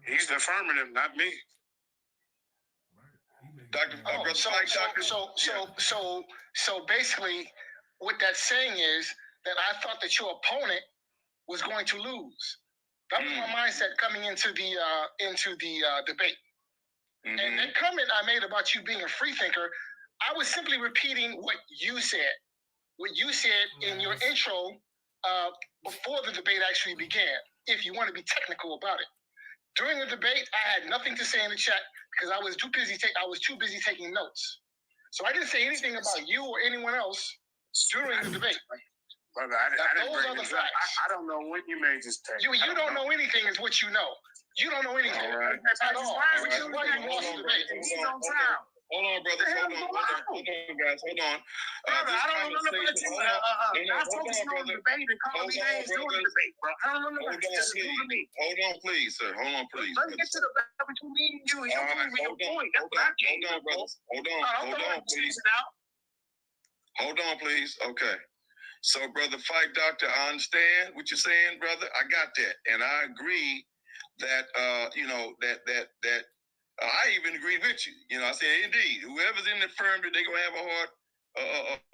He's the affirmative, not me. So basically, what that's saying is that I thought that your opponent was going to lose. That was my mindset coming into the debate. Mm-hmm. And that comment I made about you being a free thinker, I was simply repeating what you said. What you said in your intro before the debate actually began, if you want to be technical about it. During the debate, I had nothing to say in the chat because I was too busy taking notes. So I didn't say anything about you or anyone else during the debate. Brother, I don't know when you made this text. You don't know anything is what you know. You don't know anything at all. Which is why you lost the debate. Hold on, brothers. Hold on, guys. Hold on. Brother, I don't know nothing about you. I'm focusing on the debate and calling me names during the debate, bro. I don't know nothing. Just do to me. Hold on, please, sir. Hold on, please. Let me get to the battle between me and you. And you'll prove me your point. That's what I came to. Hold on, please. Hold on, please. Okay. So, brother Fight Doctor, I understand what you're saying, brother. I got that, and I agree that I even agree with you. I say, indeed, whoever's in the affirmative, they're gonna have a hard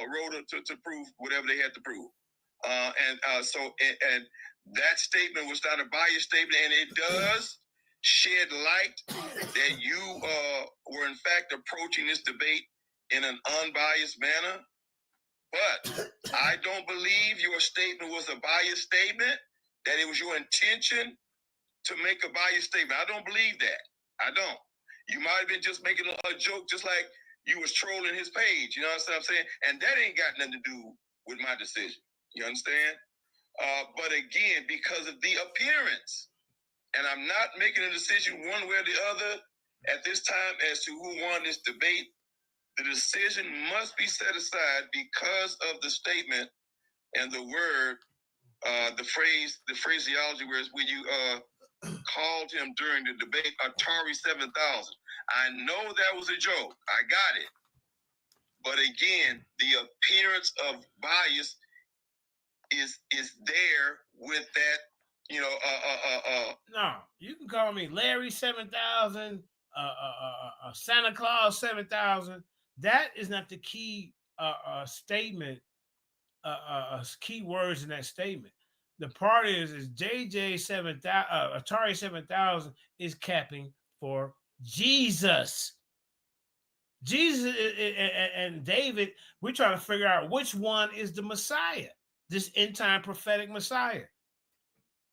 road to prove whatever they had to prove. And that statement was not a biased statement, and it does shed light that you were in fact approaching this debate in an unbiased manner. But I don't believe your statement was a biased statement, that it was your intention to make a biased statement. I don't believe that. I don't. You might have been just making a joke, just like you was trolling his page. You know what I'm saying? And that ain't got nothing to do with my decision. You understand? But again, because of the appearance, and I'm not making a decision one way or the other at this time as to who won this debate. The decision must be set aside because of the statement and the word, the phraseology where you called him during the debate Atari 7000. I know that was a joke. I got it. But again, the appearance of bias is there with that, No, you can call me Larry 7000, Santa Claus 7000. That is not the key statement, key words in that statement. The part is JJ 7000, Atari 7000 is capping for Jesus. Jesus and David, we're trying to figure out which one is the Messiah, this end time prophetic Messiah.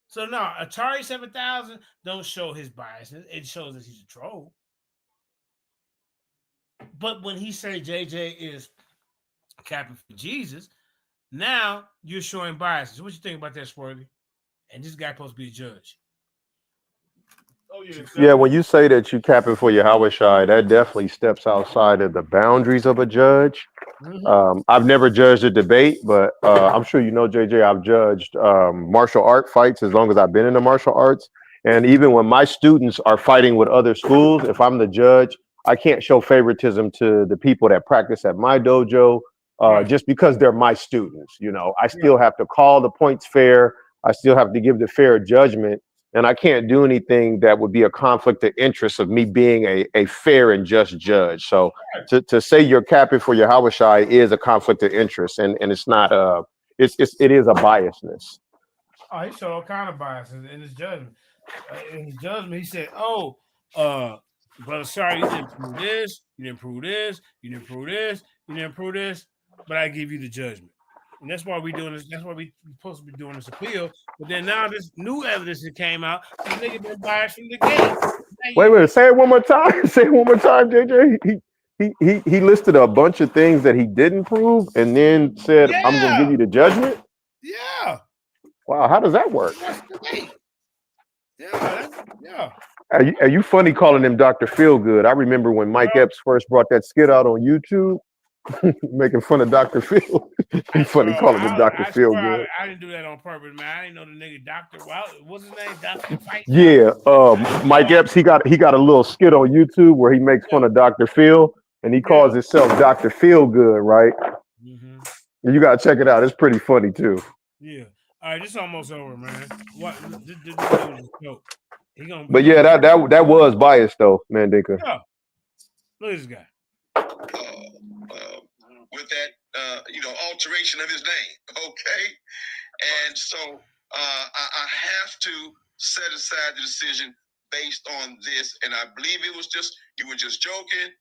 So no, Atari 7000 don't show his biases. It shows that he's a troll. But when he say JJ is capping for Jesus, now you're showing biases. What you think about that, Swarthy? And this guy supposed to be a judge. Oh yeah, Yeah, when you say that you capping for Yahweh Shai, that definitely steps outside of the boundaries of a judge. I've never judged a debate, but I'm sure you know, JJ, I've judged martial art fights as long as I've been in the martial arts. And even when my students are fighting with other schools, if I'm the judge, I can't show favoritism to the people that practice at my dojo Right. just because they're my students. You know, I still Right. have to call the points fair. I still have to give the fair judgment. And I can't do anything that would be a conflict of interest of me being a fair and just judge. So to say you're capping for your Hawashai is a conflict of interest, and it's not it is a biasness. Oh, he showed all kind of biases in his judgment. In his judgment, he said, brother, sorry, you didn't prove this, you didn't prove this, you didn't prove this, you didn't prove this, but I give you the judgment." And that's why we doing this. That's why we supposed to be doing this appeal. But then now this new evidence that came out, this nigga been biased from the gate. Wait, say it one more time. Say it one more time, JJ. He listed a bunch of things that he didn't prove, and then said, "I'm going to give Yeah, you the judgment." yeah. Wow, how does that work? That's the gate. Yeah, yeah. Are you funny calling him Dr. Feelgood? I remember when Mike Epps first brought that skit out on YouTube, making fun of Dr. Phil. He's funny calling him Dr. I swear Feelgood. I didn't do that on purpose, man. I didn't know the nigga Doctor. Well, what's his name? Doctor Fight. Yeah, Mike Epps. He got a little skit on YouTube where he makes fun of Dr. Phil, and he calls himself Dr. Feelgood, right? Mm-hmm. You gotta check it out. It's pretty funny too. Yeah. All right, this is almost over, man. What? This dude is a joke. But yeah, that was biased though, Mandinka. Yeah. Look at this guy. With that, alteration of his name, okay? And so I have to set aside the decision based on this, and I believe it was you were just joking,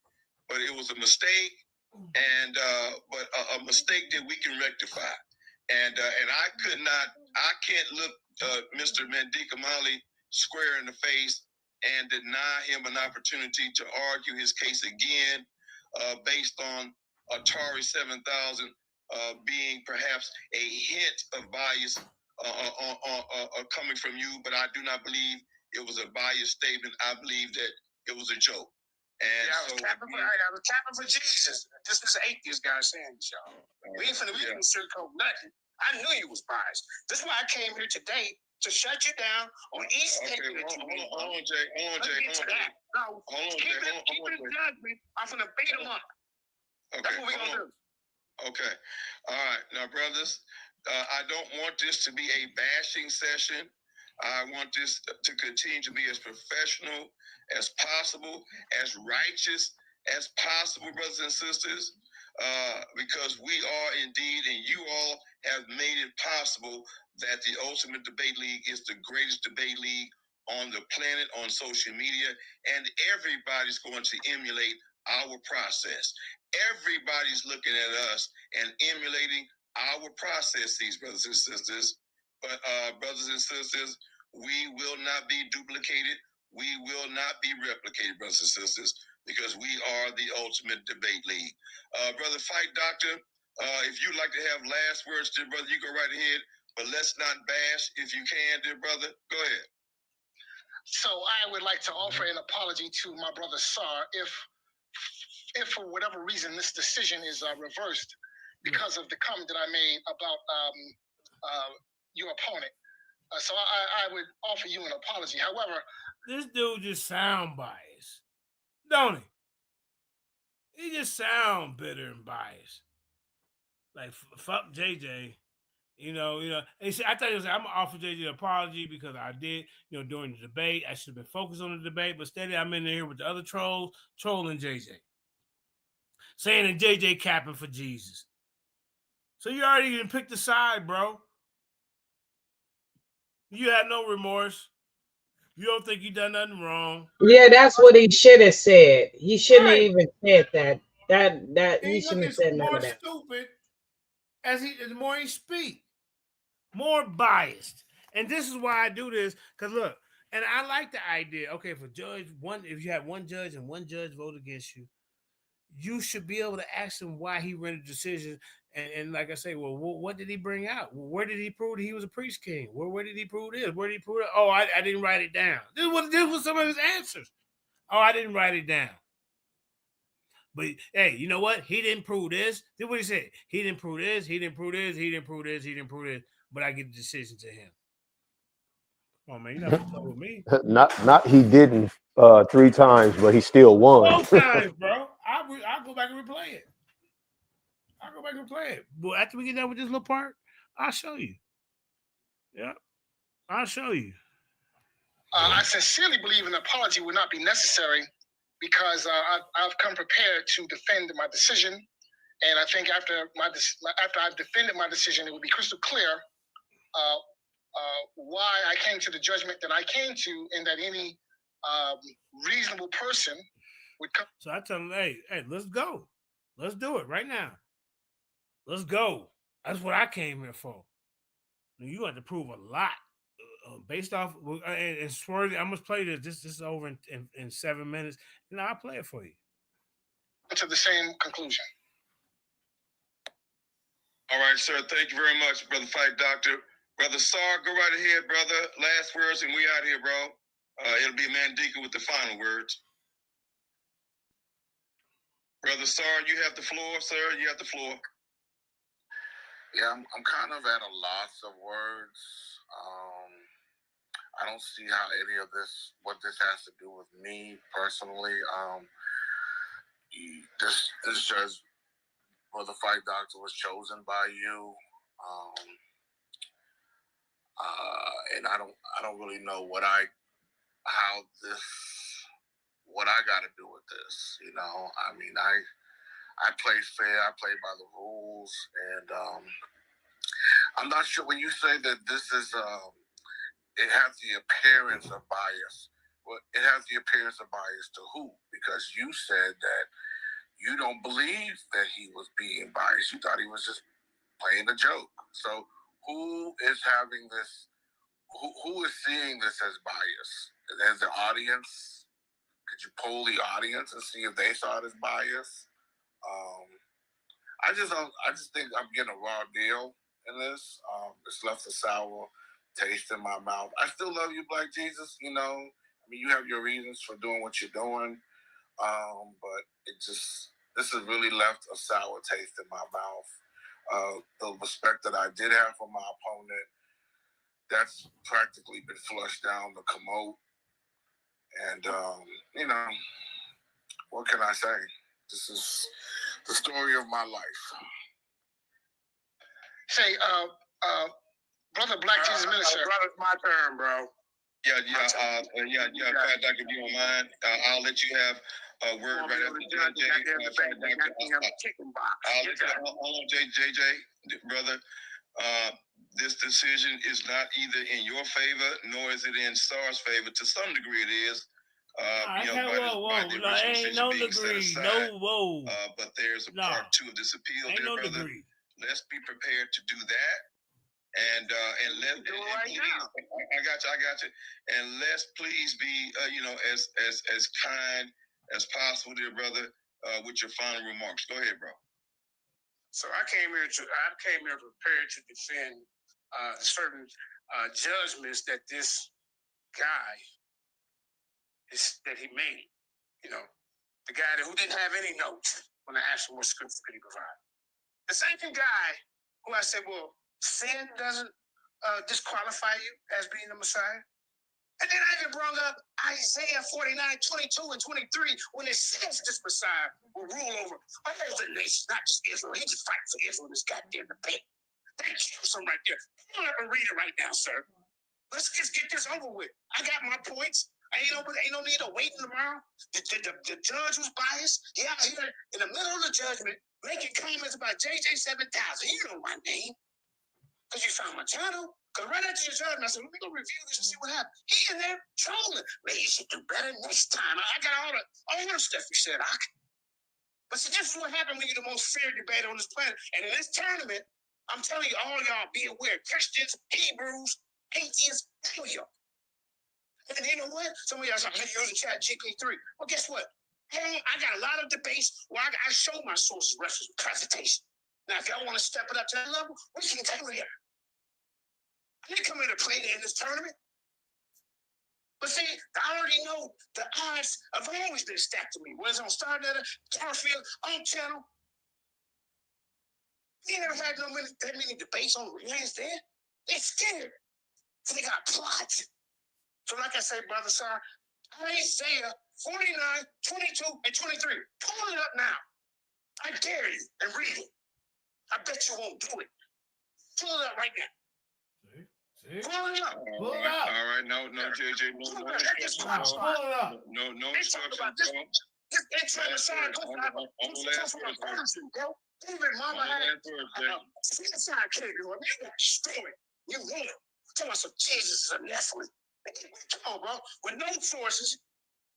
but it was a mistake, and but a mistake that we can rectify. And I can't look Mr. Mandinka Mali square in the face and deny him an opportunity to argue his case again based on Atari 7000 being perhaps a hint of bias coming from you, but I do not believe it was a biased statement. I believe that it was a joke. And I was capping for Jesus. This is atheist guy saying this, y'all. We ain't finna sugarcoat nothing. I knew you was biased. That's why I came here today to shut you down on each statement that you made. Hold on, Jay. No, keep it judgment. I'm finna beat him up. Okay, that's what we gonna do. Okay. All right. Now, brothers, I don't want this to be a bashing session. I want this to continue to be as professional as possible, as righteous as possible, brothers and sisters, because we are indeed, and you all have made it possible that the Ultimate Debate League is the greatest debate league on the planet, on social media, and everybody's going to emulate our process. Everybody's looking at us and emulating our processes, brothers and sisters. But brothers and sisters, we will not be duplicated. We will not be replicated, brothers and sisters, because we are the Ultimate Debate League. Brother Fight Doctor, if you'd like to have last words, dear brother, you go right ahead. But let's not bash if you can, dear brother. Go ahead. So I would like to offer an apology to my brother Sar if for whatever reason this decision is reversed because of the comment that I made about your opponent. So I would offer you an apology. However, this dude just sound biased, don't he? He just sound bitter and biased. Like fuck JJ. You know. And see, I thought he was like, I'm gonna offer JJ an apology because I did, during the debate. I should have been focused on the debate, but steady, I'm in there with the other trolls, trolling JJ. Saying that JJ capping for Jesus. So you already even picked the side, bro. You had no remorse. You don't think you done nothing wrong. Yeah, that's what he should have said. He shouldn't have even said that. That he shouldn't have said none of that. Stupid as the more he speak, more biased. And this is why I do this, because look, and I like the idea. Okay, if you have one judge and one judge vote against you, you should be able to ask him why he rendered decisions. And like I say, well, what did he bring out? Where did he prove that he was a priest king? Where did he prove this? Where did he prove it? Oh, I didn't write it down. This was some of his answers. Oh, I didn't write it down. But hey, you know what? He didn't prove this. This is what he said. He didn't prove this. He didn't prove this. He didn't prove this. He didn't prove this. But I get the decision to him. Come on, man. You're not gonna talk with me. Not he didn't 3 times, but he still won. 12 times, bro. I'll go back and replay it. I'll go back and play it. But after we get done with this little part, I'll show you. Yeah, I'll show you. I sincerely believe an apology would not be necessary because I've come prepared to defend my decision, and I think after I've defended my decision, it would be crystal clear why I came to the judgment that I came to, and that any reasonable person would come. So I tell them, hey, let's go. Let's do it right now. Let's go. That's what I came here for. You have to prove a lot based off. And Swerve, I must play this. This is over in 7 minutes, and I'll play it for you. To the same conclusion. All right, sir. Thank you very much, Brother Fight Doctor. Brother Sar, go right ahead, brother. Last words, and we out here, bro. It'll be Mandinka with the final words. Brother Sar, you have the floor, sir. You have the floor. Yeah, I'm kind of at a loss of words. I don't see how any of what this has to do with me personally. This judge, Brother Fight Doctor, was chosen by you. And I don't really know what I got to do with this. You know, I mean, I play fair. I play by the rules, and I'm not sure when you say that this is it has the appearance of bias. Well, it has the appearance of bias to who? Because you said that you don't believe that he was being biased. You thought he was just playing a joke. So who is having this? Who is seeing this as bias? As the audience? Could you poll the audience and see if they saw it as bias? I just think I'm getting a raw deal in this. It's left a sour taste in my mouth. I still love you, Black Jesus. You know, I mean, you have your reasons for doing what you're doing, but this has really left a sour taste in my mouth. The respect that I did have for my opponent, that's practically been flushed down the commode. And you know, what can I say? This is the story of my life. Say, Brother Black Jesus Minister. Brother, it's my turn, bro. Yeah, Fat Doctor, if you don't mind, I'll let you have a word right after JJ. Hold on, JJ, brother. This decision is not either in your favor nor is it in Star's favor. To some degree, it is. Ain't no degree. No, whoa. But there's a part 2 of this appeal, ain't dear no brother. Degree. Let's be prepared to do that. And let do it right now. I got you. And let's please be as kind as possible, dear brother, with your final remarks. Go ahead, bro. So I came here prepared to defend certain judgments that this guy that he made. You know, the guy who didn't have any notes when I asked him what scripture could he provide. The same guy who I said, well, sin doesn't disqualify you as being the Messiah. And then I even brought up Isaiah 49, 22 and 23, when it says this Messiah will rule over all the nations, not just Israel. He just fights for Israel in this goddamn debate. Thank you for something right there. I'm not going to read it right now, sir. Let's just get this over with. I got my points. Ain't no need of waiting tomorrow. The judge was biased. He out here in the middle of the judgment making comments about JJ 7000. You know my name. Because you found my channel. Because right after your judgment, I said, let me go review this and see what happened. He in there trolling. Man, you should do better next time. I got all the stuff you said. But see, this is what happened when you're the most fair debater on this planet. And in this tournament, I'm telling you, all y'all be aware. Christians, Hebrews, Atheist failure. And you know what? Some of y'all say, hey, use the chat GP3. Well, guess what? Hey, I got a lot of debates where I show my sources, reference, presentation. Now, if y'all want to step it up to that level, we can do it here. I didn't come here to play in this tournament. But see, I already know the odds have always been stacked to me. Whether it's on Star Data, Starfield, on channel. They never had that many debates on lands there. They're scared. So they got plots. So like I say, Brother Sir, Isaiah 49, 22, and 23. Pull it up now. I dare you and read it. I bet you won't do it. Pull it up right now. See? Pull it up. Pull it up. All right, no, JJ, no, Pull it up. no They talk instructions, about this. bro. This Messiah goes out of version, bro. David Mama had suicide cake, bro. You got destroyed. You won. Tell us Jesus is a Nephilim. Come on, bro. With no sources,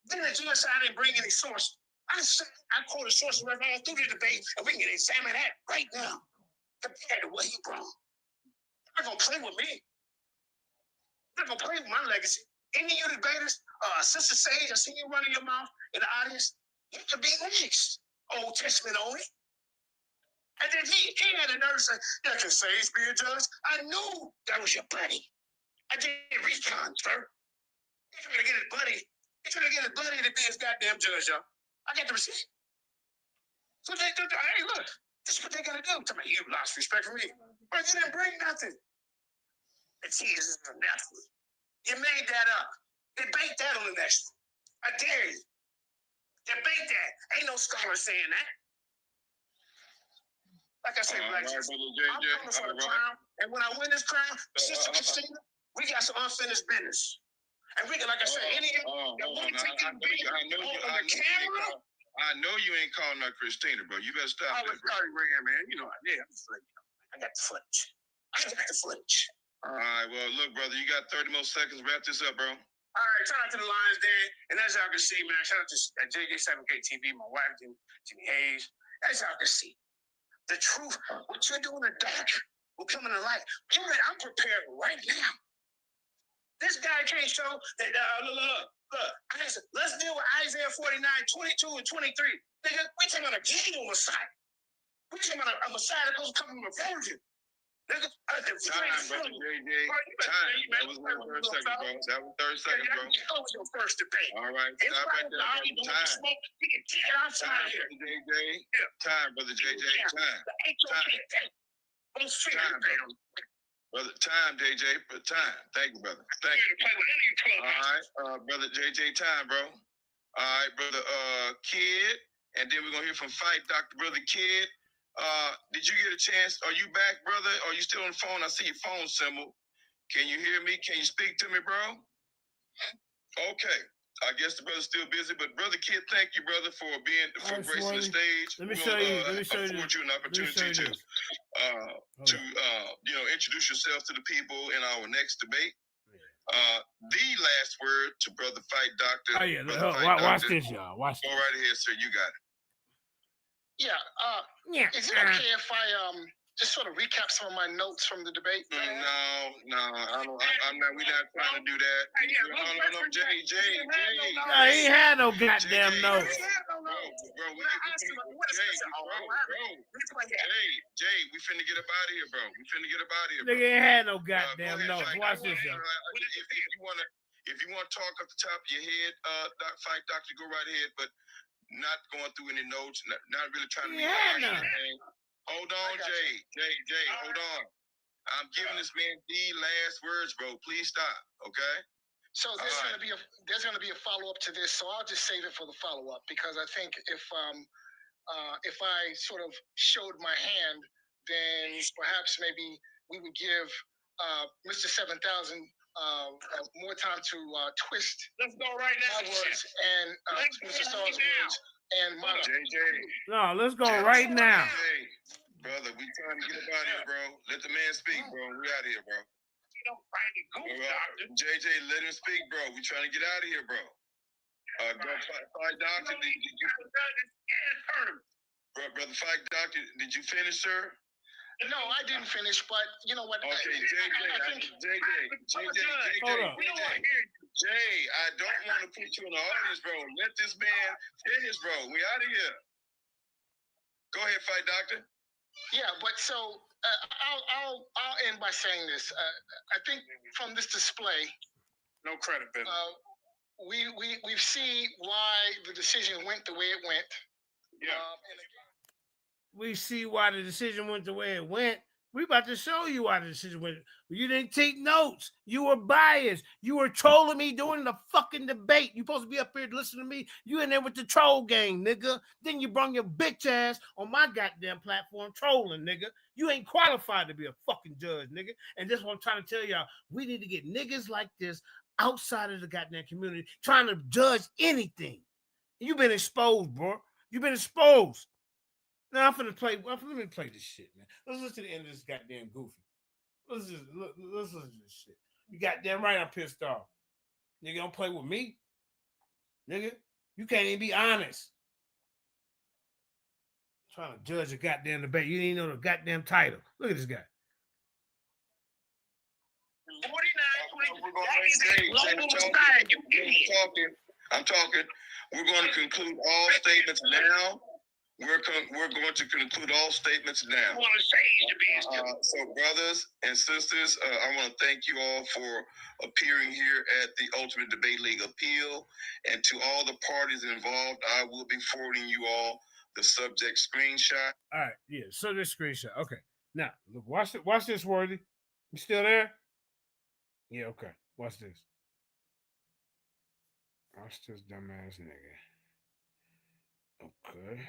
then the genocide didn't bring any source. I quoted sources right all through the debate, and we can examine that right now compared to what he brought. They're not gonna play with me. They're not gonna play with my legacy. Any of you debaters, Sister Sage, I see you running your mouth in the audience. You could be next. Old Testament only. And then he had a nerve to say, yeah, can Sage be a judge? I knew that was your buddy. I did recon, sir. He's trying to get his buddy. He's trying to get his buddy to be his goddamn judge, y'all. I got the receipt. So hey, look, this is what they gotta do. Tell me, you lost respect for me. Bro, you didn't bring nothing. And Jesus is a Nephilim. You made that up. Debate that on the next one. I dare you. Debate that. Ain't no scholar saying that. Like I said, Black Jesus, I'm coming for the crown. And when I win this crown, Sister Christina, we got some unfinished business. And we can, like I said, any of you that want to take the beat on the camera. I know you ain't calling her Christina, bro. You better stop. I was sorry, man. You know, yeah, I got the footage. All right, well, look, brother, you got 30 more seconds. Wrap this up, bro. All right, shout out to the Lions Den. And as y'all can see, man, shout out to JJ7K TV, my wife, Jimmy Hayes. As y'all can see, the truth, what you're doing in the dark will come in the light. I'm prepared right now. This guy can't show that, look, let's deal with Isaiah 49, 22, and 23. Nigga, we talking about a genuine Messiah. We talking about a Messiah that goes to come from a virgin. Nigga, time, brother JJ. Time. That was 30 seconds, bro. That was 30 seconds, bro. That was your first debate. All right, stop right there, brother. Time. We can kick it outside here. JJ. Time, brother JJ. Time. Brother, time, JJ. Time. Thank you, brother. Thank you. All right, brother JJ. Time, bro. All right, brother Kid. And then we're gonna hear from Fight Dr. Brother Kid. Did you get a chance? Are you back, brother? Are you still on the phone? I see your phone symbol. Can you hear me? Can you speak to me, bro? Okay. I guess the brother's still busy, but Brother Kid, thank you, brother, for gracing the stage. Let me show you. Afford you an opportunity to introduce yourself to the people in our next debate. The last word to Brother Fight Doctor. Oh yeah, watch this, y'all. Watch this. Go right ahead, sir. You got it. Yeah. Is it okay if I just sort of recap some of my notes from the debate? No, I'm not. We're not trying to do that. No, JJ. No, he ain't had no goddamn notes. Bro, Jay, we finna get up out of here, bro. Nigga ain't had no goddamn notes. Watch this, y'all. If you want to talk off the top of your head, Fight Doctor, go right ahead, but not going through any notes, not really trying to make anything. Hold on, Jay, hold on. I'm giving this man the last words, bro. Please stop, okay? So there's gonna be a follow up to this. So I'll just save it for the follow up because I think if I sort of showed my hand, then perhaps maybe we would give Mr. 7000 more time to twist. Let's go right now. My words and Mr. Starr's words and my JJ. No, let's go right now. Brother, we trying to get up out of here, bro. Let the man speak, bro. We out of here, bro. JJ, let him speak, bro. We trying to get out of here, bro. Fight Doctor, did you? Brother Fight Doctor, did you finish, sir? No, I didn't finish, but you know what? Okay, JJ, Hold up. Jay, I don't want to put you in the audience, bro. Let this man finish, bro. We out of here. Go ahead, fight doctor. Yeah, but so I'll end by saying this. I think from this display, no credibility. We've seen why the decision went the way it went. Yeah. We see why the decision went the way it went. We about to show you why the decision went. You didn't take notes. You were biased. You were trolling me during the fucking debate. You supposed to be up here to listen to me. You in there with the troll gang, nigga. Then you bring your bitch ass on my goddamn platform trolling, nigga. You ain't qualified to be a fucking judge, nigga. And this is what I'm trying to tell y'all. We need to get niggas like this outside of the goddamn community trying to judge anything. You've been exposed, bro. You've been exposed. Now let me play this shit, man. Let's listen to the end of this goddamn goofy. Let's listen to this shit. You goddamn right I'm pissed off. Nigga, don't play with me. Nigga, you can't even be honest. Trying to judge a goddamn debate. You didn't know the goddamn title. Look at this guy. 49. I'm talking. We're going to conclude all statements now. We're going to conclude all statements now. So, brothers and sisters, I want to thank you all for appearing here at the Ultimate Debate League Appeal. And to all the parties involved, I will be forwarding you all the subject screenshot. All right, yeah, subject screenshot. Okay. Now, look, watch this, Worthy. You still there? Yeah, okay. Watch this. Watch this dumbass nigga. Okay.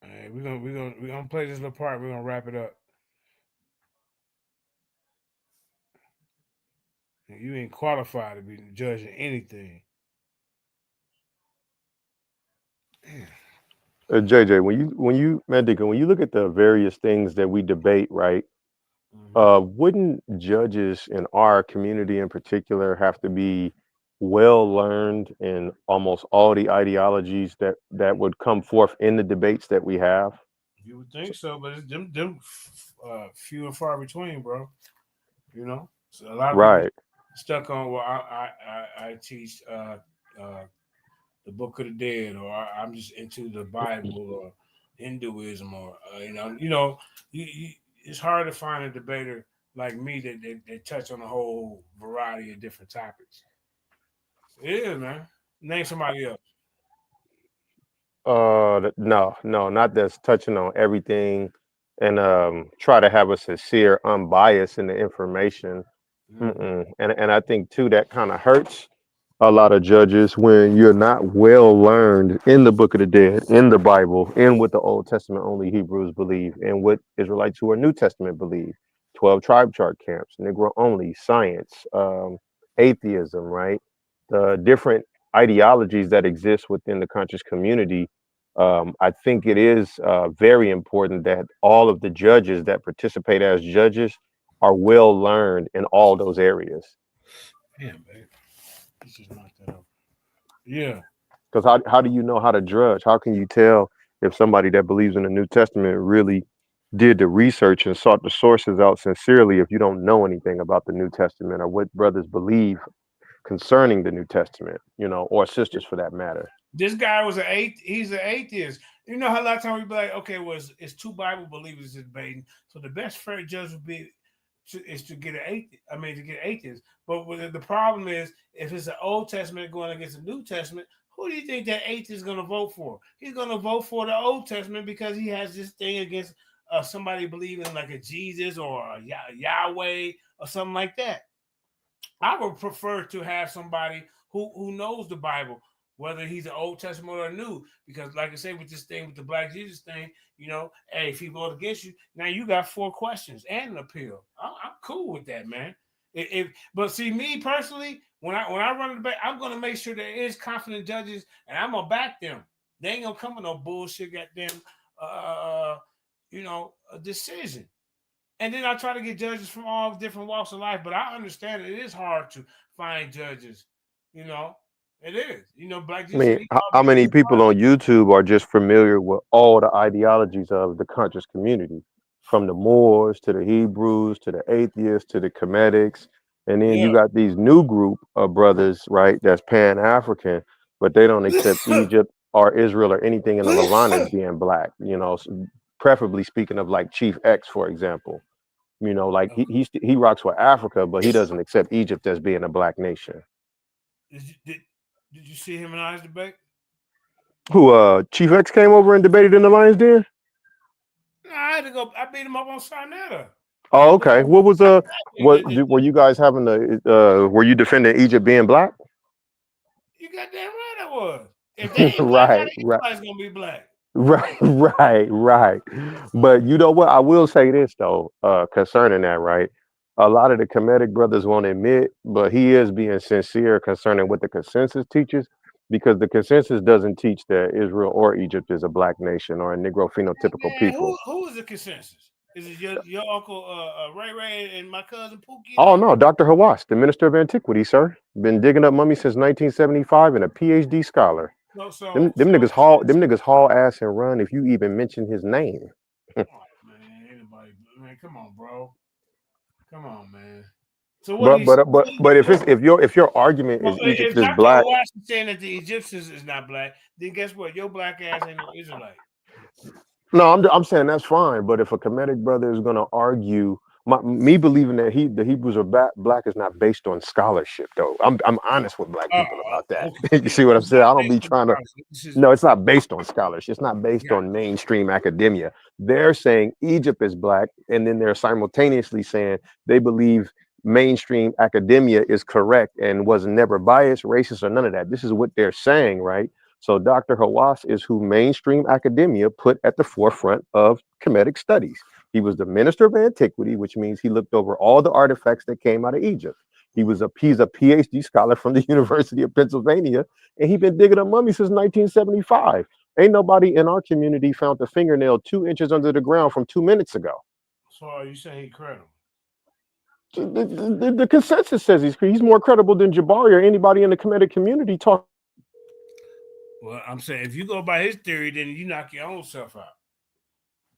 All right, we're gonna play this little part. We're gonna wrap it up. You ain't qualified to be judging anything. JJ, Mandinka, when you look at the various things that we debate, right? Wouldn't judges in our community in particular have to be well learned in almost all the ideologies that would come forth in the debates that we have? You would think so, but it's them few and far between, bro. You know, so a lot of people stuck on. Well, I teach the Book of the Dead, or I'm just into the Bible or Hinduism, or it's hard to find a debater like me that touch on a whole variety of different topics. It is, man. Name somebody else. No, not that's touching on everything and try to have a sincere, unbiased in the information. And I think too that kind of hurts a lot of judges when you're not well learned in the Book of the Dead, in the Bible, in what the Old Testament only Hebrews believe, and what Israelites who are New Testament believe. 12 tribe chart camps, Negro only, science, atheism, right? The different ideologies that exist within the conscious community. I think it is very important that all of the judges that participate as judges are well learned in all those areas. Damn, babe. Let's just knock that out. Yeah. Because how do you know how to judge? How can you tell if somebody that believes in the New Testament really did the research and sought the sources out sincerely if you don't know anything about the New Testament or what brothers believe concerning the New Testament, or sisters for that matter? This guy was he's an atheist. You know how a lot of times we be like, okay, well, it's two Bible believers debating. So the best fair judge would be to get an atheist. But the problem is, if it's an Old Testament going against the New Testament, who do you think that atheist is going to vote for? He's going to vote for the Old Testament because he has this thing against somebody believing like a Jesus or a Yahweh or something like that. I would prefer to have somebody who knows the Bible, whether he's an Old Testament or new, because like I said, with this thing, with the Black Jesus thing, hey, if he vote against you, now you got 4 questions and an appeal. I'm cool with that, man. But see, me personally, when I run the debate, I'm gonna make sure there is confident judges, and I'm gonna back them. They ain't gonna come with no bullshit, goddamn, a decision. And then I try to get judges from all different walks of life, but I understand it is hard to find judges, It is. You know, Black I Jesus said mean, he how called many me. people on YouTube are just familiar with all the ideologies of the conscious community, from the Moors to the Hebrews to the atheists to the Comedics, and then Yeah. you got these new group of brothers, right? That's Pan African, but they don't accept Egypt or Israel or anything in the Levant as being black. You know, preferably speaking of like Chief X, for example. You know, like he rocks with Africa, but he doesn't accept Egypt as being a black nation. Did you see him and I's debate? Who Chief X came over and debated in the Lions Den? No, I had to go. I beat him up on Sinetta. Oh, But okay. What was were you guys having the were you defending Egypt being black? you got damn right I was. If they ain't black, how Right, the right. Israelites gonna be black? Right. But you know what? I will say this though, concerning that, right? A lot of the Kemetic brothers won't admit, but he is being sincere concerning what the consensus teaches, because the consensus doesn't teach that Israel or Egypt is a black nation or a Negro phenotypical Man, people. who is the consensus? Is it your uncle Ray Ray and my cousin Pookie and Oh them? no, Dr. Hawass, the Minister of Antiquity, sir. Been digging up mummies since 1975 and a PhD scholar. So Them, so them so niggas haul them niggas haul ass and run if you even mention his name. oh, man, anybody man, come on, bro. Come on, man. So what But he's but but but if your argument well, is if Egypt is Dr. black. Hawass is saying that the Egyptians is not black, then guess what? Your black ass ain't no Israelite. No, I'm saying that's fine. But if a Kemetic brother is gonna argue, me believing that the Hebrews are black is not based on scholarship, though. I'm honest with black Oh, people about that. okay. You Yeah, see what I'm it's saying? not I don't based be on trying to. scholarship. This is No, it's not based on scholarship. It's not based got on mainstream academia. They're saying Egypt is black, and then they're simultaneously saying they believe mainstream academia is correct and was never biased, racist, or none of that. This is what they're saying, right? So Dr. Hawass is who mainstream academia put at the forefront of Kemetic studies. He was the minister of antiquity, which means he looked over all the artifacts that came out of Egypt. He's a PhD scholar from the University of Pennsylvania, and he's been digging up mummies since 1975. Ain't nobody in our community found a fingernail 2 inches under the ground from 2 minutes ago. so are you saying he credible? The consensus says he's more credible than Jabari or anybody in the Kemetic community. Talk. Well, I'm saying if you go by his theory, then you knock your own self out.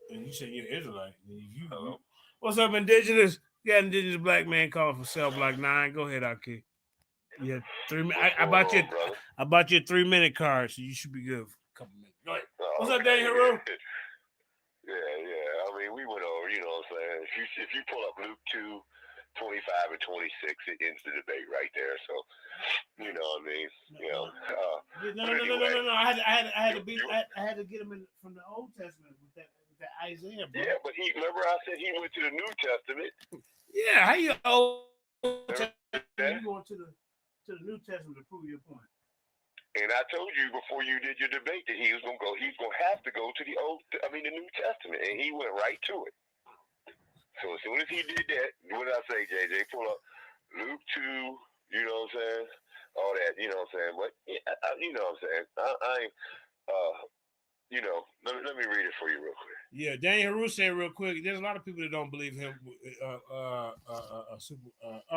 And you say you're Israelite. What's up, indigenous? You got indigenous black man calling for cell block 9. Go ahead, Aki. Yeah, 3 minutes. I bought you a 3-minute card, so you should be good for a couple minutes. Go ahead. What's up, Daniel Haru? Yeah. I mean, we went over, you know what I'm saying? If you pull up Luke 2, 25 and 26, it ends the debate right there. So, you know what I mean? No. I had to get him in from the Old Testament with that Isaiah, bro. Yeah, but remember I said he went to the New Testament. Yeah, how you Old Testament? You going to the New Testament to prove your point? And I told you before you did your debate that he's gonna have to go to the New Testament, and he went right to it. So as soon as he did that, what did I say, JJ? Pull up Luke 2, you know what I'm saying? All that, you know what I'm saying? But you know what I'm saying? Let me read it for you real quick. Yeah, Daniel Haru said real quick. There's a lot of people that don't believe him.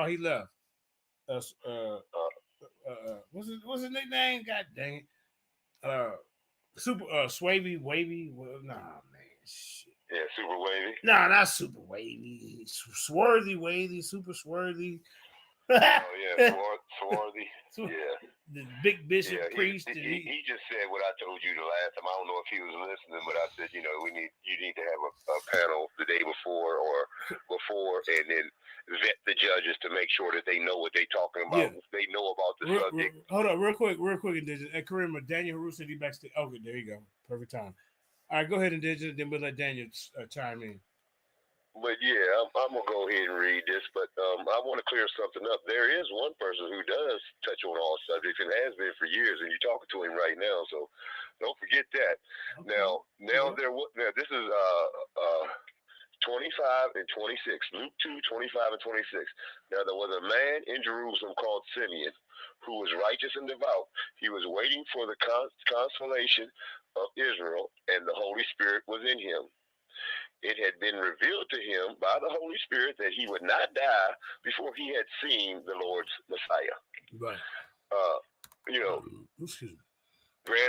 He left. What's his nickname? God dang it. Super Swavy Wavy. Nah, man. Shit. Yeah, Super Wavy. Nah, not Super Wavy. Swarthy Wavy. Super Swarthy. Oh yeah, Swarthy. Yeah. The big bishop priest. He just said what I told you the last time. I don't know if he was listening, but I said, you need to have a panel the day before or before, and then vet the judges to make sure that they know what they're talking about. Yeah. They know about the subject. Hold on, real quick, Indigenous. Hey, Kareem, Daniel Haru said he backstage. Okay, there you go. Perfect time. All right, go ahead, Indigenous. Then we'll let Daniel chime in. But yeah, I'm gonna go ahead and read this, but I want to clear something up. There is one person who does touch on all subjects and has been for years, and you're talking to him right now, so don't forget that. Okay. Now this is 25 and 26, Luke 2, 25 and 26. Now there was a man in Jerusalem called Simeon, who was righteous and devout. He was waiting for the consolation of Israel, and the Holy Spirit was in him. It had been revealed to him by the Holy Spirit that he would not die before he had seen the Lord's Messiah. Right. grand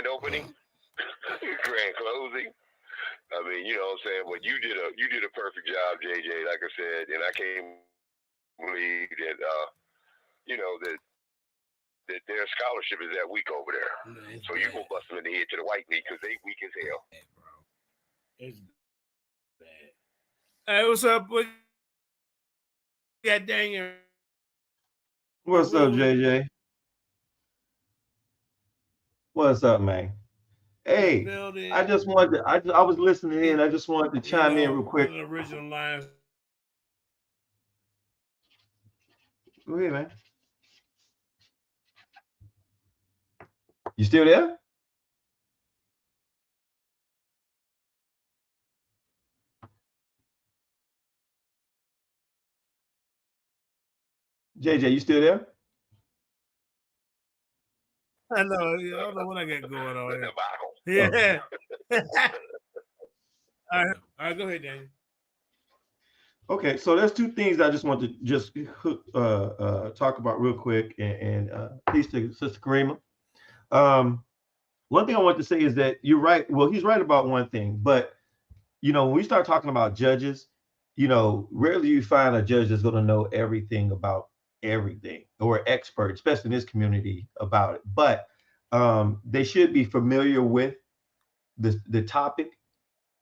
opening, grand closing. I mean, you know what I'm saying? But you did a perfect job, JJ, like I said, and I can't believe that that their scholarship is that weak over there. Man, so you gonna bust them in the head to the white meat because they weak as hell. It's bad. Hey, what's up? What? Yeah, dang. What's up, JJ? What's up, man? Hey, I just wanted to, I was listening in. I just wanted to chime in real quick. Original lines. Go ahead, man. You still there? JJ, you still there? I know. I don't know what I got going on here. Yeah. All right, go ahead, Daniel. Okay, so there's two things I just want to just talk about real quick, and peace to Sister Karima. One thing I want to say is that you're right. Well, he's right about one thing, but when we start talking about judges, rarely you find a judge that's going to know everything about everything or expert, especially in this community, about it. But they should be familiar with the topic.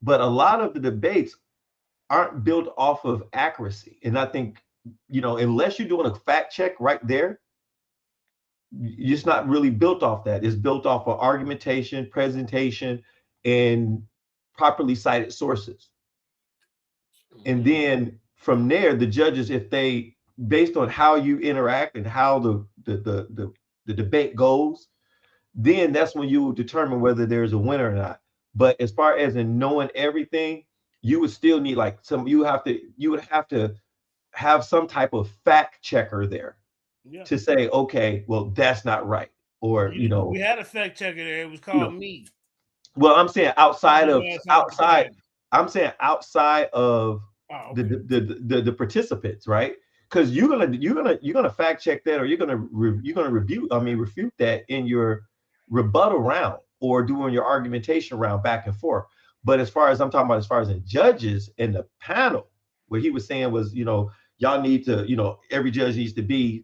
But a lot of the debates aren't built off of accuracy. And I think, unless you're doing a fact check right there, it's not really built off that. It's built off of argumentation, presentation, and properly cited sources. And then from there, the judges, if they, based on how you interact and how the debate goes, then that's when you will determine whether there's a winner or not. But as far as in knowing everything, you would still need you would have to have some type of fact checker there to say, okay, well, that's not right. Or, we had a fact checker there. It was called me. Well, I'm saying outside of the participants, right? Because you're gonna fact check that, or you're gonna refute that in your rebuttal round or doing your argumentation round back and forth. But as far as the judges and the panel, what he was saying was, y'all need to, every judge needs to be,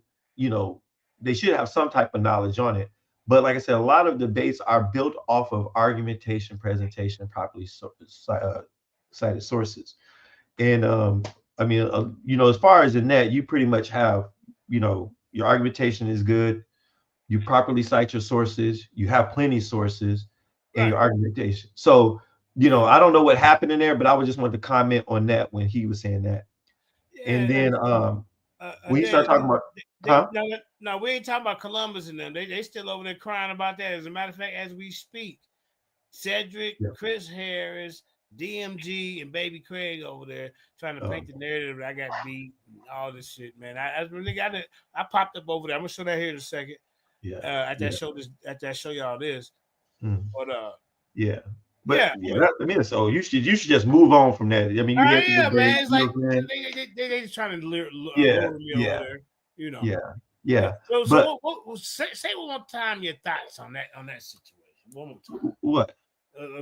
they should have some type of knowledge on it. But like I said, a lot of debates are built off of argumentation, presentation, properly cited sources. And as far as in that, you pretty much have, your argumentation is good. You properly cite your sources. You have plenty of sources in your argumentation. So, I don't know what happened in there, but I just wanted to comment on that when he was saying that. Yeah, and then when you start talking about, no, we ain't talking about Columbus and them. They still over there crying about that. As a matter of fact, as we speak, Cedric, Chris Harris, DMG, and Baby Craig over there trying to paint the narrative that I got beat and all this shit, man. I popped up over there. I'm gonna show that here in a second. After I show y'all this. But so you should just move on from that. I mean, you had to man. It's like they trying to lure me over there. Yeah. So say one more time your thoughts on that situation. One more time. What?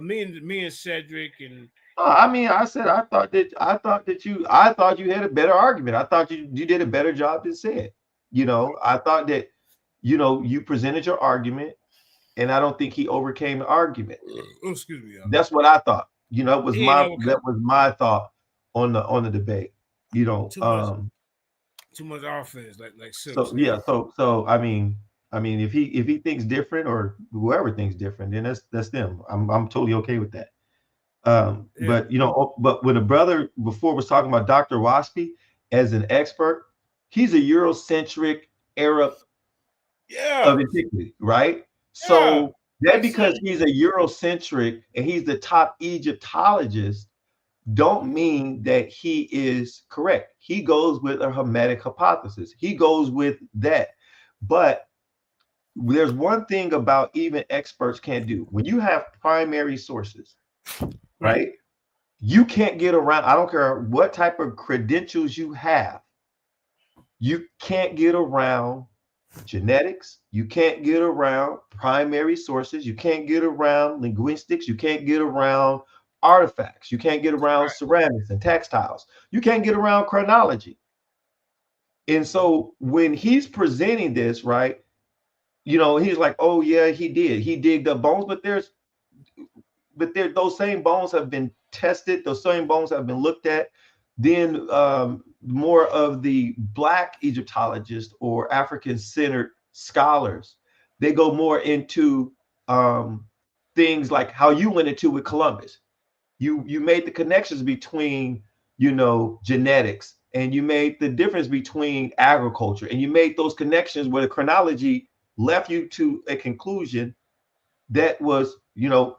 Me and Cedric and. I said I thought you had a better argument. I thought you did a better job than said. I thought that you presented your argument, and I don't think he overcame the argument. Excuse me. That's what I thought. That was my thought on the debate. Too much offense, like so I mean, if he thinks different, or whoever thinks different, then that's them. I'm totally okay with that. But when a brother before was talking about Dr. Waspy as an expert, he's a Eurocentric Arab of antiquity, right? So that because he's a Eurocentric and he's the top Egyptologist, don't mean that he is correct. He goes with a Hermetic hypothesis. He goes with that. But there's one thing about even experts can't do. When you have primary sources, right? You can't get around. I don't care what type of credentials you have. You can't get around genetics. You can't get around primary sources. You can't get around linguistics. You can't get around artifacts. You can't get around ceramics and textiles. You can't get around chronology. And so when he's presenting this, right, you know, he's like, oh yeah, he did. He digged up bones, but those same bones have been tested. Those same bones have been looked at. Then more of the Black Egyptologists or African-centered scholars, they go more into things like how you went into with Columbus. You made the connections between, you know, genetics, and you made the difference between agriculture, and you made those connections where the chronology left you to a conclusion that was, you know,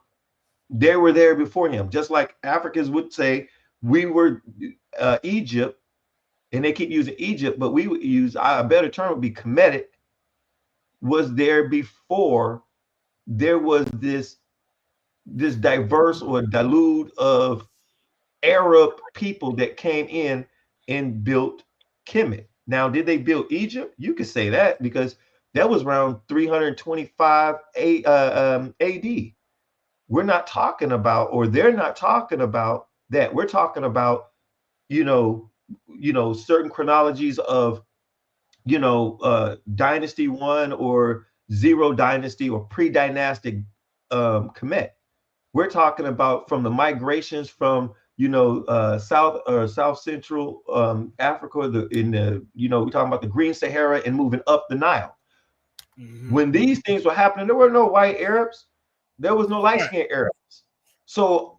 they were there before him. Just like Africans would say, we were Egypt, and they keep using Egypt, but we would use a better term would be Kemetic, was there before there was this diverse or delude of Arab people that came in and built Kemet. Now, did they build Egypt? You could say that because that was around 325 AD. We're not talking about, or they're not talking about that. We're talking about, you know, certain chronologies of, you know, dynasty 1 or 0 dynasty or pre-dynastic Kemet. We're talking about from the migrations from, you know, South Central Africa, in the, you know, we're talking about the Green Sahara and moving up the Nile. Mm-hmm. When these things were happening, there were no white Arabs. There was no light-skinned Arabs. So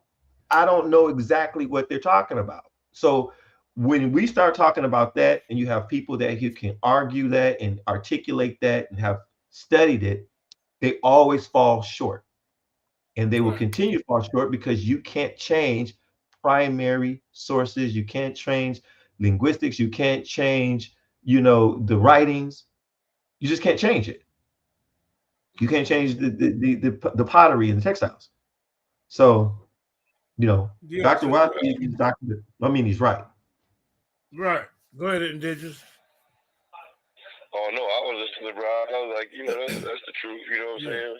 I don't know exactly what they're talking about. So when we start talking about that, and you have people that you can argue that and articulate that and have studied it, they always fall short. And they will continue to fall short because you can't change primary sources. You can't change linguistics. You can't change, you know, the writings. You just can't change it. You can't change the pottery and the textiles. So, you know, Yeah, Dr. Watt, he's right. Right. Go ahead, Indigenous. Oh no, I was listening to Brian. I was like, you know, that's the truth. You know what I'm saying?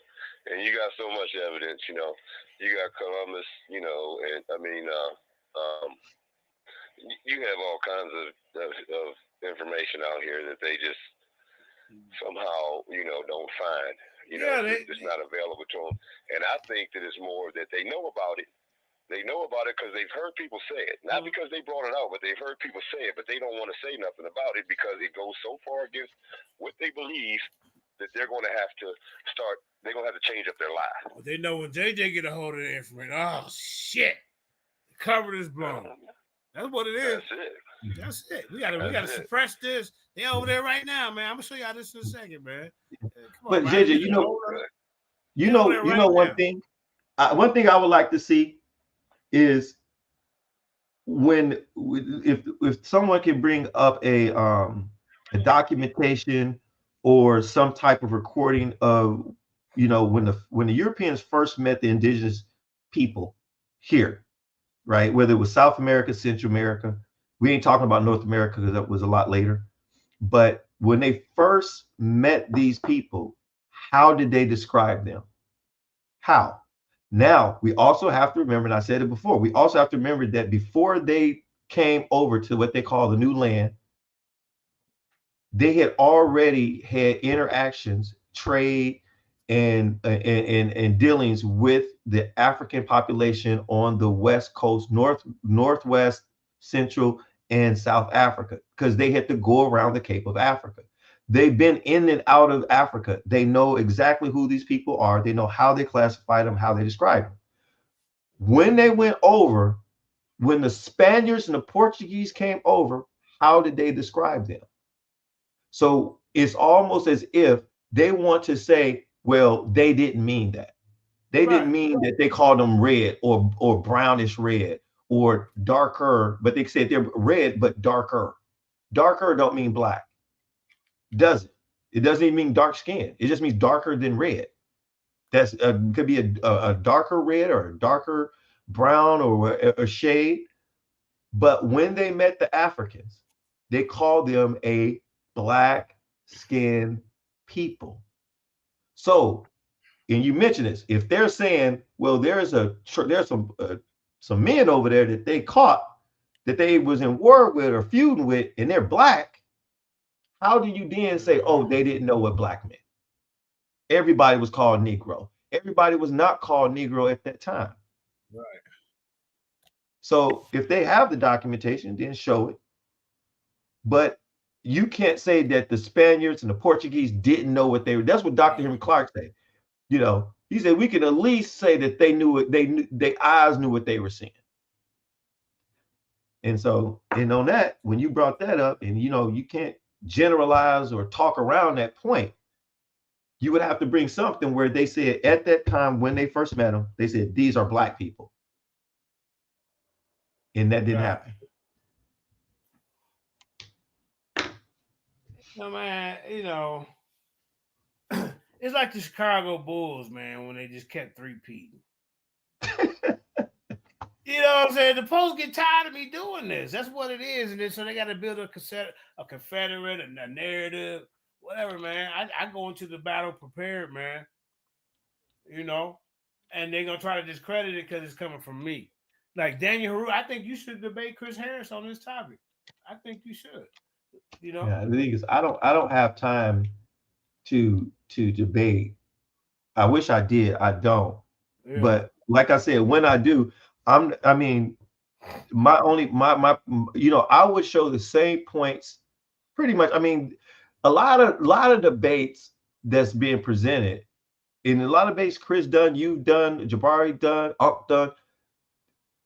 And you got so much evidence. You know, you got Columbus. You know, and I mean, you have all kinds of information out here that they just somehow, you know, don't find. You know, it's not available to them. And I think that it's more that they know about it. They know about it because they've heard people say it. Not because they brought it out, but they've heard people say it, but they don't want to say nothing about it because it goes so far against what they believe that they're going to have to they're going to have to change up their life. But they know when JJ get a hold of the information, oh, shit. The cover is blown. That's what it is. That's it. We gotta suppress this. They over there right now, man. I'm gonna show y'all this in a second, man. But JJ, you know one thing. One thing I would like to see is if someone can bring up a documentation or some type of recording of, you know, when the Europeans first met the indigenous people here, right? Whether it was South America, Central America, we ain't talking about North America because that was a lot later. But when they first met these people, how did they describe them? How? Now, we also have to remember, and I said it before, we also have to remember that before they came over to what they call the new land, they had already had interactions, trade, and dealings with the African population on the West Coast, Northwest, Central, and South Africa, because they had to go around the Cape of Africa. They've been in and out of Africa. They know exactly who these people are. They know how they classify them, how they describe them. When they went over, when the Spaniards and the Portuguese came over, how did they describe them? So it's almost as if they want to say, well, they didn't mean that. They didn't mean that they called them red or brownish red or darker, but they said they're red, but darker. Darker don't mean black. Does it? It doesn't even mean dark skin. It just means darker than red. That's could be a darker red or a darker brown or a shade. But when they met the Africans, they called them a black skinned people. So, and you mentioned this, if they're saying, well, there's some men over there that they caught that they was in war with or feuding with, and they're black, how do you then say, oh, they didn't know what black meant? Everybody was called Negro. Everybody was not called Negro at that time. Right. So if they have the documentation, then show it. But you can't say that the Spaniards and the Portuguese didn't know what they were. That's what Dr. Henry Clark said. You know, he said we can at least say that they knew it. Their eyes knew what they were seeing. And so, and on that, when you brought that up, and you know, you can't generalize or talk around that point, you would have to bring something where they said at that time when they first met them, they said these are black people, and that didn't happen. No, man, you know, it's like the Chicago Bulls, man, when they just kept three-peating. You know what I'm saying? The Post get tired of me doing this. That's what it is. And then so they got to build a Confederate, a narrative, whatever, man. I go into the battle prepared, man. You know, and they're going to try to discredit it because it's coming from me. Like Daniel Haru, I think you should debate Chris Harris on this topic. I think you should. You know? Yeah, the thing is, I don't have time to debate. I wish I did. I don't. Yeah. But like I said, when I do, my you know, I would show the same points pretty much. I mean, a lot of debates that's being presented, in a lot of debates Chris done, you've done, Jabari done, Up done,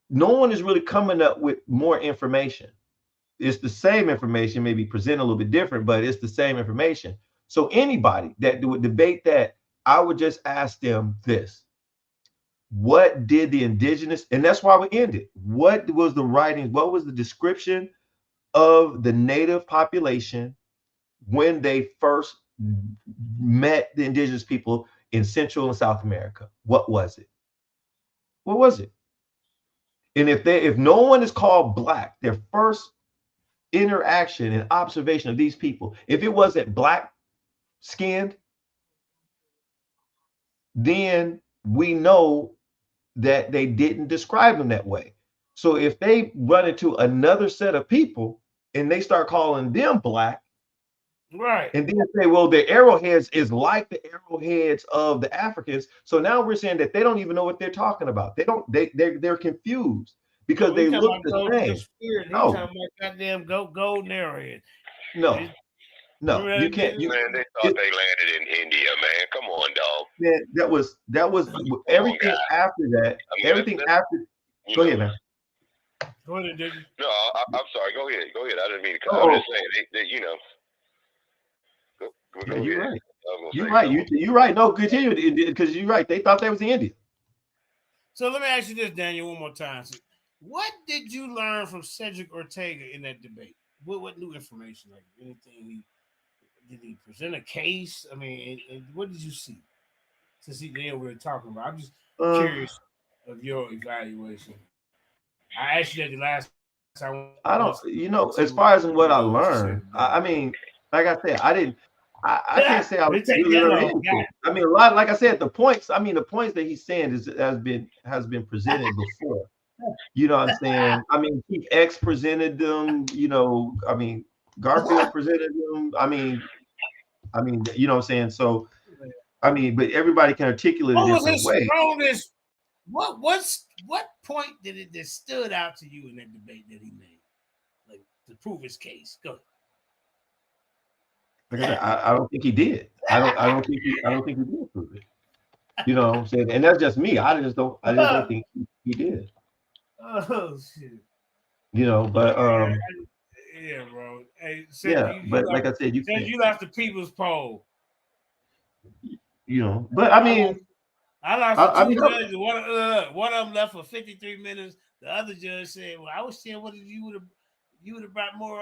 no one is really coming up with more information. It's the same information, maybe presented a little bit different, but it's the same information. So anybody that would debate that, I would just ask them this. What did the indigenous, and that's why we ended. What was the writing? What was the description of the native population when they first met the indigenous people in Central and South America? What was it? What was it? And if no one is called black, their first interaction and observation of these people, if it wasn't black skinned, then we know that they didn't describe them that way. So if they run into another set of people and they start calling them black, right, and then say, well, the arrowheads is like the arrowheads of the Africans. So now we're saying that they don't even know what they're talking about. They're confused because they look the same. No, talking about goddamn golden arrowhead. No, you can't. Man, they thought they landed in India, man. Come on, dog. Man, that was everything after that. I mean, everything after. Go ahead, man. Go ahead, dude. No, I'm sorry. Go ahead. I didn't mean to cut. I'm just saying, they you know. Yeah, you're right. You're right. You're right. No, continue because you're right. They thought that was the India. So let me ask you this, Daniel, one more time. So what did you learn from Cedric Ortega in that debate? What new information? Like anything? Did he present a case? I mean, and what did you see? Since we were talking about, I'm just curious of your evaluation. I asked you that the last time. I don't, you know, as far as what I learned, I mean, like I said, I can't say I really learned anything. I mean, a lot, like I said, the points that he's saying has been presented before. You know what I'm saying? I mean, Chief X presented them, you know, I mean, Garfield presented them. I mean, you know what I'm saying? So, I mean, but everybody can articulate it a different way. What point did it that stood out to you in that debate that he made, like to prove his case? Go. Like I said, I don't think he did. I don't think he did prove it. You know what I'm saying? And that's just me. I just don't think he did. Oh shit. You know, but yeah, bro. Hey, but like I said, you left the people's poll. You know, but I mean, I lost two judges. One of them left for 53 minutes. The other judge said, "Well, I was saying, what if you would have brought more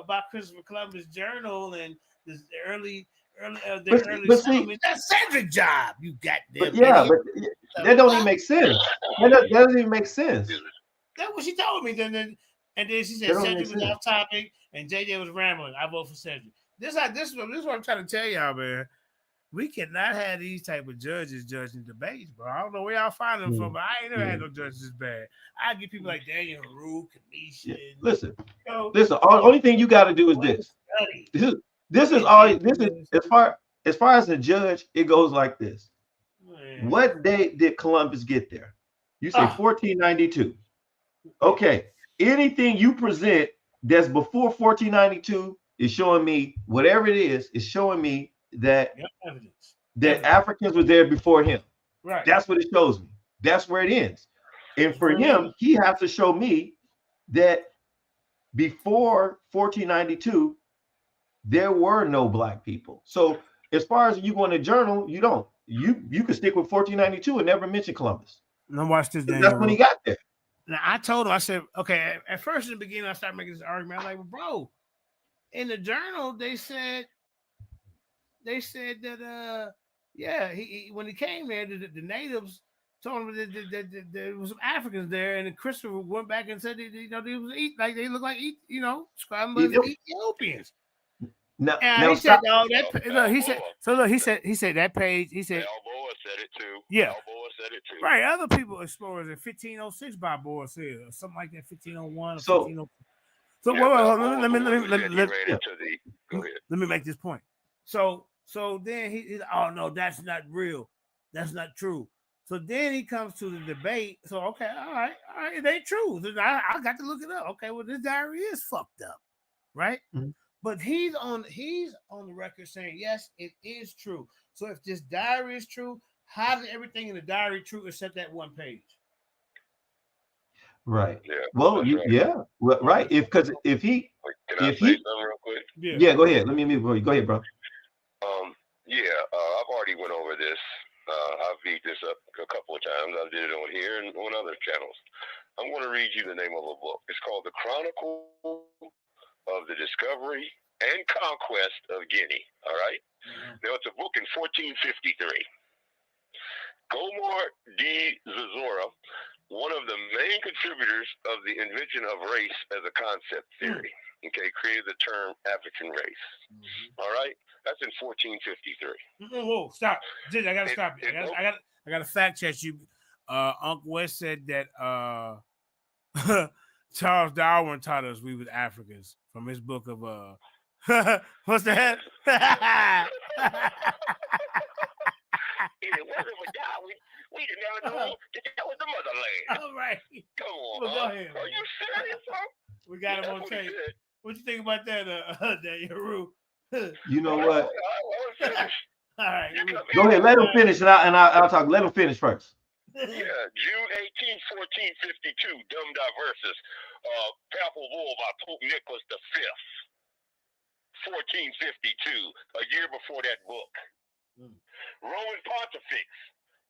about Christopher Columbus Journal and the early settlement. That's Cedric's job. You got them. But that don't even make sense. That doesn't even make sense. That's what she told me. And then she said Cedric was off topic and JJ was rambling. I vote for Cedric. This is what I'm trying to tell y'all, man. we cannot have these type of judges judging debates, bro. I don't know where y'all find them from, but I ain't never had no judges this bad. I get people like Daniel Haru, Kanisha, Yeah. and Listen, you know, listen. Only thing you got to do is this. study. This is all. This is as far as the judge. It goes like this. Man. What date did Columbus get there? You say 1492. Okay. Anything you present that's before 1492 is showing me whatever it is showing me that Evidence. Africans were there before him. Right. That's what it shows me. That's where it ends. And for him, he has to show me that before 1492, there were no black people. So as far as you go in a journal, you don't. You can stick with 1492 and never mention Columbus. Now watch this, Daniel. That's when he got there. Now I told him, I said, okay, at first in the beginning, I started making this argument. I'm like, well, bro, in the journal, they said that yeah, he when he came there, the natives told him that there was some Africans there, and then Christopher went back and said that, you know, they was they look like Ethiopians. Now he said, no, he said, so look, he said that page, he said Balboa said it too. Yeah. Balboa said it too. Right, other people explorers in 1506 Balboa said, or something like that, 1501 or So 1502. So let me make this point. So then he oh no, that's not real. That's not true. So then he comes to the debate. So okay, all right, it ain't true. So I got to look it up. Okay, well, this diary is fucked up, right? Mm-hmm. But he's on the record saying yes, it is true. So if this diary is true, how is everything in the diary true except that one page? Right. Yeah. Well, yeah. Well, right. If he Can I say something real quick? Yeah. Go ahead. Let me move. Go ahead, bro. I've already went over this. I've beat this up a couple of times. I did it on here and on other channels. I'm going to read you the name of a book. It's called The Chronicle of the Discovery and Conquest of Guinea. All right? Now, it's a book in 1453. Gomar D. Zazora, one of the main contributors of the invention of race as a concept theory, created the term African race. All right? That's in 1453. Whoa, stop. I gotta stop you. I gotta fact check you. Uncle West said that Charles Darwin taught us we was Africans from his book of what's that? It wasn't for Darwin. We didn't never know that was the motherland. All right. Come on. Well, go ahead. Are you serious, huh? We got him on tape. What you think about that, Daniel Rue? You know what? All right. Go ahead. Let him finish, and I'll talk. Let him finish first. Yeah, June 18, 1452, Dum Diversus, Papal Bull by Pope Nicholas V, 1452, a year before that book. Roman Pontifex,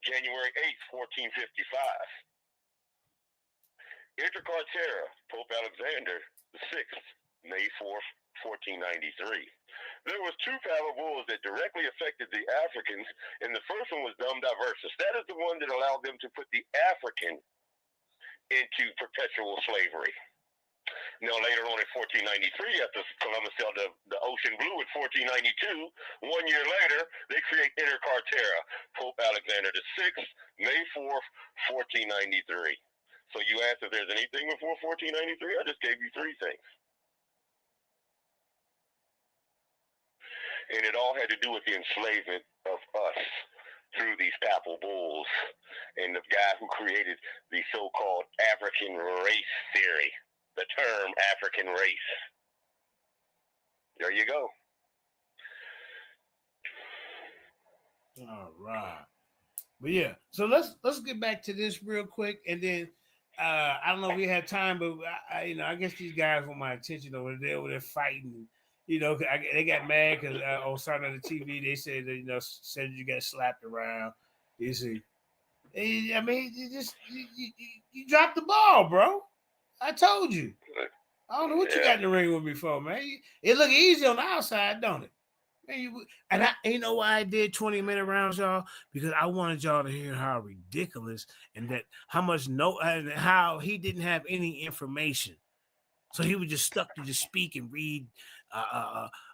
January 8th, 1455. Inter Cartera, Pope Alexander VI, May 4th, 1493. There was two papal bulls that directly affected the Africans, and the first one was Dum Diversus. That is the one that allowed them to put the African into perpetual slavery. Now, later on in 1493, after Columbus sailed the ocean blue in 1492, 1 year later, they create Inter Cartera, Pope Alexander VI, May 4th, 1493. So you asked if there's anything before 1493? I just gave you three things. And it all had to do with the enslavement of us through these papal bulls and the guy who created the so-called African race theory, the term African race. There you go. All right. But yeah, so let's get back to this real quick, and then I don't know if we have time, but I guess these guys want my attention over there fighting. You know, they got mad because on starting on the TV, they said that, said you got slapped around. You see, I mean, you dropped the ball, bro. I told you. I don't know what you got in the ring with me for, man. It look easy on the outside, don't it? Man, you know why I did 20-minute rounds, y'all? Because I wanted y'all to hear how ridiculous and that how he didn't have any information. So he was just stuck to just speak and read,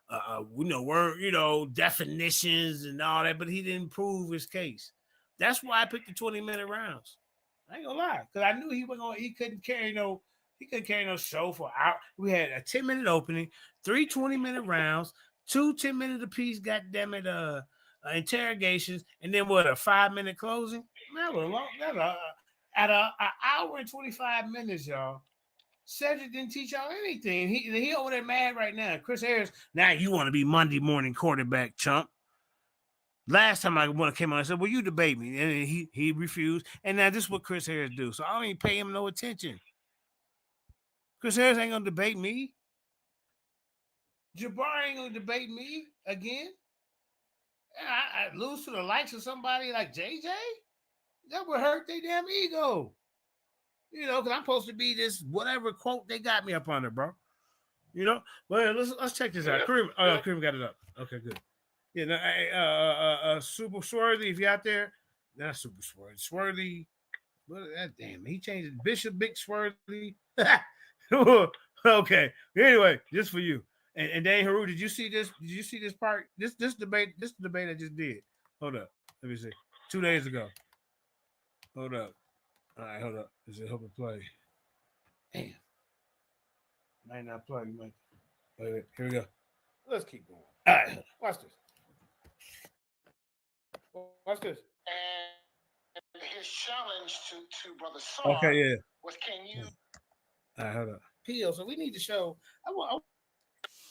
word, definitions and all that, but he didn't prove his case. That's why I picked the 20-minute rounds. I ain't gonna lie, because I knew he couldn't carry no show for hour. We had a 10-minute opening, 3 20-minute rounds, 2 10-minute apiece, goddamn it, interrogations, and then what, a 5-minute closing? Man, at an hour and 25 minutes, y'all. Cedric didn't teach y'all anything. He over there mad right now. Chris Harris, now you want to be Monday morning quarterback, chump. Last time I came on, I said, well, you debate me. And he refused. And now this is what Chris Harris do. So I don't even pay him no attention. Chris Harris ain't going to debate me. Jabbar ain't going to debate me again. I lose to the likes of somebody like JJ? That would hurt their damn ego. Because I'm supposed to be this whatever quote they got me up under, bro. Well, let's check this out. Kareem got it up. Okay, good. Yeah, Super Swarthy, if you're out there, not Super Swarthy. Swarthy, damn, he changed it. Bishop Big Swarthy. Okay. Anyway, just for you. And Dane Haru, did you see this? Did you see this part? This debate I just did. Hold up. Let me see. 2 days ago. Hold up. All right, hold up. Is it help it play? Damn. Might not play. Wait, here we go. Let's keep going. All right, watch this. Watch this. And his challenge to Brother Sar was, can you... All right, hold up. Peel, so we need to show... I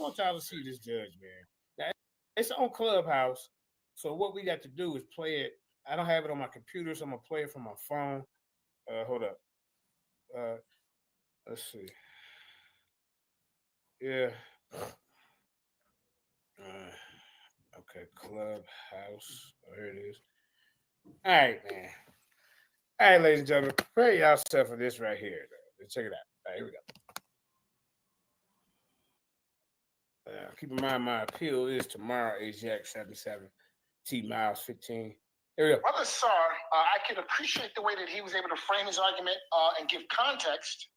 want y'all to see this judge, man. Now, it's on Clubhouse, so what we got to do is play it. I don't have it on my computer, so I'm going to play it from my phone. Hold up. Let's see. Yeah. Okay, Clubhouse. Oh, here it is. All right, man. All right, ladies and gentlemen, prepare yourself for this right here. Let's check it out. All right, here we go. Keep in mind, my appeal is tomorrow, AJAX 77, T Miles 15. Here we go. Brother Sar, I can appreciate the way that he was able to frame his argument and give context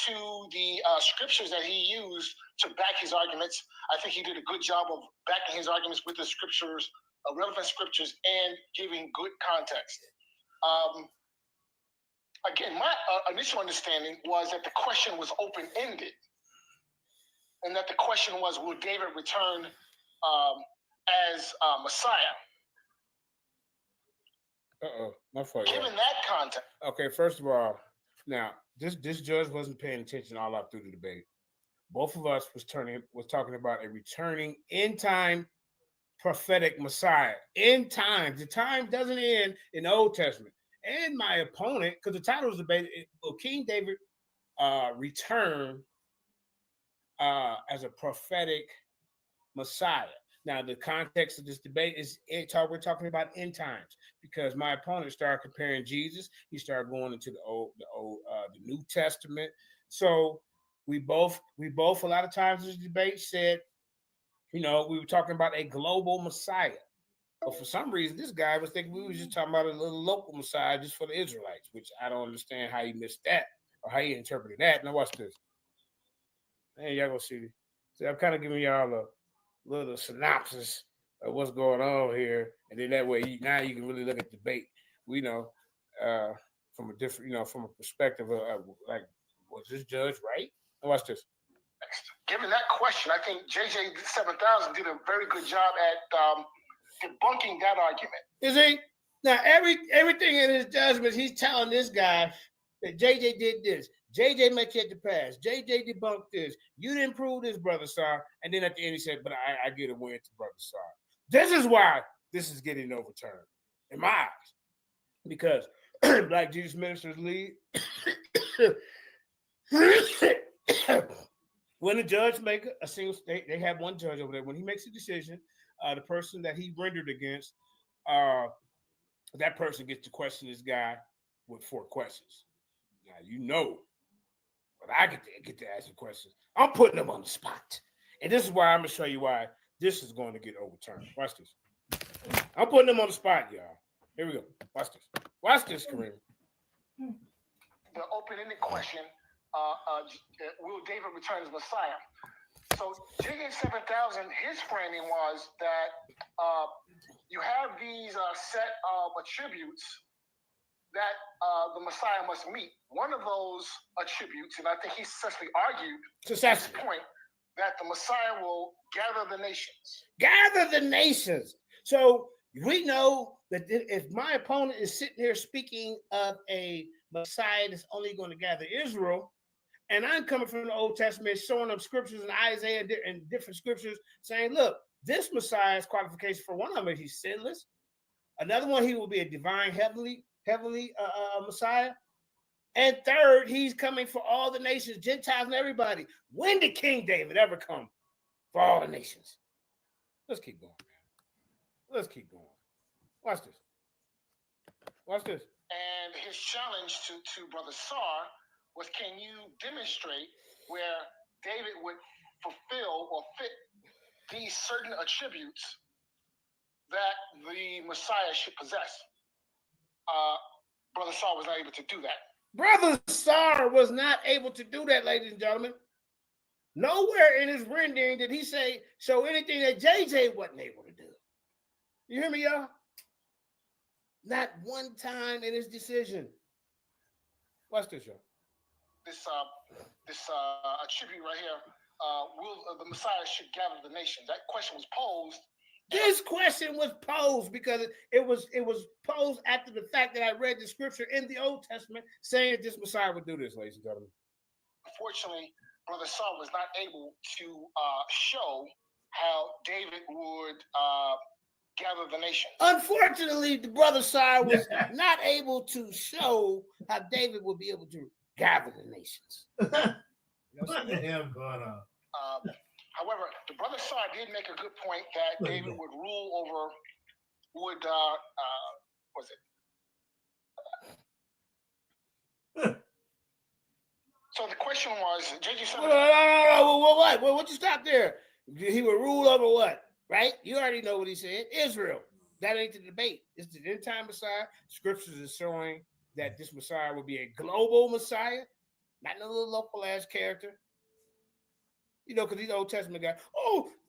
to the scriptures that he used to back his arguments. I think he did a good job of backing his arguments with the scriptures, relevant scriptures, and giving good context. Again, my initial understanding was that the question was open-ended, and that the question was, will David return as Messiah? My fault. Given that context. Okay, first of all, now this judge wasn't paying attention all up through the debate. Both of us was talking about a returning end time prophetic Messiah. End time. The time doesn't end in the Old Testament. And my opponent, because the title was debated, will King David return as a prophetic Messiah? Now, the context of this debate is we're talking about end times, because my opponent started comparing Jesus. He started going into the New Testament. So we both a lot of times in this debate said, we were talking about a global Messiah. But for some reason, this guy was thinking we were just talking about a little local Messiah just for the Israelites, which I don't understand how he missed that or how he interpreted that. Now watch this. Man, y'all gonna see. See, I'm kind of giving y'all a little synopsis of what's going on here, and then that way now you can really look at the debate. We know from a different, from a perspective of like, was this judge right? Now watch this. Given that question, I think JJ 7000 did a very good job at debunking that argument. Is he? Now everything in his judgments, he's telling this guy that JJ did this. JJ met you at the pass. JJ debunked this. You didn't prove this, Brother Sar. And then at the end he said, but I get a win to Brother Sar. This is why this is getting overturned in my eyes. Because Black Jesus Ministers lead. When a judge make a single state, they have one judge over there. When he makes a decision, the person that he rendered against, that person gets to question this guy with 4 questions. Now, but I get to ask the questions. I'm putting them on the spot. And this is why I'm going to show you why this is going to get overturned. Watch this. I'm putting them on the spot, y'all. Here we go. Watch this. Watch this, Kareem. The open-ended question will David return as Messiah? So JJ 7000, his framing was that you have these set of attributes that the Messiah must meet. One of those attributes, and I think he successfully argued at this point, that the Messiah will gather the nations. Gather the nations. So we know that if my opponent is sitting here speaking of a Messiah that's only going to gather Israel, and I'm coming from the Old Testament, showing them scriptures in Isaiah and different scriptures saying, look, this Messiah's qualification, for one of them, he's sinless. Another one, he will be a divine heavenly Messiah. And third, he's coming for all the nations, Gentiles and everybody. When did King David ever come for all the nations? Let's keep going. Let's keep going. Watch this. Watch this. And his challenge to Brother Sar was, can you demonstrate where David would fulfill or fit these certain attributes that the Messiah should possess? Brother Sar was not able to do that. Brother Sar was not able to do that, ladies and gentlemen. Nowhere in his rendering did he show anything that JJ wasn't able to do. You hear me, y'all? Not one time in his decision. Watch this, y'all. This attribute right here, will the Messiah should gather the nation? That question was posed. This question was posed because it was posed after the fact that I read the scripture in the Old Testament saying this Messiah would do this, ladies and gentlemen. Unfortunately, Brother Sar was not able to show how David would gather the nation. Unfortunately, the Brother Sar was not able to show how David would be able to gather the nations. What the hell going on? However, the Brother Sar did make a good point that David would rule over, So the question was, JJ said, what you stop there? He would rule over what? Right? You already know what he said. Israel. That ain't the debate. It's the end time Messiah. Scriptures is showing that this Messiah will be a global Messiah, not a little local ass character. You know, because these Old Testament guys,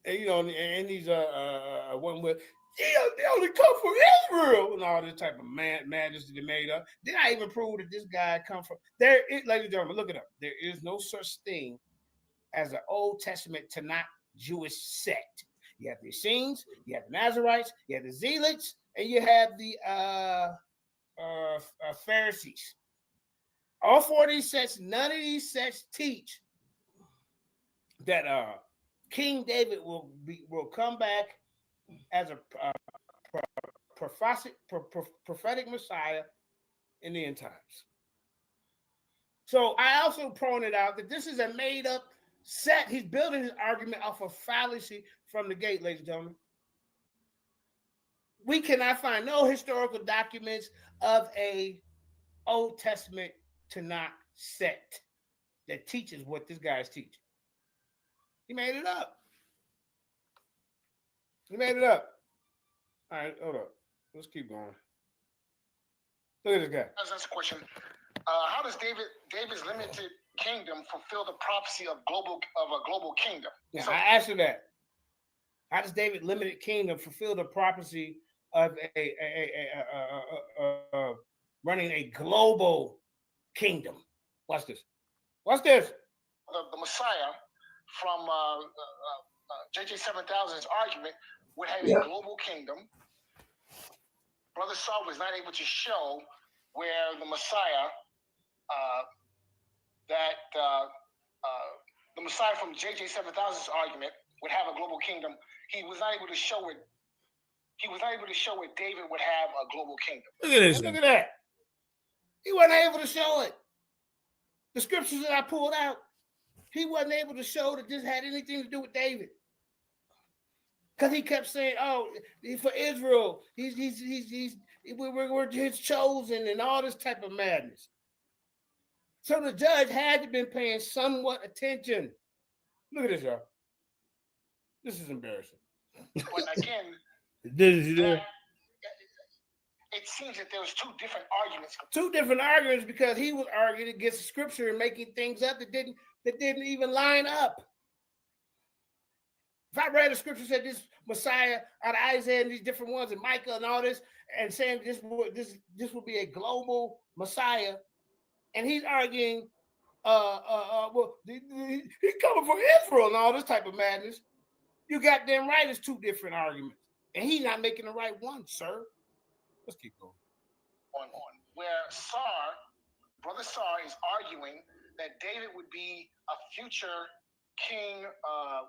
and these one with they only come from Israel and all this type of madness that they made up. Did I even prove that this guy come from there? Ladies and gentlemen, look it up. There is no such thing as an Old Testament Tanakh Jewish sect. You have the Essenes, you have the Nazarites, you have the Zealots, and you have the Pharisees. All four of these sects, none of these sects teach that King David will come back as a prophetic Messiah in the end times. So I also pointed out that this is a made-up set. He's building his argument off of fallacy from the gate, ladies and gentlemen. We cannot find no historical documents of a Old Testament Tanakh sect that teaches what this guy is teaching. He made it up. He made it up. All right, hold up. Let's keep going. Look at this guy. That's a question. How does David's limited kingdom fulfill the prophecy of a global kingdom? Yeah, I asked you that. How does David's limited kingdom fulfill the prophecy of running a global kingdom? Watch this. Watch this. The Messiah from JJ 7000's argument would have a global kingdom. Brother Sar was not able to show where the Messiah, the Messiah from JJ 7000's argument would have a global kingdom. He was not able to show it. He was not able to show it. David would have a global kingdom. Look at this. Look at that. He wasn't able to show it. The scriptures that I pulled out, he wasn't able to show that this had anything to do with David. Because he kept saying, "Oh, for Israel, we're his chosen," and all this type of madness. So the judge had to been paying somewhat attention. Look at this, y'all. This is embarrassing. But again, Did you do? it seems that there was two different arguments. Two different arguments because he was arguing against the scripture and making things up that didn't even line up. If I read the scripture said this Messiah out of Isaiah and these different ones and Micah and all this, and saying this would be a global Messiah, and he's arguing, well, he's coming for Israel and all this type of madness. You goddamn right, it's two different arguments, and he's not making the right one, sir. Let's keep going. On where Brother Sar is arguing that David would be a future king,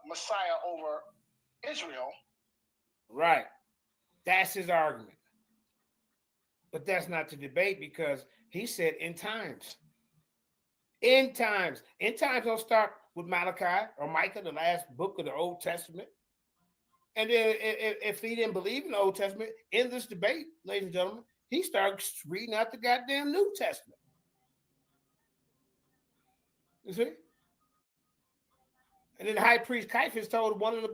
Messiah over Israel. Right. That's his argument. But that's not the debate because he said end times. End times. End times don't start with Malachi or Micah, the last book of the Old Testament. And then if he didn't believe in the Old Testament, in this debate, ladies and gentlemen, he starts reading out the goddamn New Testament. You see? And then the high priest Caiaphas told one of them,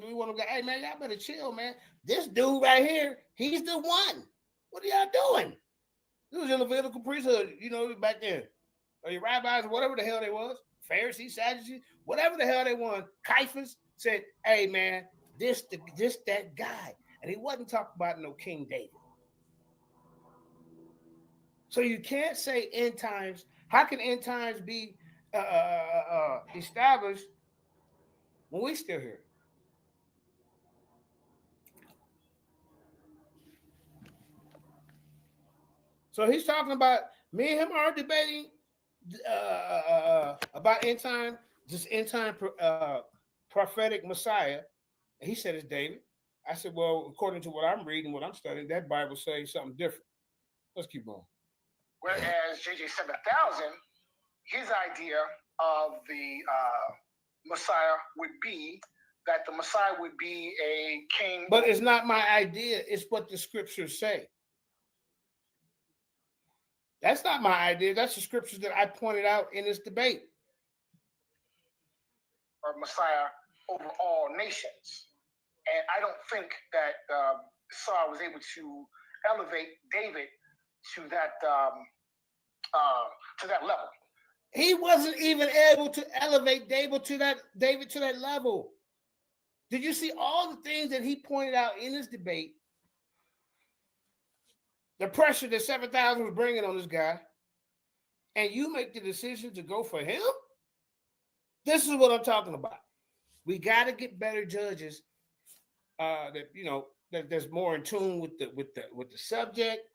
hey, man, y'all better chill, man. This dude right here, he's the one. What are y'all doing? This was in the Levitical priesthood, back then. Or your rabbis, or whatever the hell they was, Pharisees, Sadducees, whatever the hell they was. Caiaphas said, hey, man, this that guy. And he wasn't talking about no King David. So you can't say end times. How can end times be established when we still here? So he's talking about, me and him are debating about end time, this end time prophetic Messiah. And he said it's David. I said, well, according to what I'm reading, what I'm studying, that Bible says something different. Let's keep going. Whereas JJ 7000, his idea of the Messiah would be that the Messiah would be a king. But it's not my idea. It's what the scriptures say. That's not my idea. That's the scriptures that I pointed out in this debate. Or Messiah over all nations. And I don't think that Saul was able to elevate David to that level. He wasn't even able to elevate David to that level. Did you see all the things that he pointed out in this debate? The pressure that 7,000 was bringing on this guy, and you make the decision to go for him? This is what I'm talking about. We got to get better judges that's more in tune with the subject,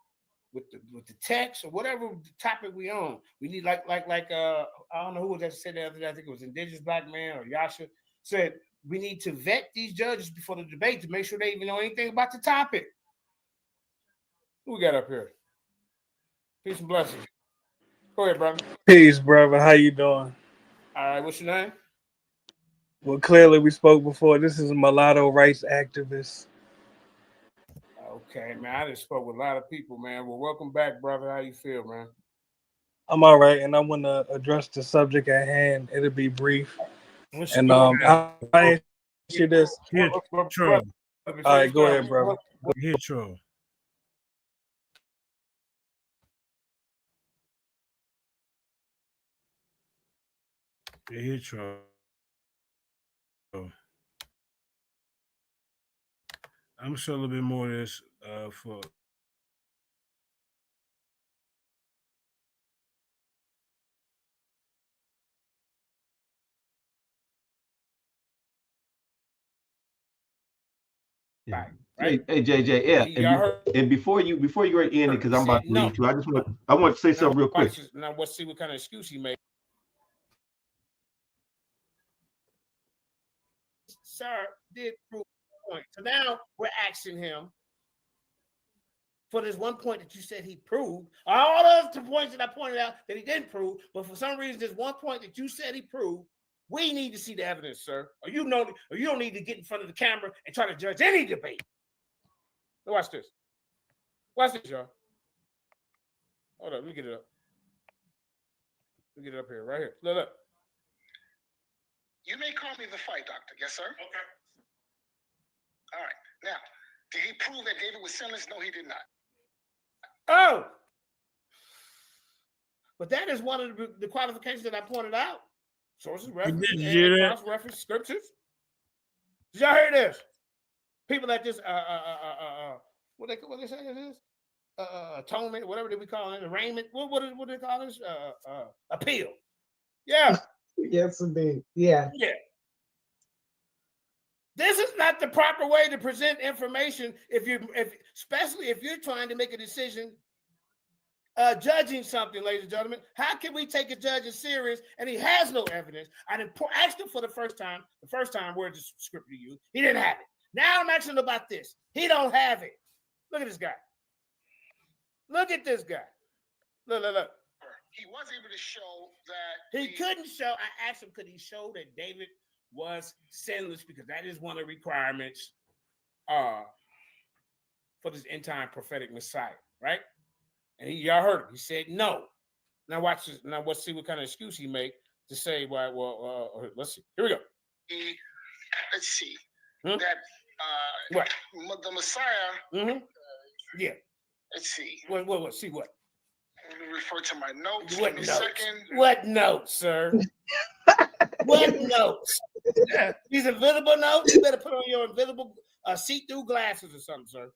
with the text, or whatever topic we on. We need like I don't know who was that said the other day. I think it was Indigenous Black Man or Yasha said we need to vet these judges before the debate to make sure they even know anything about the topic. Who we got up here? Peace and blessings. Go ahead, brother. Peace, brother. How you doing? All right, what's your name? Well, clearly we spoke before. This is a mulatto rights activist. Okay, man. I just spoke with a lot of people, man. Well, welcome back, brother. How you feel, man? I'm all right, and I want to address the subject at hand. It'll be brief. And I ask you this. True. All right, go ahead, brother. Here, true. Here, true. I'm gonna show a little bit more of this for. Yeah. Right. Hey, JJ, yeah. And before you get in it, because I'm about to leave too, I want to say something real quick. Now let's see what kind of excuse he made. Sir did prove the point. So now we're asking him for this one point that you said he proved. All those points that I pointed out that he didn't prove, but for some reason, there's one point that you said he proved. We need to see the evidence, sir. Or you don't need to get in front of the camera and try to judge any debate. Watch this. Watch this, y'all. Hold up, let me get it up. Let me get it up here, right here. Look. You may call me the fight doctor, yes, sir? Okay. All right. Now, did he prove that David was sinless? No, he did not. Oh, but that is one of the qualifications that I pointed out. Sources, references, and cross-reference scriptures. Did y'all hear this? People that just what they say it is? Atonement, whatever we call it, arraignment. What do they call this? Appeal. Yeah. Yes, indeed. Yeah. Yeah. This is not the proper way to present information especially if you're trying to make a decision judging something, ladies and gentlemen. How can we take a judge as serious and he has no evidence? I didn't ask him for the first time where the script to you. He didn't have it. Now I'm asking him about this. He don't have it. Look at this guy. Look at this guy. Look. He was able to show that he couldn't show. I asked him, could he show that David was sinless, because that is one of the requirements for this end time prophetic Messiah, right? And y'all heard him. He said no. Now watch this. Now let's see what kind of excuse he make to say why. Well, let's see. Here we go. Let's see that what the Messiah. Mm-hmm. Yeah. Let's see. What? See what? Let me refer to my notes. What notes? What notes, sir? What notes? These invisible notes. You better put on your invisible see-through glasses or something, sir.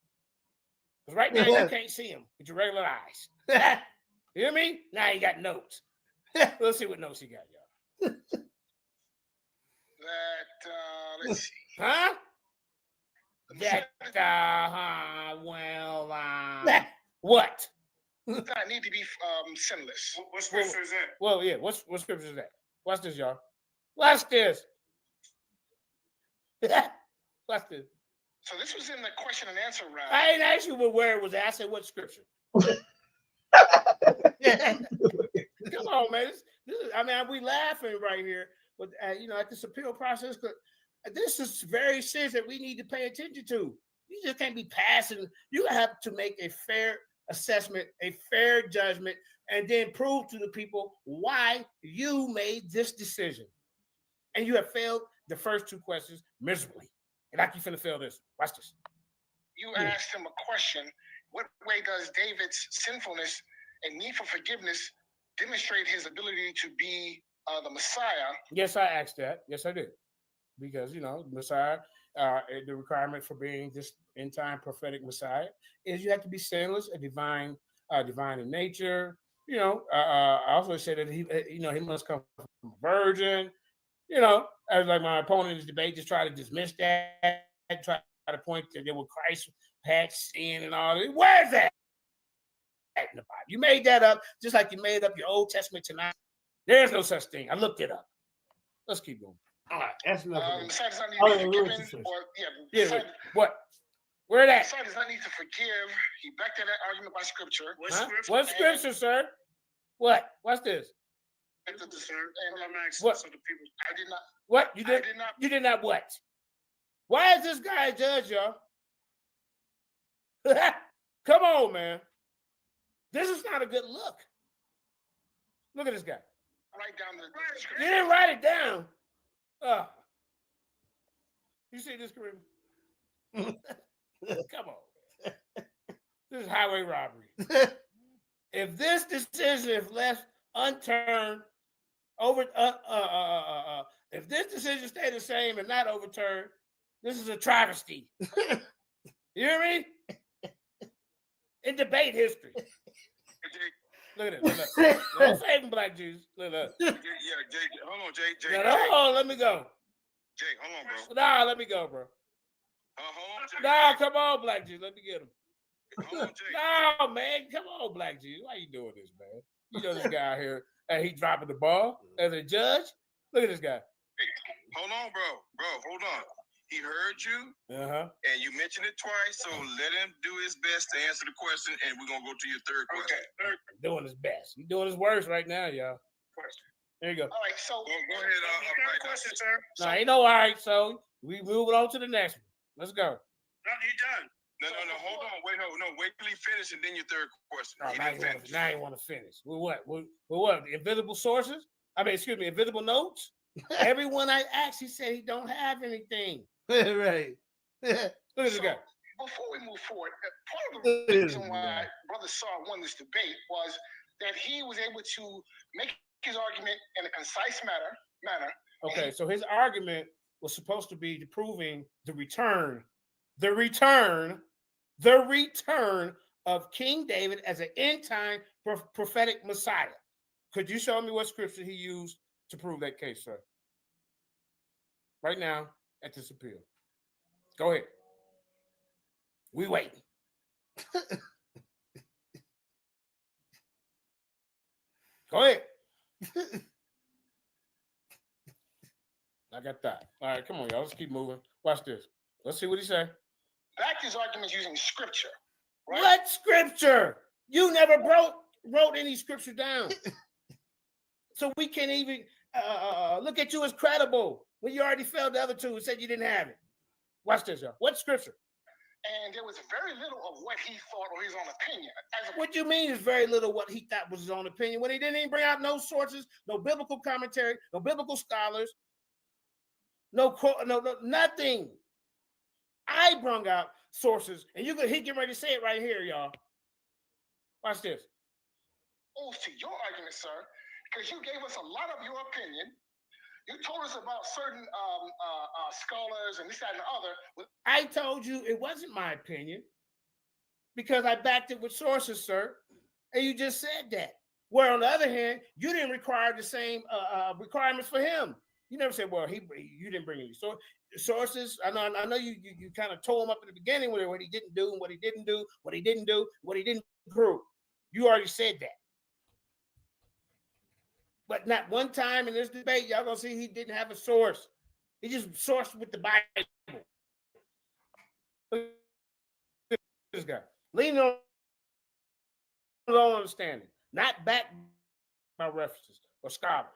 Because right now you can't see them with your regular eyes. You hear me? Now you got notes. Let's see what notes he got, y'all. Let's see. Huh? What? I need to be sinless. What scripture is that? Well, yeah. What scripture is that? Watch this, y'all. Watch this. Watch this. So this was in the question and answer round. I ain't asked you where it was at. I said what scripture. Come on, man. This is, I mean, we laughing right here, but at this appeal process, this is very serious that we need to pay attention to. You just can't be passing. You have to make a fair assessment, a fair judgment, and then prove to the people why you made this decision. And you have failed the first two questions miserably. And like you finna fail this. Watch this. You asked him a question. What way does David's sinfulness and need for forgiveness demonstrate his ability to be the Messiah? Yes, I asked that. Yes, I did. Because, the Messiah, the requirement for being this end-time prophetic Messiah is you have to be sinless, divine in nature. I also said that he must come from a virgin. As like my opponent in this debate just try to dismiss that, try to point to that Christ had sin and all that. Where's that in the Bible? You made that up just like you made up your Old Testament tonight. There's no such thing. I looked it up. Let's keep going. All right, that's enough. Messiah does not need to be forgiven, what? Where that? Messiah does not need to forgive. He backed that argument by scripture. What scripture, sir? What? What's this? What? So the people, I did not. What? You did? You did not what? Why is this guy a judge, y'all? Come on, man. This is not a good look. Look at this guy. Write down the scripture. You didn't write it down. You see this, Kareem? Come on. This is highway robbery. If this decision is left unturned, if this decision stay the same and not overturned, this is a travesty. You hear me? In debate history. Look at it. Don't save him, Black Jews. Look at that. Yeah, Jay. Hold on, Jay. Hold on, let me go. Jay, hold on, bro. Nah, let me go, bro. Hold on, Jay. Nah, come on, Black Jews. Let me get him. Hold on, Jay. No, man. Come on, Black Jews. Why you doing this, man? You know this guy here. And he dropping the ball as a judge. Look at this guy. Hey, hold on, bro. Hold on. He heard you, and you mentioned it twice, so let him do his best to answer the question, and we're going to go to your third question. Okay. Doing his best. He's doing his worst right now, y'all. There you go. All right, so go ahead. Question, sir. No, ain't no all right, so we moving on to the next one. Let's go. No, you done. No, hold on. Wait till he finish, and then your third question. No, now I ain't want to finish. With what? With what? Invisible sources? Invisible notes? Everyone I asked, he said he don't have anything. Right. Look at this guy. before we move forward, part of the reason why Brother Sar won this debate was that he was able to make his argument in a concise manner. Okay, so his argument was supposed to be proving the return of King David as an end-time prophetic Messiah. Could you show me what scripture he used to prove that case, sir? Right now at this appeal. Go ahead. We wait. Go ahead. I got that. All right, come on, y'all. Let's keep moving. Watch this. Let's see what he said. Back his argument using scripture. Right? What scripture? You never wrote any scripture down. So we can't even look at you as credible when you already failed the other two and said you didn't have it. Watch this, y'all. What scripture? And there was very little of what he thought or his own opinion. What you mean is very little what he thought was his own opinion when he didn't even bring out no sources, no biblical commentary, no biblical scholars, no nothing. I brought out sources, and he getting ready to say it right here, y'all. Watch this. To your argument, sir, because you gave us a lot of your opinion. You told us about certain scholars and this, that, and the other. I told you it wasn't my opinion because I backed it with sources, sir. And you just said that. Where on the other hand, you didn't require the same requirements for him. You never said, well, you didn't bring any sources. I know you kind of told him up at the beginning what he didn't do and what he didn't do, what he didn't do, what he didn't prove. You already said that. But not one time in this debate, y'all gonna see he didn't have a source. He just sourced with the Bible. This guy leaning on his own understanding, not backed by references or scholars.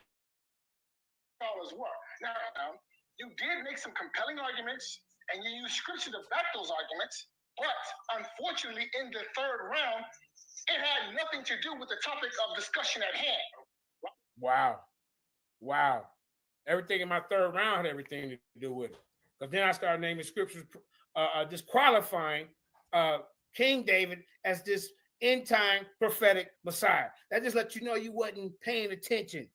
Scholars were. Now, you did make some compelling arguments, and you used scripture to back those arguments. But unfortunately, in the third round, it had nothing to do with the topic of discussion at hand. Wow. Everything in my third round had everything to do with it. Because then I started naming scriptures disqualifying King David as this end-time prophetic Messiah. That just lets you know you wasn't paying attention.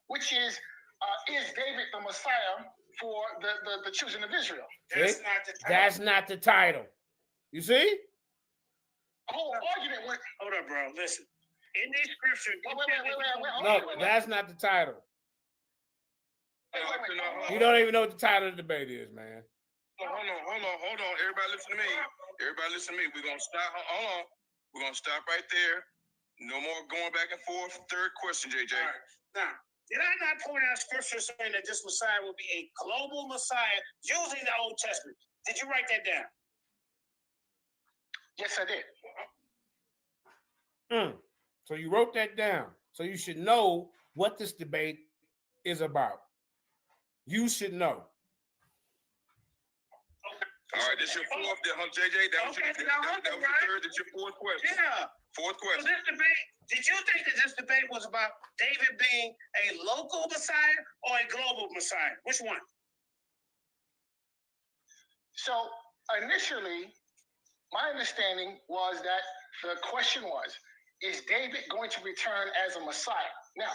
Which is David the Messiah for the children of Israel? That's not the title. You see? Whole argument went. Hold up, bro. Listen. In these scriptures. No, that's not the title. You don't even know what the title of the debate is, man. Hold on. Everybody listen to me. We're gonna stop. Hold on. We're gonna stop right there. No more going back and forth. Third question, JJ. All right. Now, did I not point out scripture saying that this Messiah will be a global Messiah using the Old Testament? Did you write that down? Yes, I did. So you wrote that down. So you should know what this debate is about. You should know. All right, this your fourth, JJ. That was your third. That's your fourth question. Yeah. Fourth question. So this debate, did you think that this debate was about David being a local Messiah or a global Messiah? Which one? So initially, my understanding was that the question was, is David going to return as a Messiah? Now,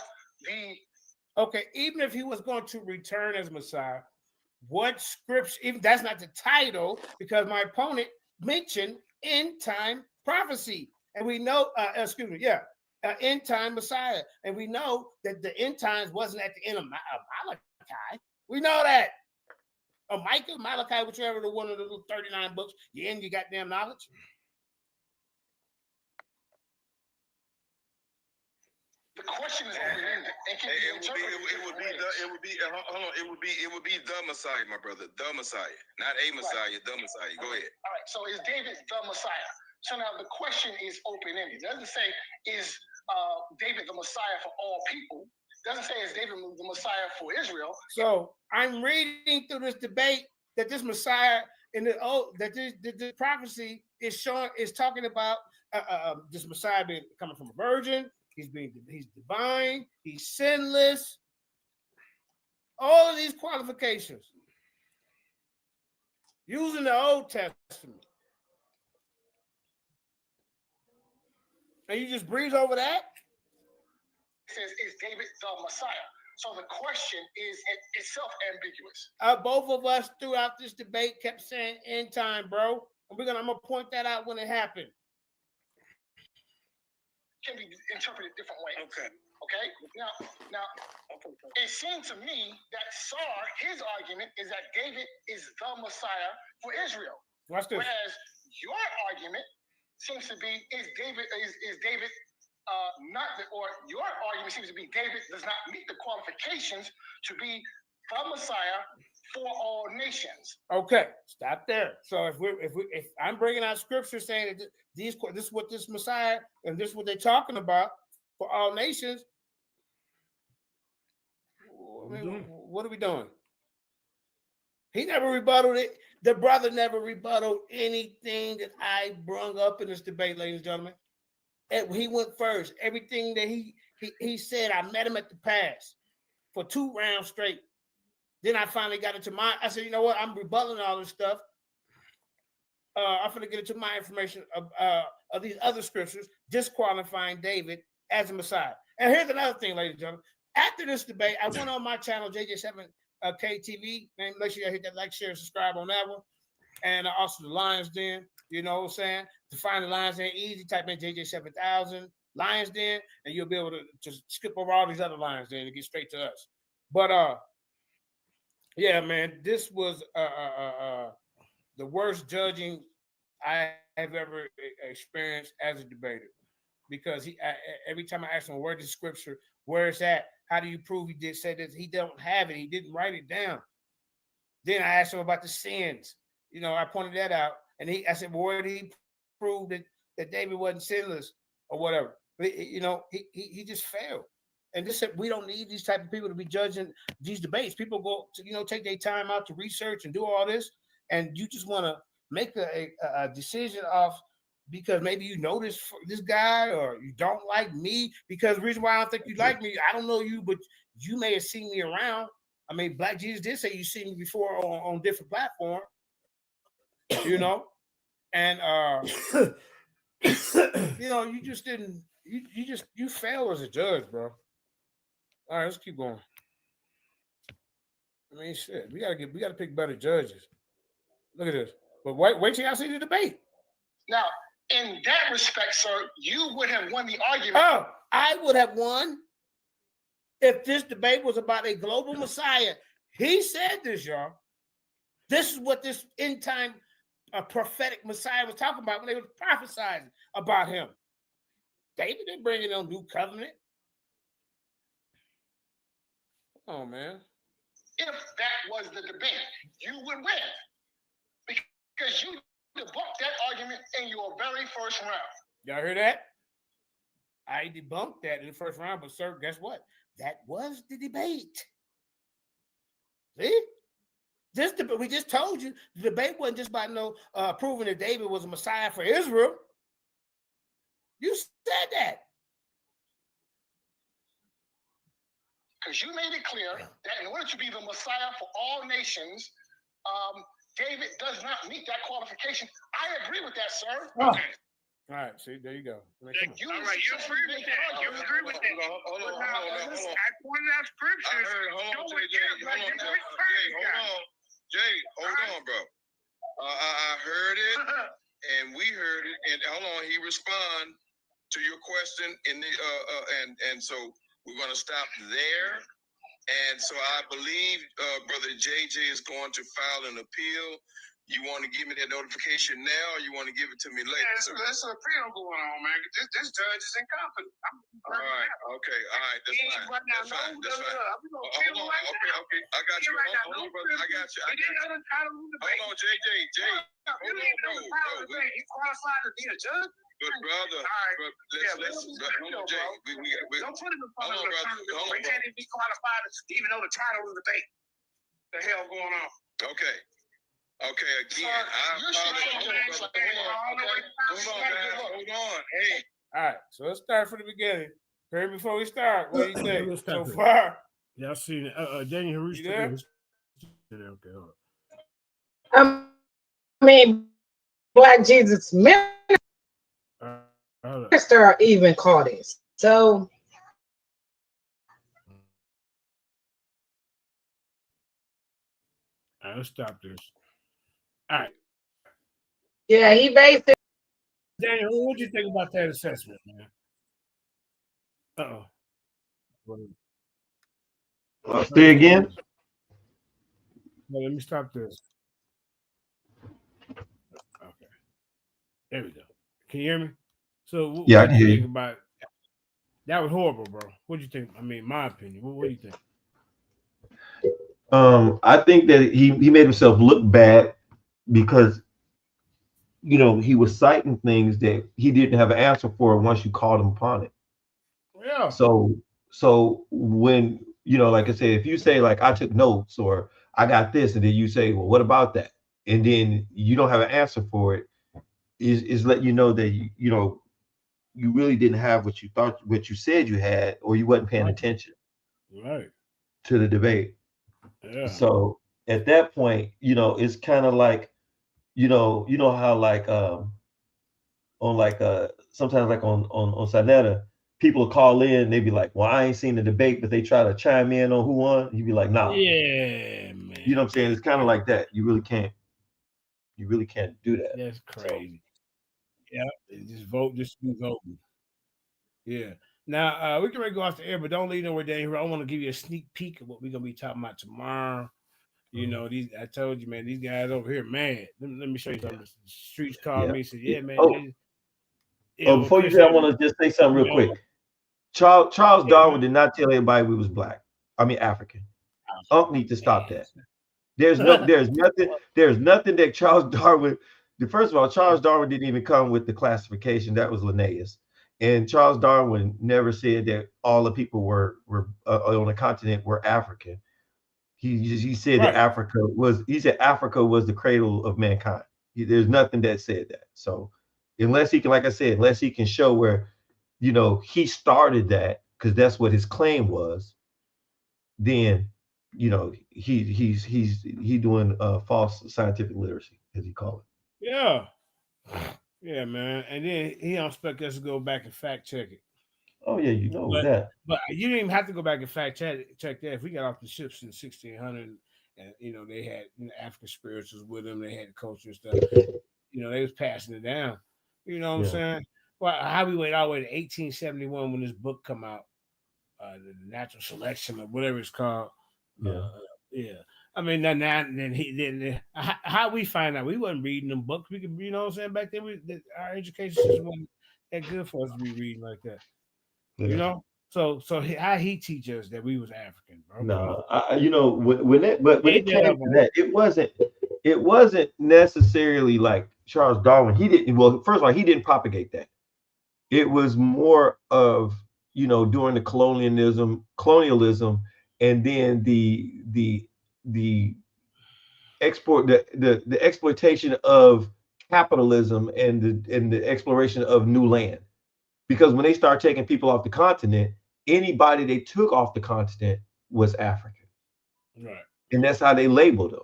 even if he was going to return as Messiah, what scripture, even that's not the title, because my opponent mentioned end time prophecy. And we know, end time Messiah. And we know that the end times wasn't at the end of Malachi. We know that. Or Micah, Malachi, whichever the one of the little 39 books, you end your goddamn knowledge. The question is open-ended. It would be the Messiah, my brother. The Messiah. Not a Messiah, the Messiah. Go ahead. All right. So is David the Messiah? So now the question is open-ended. It doesn't say is David the Messiah for all people. It doesn't say is David the Messiah for Israel. So I'm reading through this debate that this Messiah in the prophecy is talking about this Messiah coming from a virgin. He's divine. He's sinless. All of these qualifications. using the Old Testament. And you just breeze over that? It says, is David the Messiah? So the question is itself ambiguous. Both of us throughout this debate kept saying end time, bro. And I'm gonna point that out when it happened. Can be interpreted different ways. Okay. Now, it seemed to me that his argument is that David is the Messiah for Israel. Watch this. Whereas your argument seems to be is David not the, or your argument seems to be David does not meet the qualifications to be the Messiah for all nations. Okay, stop there. So if I'm bringing out scripture saying that this is what this Messiah and this is what they're talking about for all nations, what are we doing? He never rebutted it. The brother never rebutted anything that I brung up in this debate, ladies and gentlemen. And he went first. Everything that he said, I met him at the pass for 2 rounds straight. Then I finally got into I said, you know what? I'm rebutting all this stuff. I'm going to get into my information of these other scriptures disqualifying David as a Messiah. And here's another thing, ladies and gentlemen. After this debate, I went on my channel, JJ7KTV. Make sure you hit that like, share, and subscribe on that one. And also the Lions Den, you know what I'm saying? To find the Lions Den easy, type in JJ7000 Lions Den, and you'll be able to just skip over all these other Lions Den and get straight to us. But yeah, man, this was the worst judging I have ever experienced as a debater, because every time I ask him where the scripture, where it's at, how do you prove he did say this? He don't have it. He didn't write it down. Then I asked him about the sins. You know, I pointed that out, and I said, well, where did he prove that David wasn't sinless or whatever? But, you know, he just failed. And this said, we don't need these type of people to be judging these debates. People go to, you know, take their time out to research and do all this, and you just want to make a decision off because maybe you know this guy or you don't like me. Because the reason why I don't think you like me, I don't know you, but you may have seen me around. I mean, Black Jesus did say you've seen me before on different platforms, you know, and you know, you just didn't. You failed as a judge, bro. All right, let's keep going. I mean, shit, we gotta pick better judges. Look at this. But wait till y'all see the debate. Now, in that respect, sir, you would have won the argument. Oh, I would have won if this debate was about a global Messiah. He said this, y'all. This is what this end time prophetic Messiah was talking about when they were prophesying about him. David didn't bring in no new covenant. Oh, man. If that was the debate, you would win. Because you debunked that argument in your very first round. Y'all hear that? I debunked that in the first round, but sir, guess what? That was the debate. See? This debate, we just told you, the debate wasn't just about proving that David was a Messiah for Israel. You said that. Because you made it clear that in order to be the Messiah for all nations, David does not meet that qualification. I agree with that, sir. Oh. Okay. All right, see, there you go. All right, you agree with that. You agree with that. Hold on. I pointed out scriptures. Hold on. Jay, hold on, bro. I heard it, and we heard it, and hold on. He responded to your question in the and so we're gonna stop there. And so I believe Brother JJ is going to file an appeal. You want to give me that notification now, or you want to give it to me later? Yeah, there's an appeal going on, man. This judge is incompetent. All right, okay, all right, that's fine. That's fine. Hold on, okay, I got you. Hold on, brother, I got you. Hold on, JJ. Hold on, bro. He qualified to be a judge? Good brother. Let's hold on, Jay. Don't put him in front of the we can't even be qualified to even know the title of the debate. The hell going on? Okay, again. Hold on. Hey. All right, so let's start from the beginning. Before we start, what do you think so far? Y'all seen it. Daniel Harush. You there? Okay, hold on. mean, Black Jesus minister even call this. So All right, let's stop this. All right. yeah, he basically. Daniel, what do you think about that assessment, man? Uh oh. Say again. Well, let me stop this. Okay. There we go. Can you hear me? So, Yeah, I what can do you hear think you. about that? Was horrible, bro. What do you think? I mean, my opinion. What do you think? I think that he made himself look bad because he was citing things that he didn't have an answer for once you called him upon it. Yeah. So when like I said, if you say like I took notes or I got this, and then you say, well, what about that? And then you don't have an answer for it, is let you know that you really didn't have what you said you had, or you wasn't paying attention Right. to the debate. Yeah. So at that point, it's kind of like, how like on like sometimes like on Sanetta, people call in, they be like, well, I ain't seen the debate, but they try to chime in on who won. You'd be like, nah. Yeah, man. You know what I'm saying? It's kind of like that. You really can't do that. That's So crazy. Yeah. Just vote. Just be voting. Yeah. Now we can go off the air, but don't leave nowhere, Daniel. I want to give you a sneak peek of what we're gonna be talking about tomorrow. I told you, man, these guys over here mad. Let me show you something. The streets called yeah. me and said, yeah, man. Oh, What before you Chris do that, I said, want to just say something you real know, quick. Charles yeah, Darwin man. did not tell everybody we was black. I mean African. Unc need to stop that. There's nothing that Charles Darwin. First of all, Charles Darwin didn't even come with the classification. That was Linnaeus, and Charles Darwin never said that all the people were on the continent were African. He said that Right. Africa was the cradle of mankind. There's nothing that said that. So unless he can, like I said, unless he can show where he started that, because that's what his claim was, then he doing false scientific literacy, as he call it. Yeah. Yeah, man. And then he don't expect us to go back and fact check it. Oh yeah, you know But that. but you didn't even have to go back and fact check that. If we got off the ships in 1600, and they had African spirituals with them, they had culture and stuff. They was passing it down. You know what I'm Yeah, saying? Well, how we went all the way to 1871 when this book come out, the Natural Selection or whatever it's called. yeah. Yeah. I mean, then how we find out? We wasn't reading them books. We could, what I'm saying, back then our education system wasn't that good for us to be reading like that. You Yeah. know. So how he teach us that we was African, bro? Come on. No, when it Ain't that came up, to man? that, it wasn't necessarily like Charles Darwin. He didn't. Well, first of all, he didn't propagate that. It was more of during the colonialism, and then the the exploitation of capitalism, and the exploration of new land. Because when they start taking people off the continent, anybody they took off the continent was African, Right. and that's how they labeled them.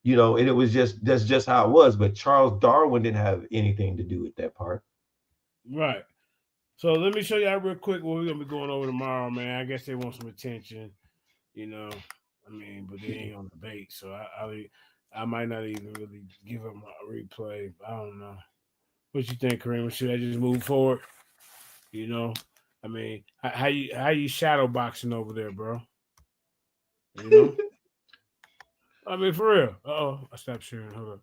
And that's just how it was. But Charles Darwin didn't have anything to do with that part. Right. So let me show you out real quick what we're gonna be going over tomorrow, man. I guess they want some attention, you know. I mean, but they ain't on debate, so I might not even really give them a replay. I don't know. What you think, Kareem? Should I just move forward? You know, I mean, how you shadow boxing over there, bro? You know, I mean, for real. I stopped sharing. Hold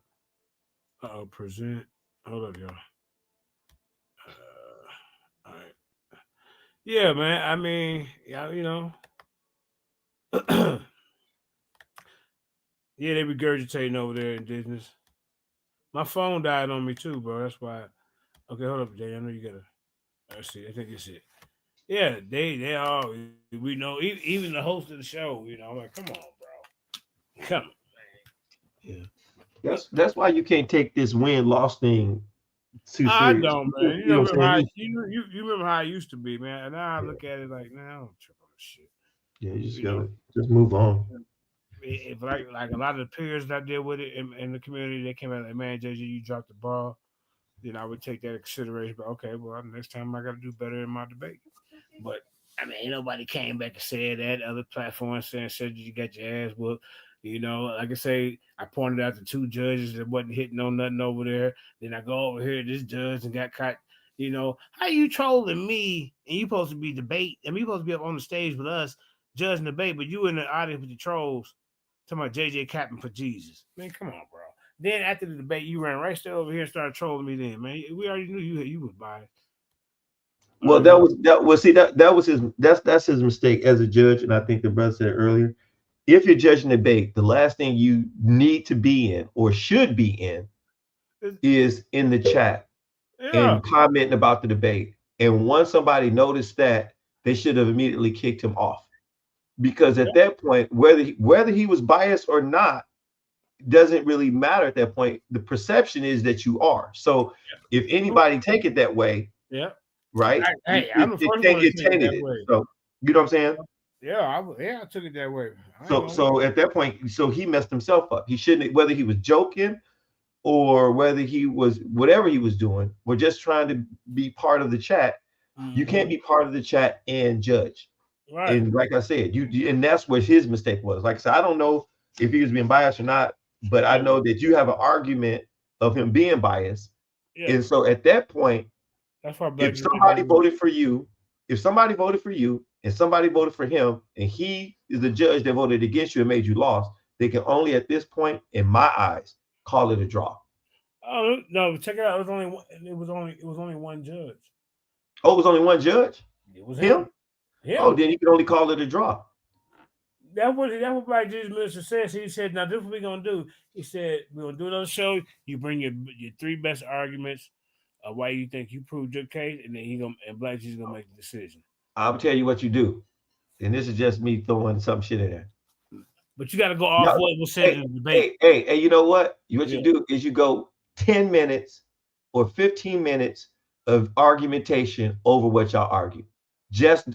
up. Present. Hold up, y'all. All right. Yeah, man. I mean, yeah, yeah, they regurgitating over there, indigenous. My phone died on me too, bro. That's why. Okay, hold up, Jay. I know you gotta. Let's see. I think it's it. Yeah, they all we know. Even the host of the show, like, come on, bro, come on. Yeah, that's why you can't take this win loss thing too I serious. don't, man. You You know, know what I'm remember how saying? you remember how I used to be, man. And now I Yeah, look at it like, now I don't trip on this shit. yeah. You just You know, gotta just move on. if like a lot of the peers that I deal with it in the community, they came out like, man, JJ, you dropped the ball. Then I would take that into consideration. But okay, well, next time I got to do better in my debate. But I mean, ain't nobody came back and said that. Other platforms said you got your ass whooped. You know, like I say, I pointed out the two judges that wasn't hitting on nothing over there. Then I go over here, this judge and got caught. You know, how you trolling me and you supposed to be debate and you supposed to be up on the stage with us, judging debate, but you in the audience with the trolls talking about JJ Captain for Jesus. Man, come on, bro. Then after the debate, you ran right there over here and started trolling me. Then, man, we already knew you was biased. Well, that was his that's his mistake as a judge, and I think the brother said earlier. If you're judging a debate, the last thing you need to be in or should be in is in the chat Yeah, and commenting about the debate. And once somebody noticed that, they should have immediately kicked him off, because at that point, whether he was biased or not doesn't really matter at that point. The perception is that you are. So if anybody take it that way, yeah. right, Hey, I'm the first one to it take it tainted that it. way. So you know what I'm saying? Yeah, I took it that way. So at that point, so he messed himself up. He shouldn't, whether he was joking or whether he was whatever he was doing, we're just trying to be part of the chat. You can't be part of the chat and judge. Right. And like I said, and that's what his mistake was. Like I said, I don't know if he was being biased or not, but I know that you have an argument of him being biased. Yeah. And so at that point, That's why if somebody voted for you, and somebody voted for him, and he is the judge that voted against you and made you lost, they can only at this point, in my eyes, call it a draw. Oh no, check it out. It was only one judge. Oh, it was only one judge? It was Him? him. Oh, then you can only call it a draw. That what Black Jesus Minister says. He said, "Now this is what we're gonna do." He said, "We're gonna do another show. You bring your three best arguments of why you think you proved your case, and then and Black Jesus gonna make the decision." I'll tell you what you do, and this is just me throwing some shit in there. But you got to go off Y'all, what was said in the debate. hey, you know what? What you do is you go 10 minutes or 15 minutes of argumentation over what y'all argue. Just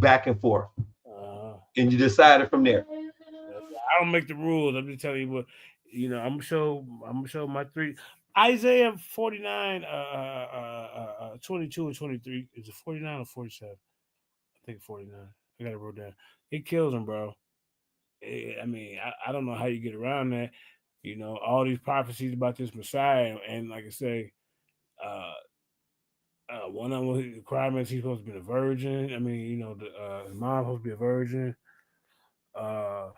back and forth. And you decide it from there. I don't make the rules. I'm just telling you what, I'm gonna show my three. Isaiah 49, 22 and 23. Is it 49 or 47? I think 49. I got it wrote down. It kills him, bro. I mean, I don't know how you get around that. All these prophecies about this Messiah, and like I say, one of them requirements he's supposed to be a virgin. I mean, his mom's supposed to be a virgin. I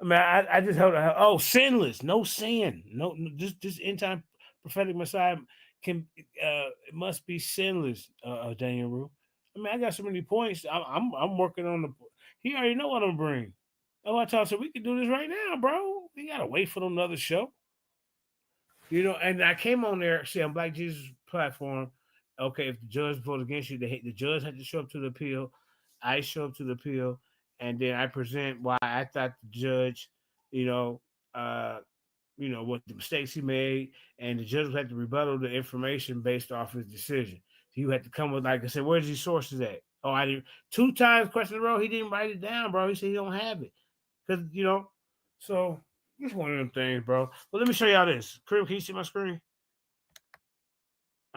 mean, I just heard, sinless, no sin, no, this end time prophetic Messiah it must be sinless. Daniel Rue. I mean, I got so many points. I'm working on the. He already know what I'm gonna bring. Oh, I told him we can do this right now, bro. We gotta wait for another show. And I came on there, see, on Black Jesus platform. Okay, if the judge voted against you, the judge had to show up to the appeal. I show up to the appeal, and then I present why I thought the judge, you know, uh, what the mistakes he made, and the judge had to rebuttal the information based off his decision. So you had to come with, like I said, where's these sources at? Oh, I didn't 2 times question in a row. He didn't write it down, bro. He said he don't have it because so. It's one of them things, bro. Well, let me show y'all this. Crib, can you see my screen?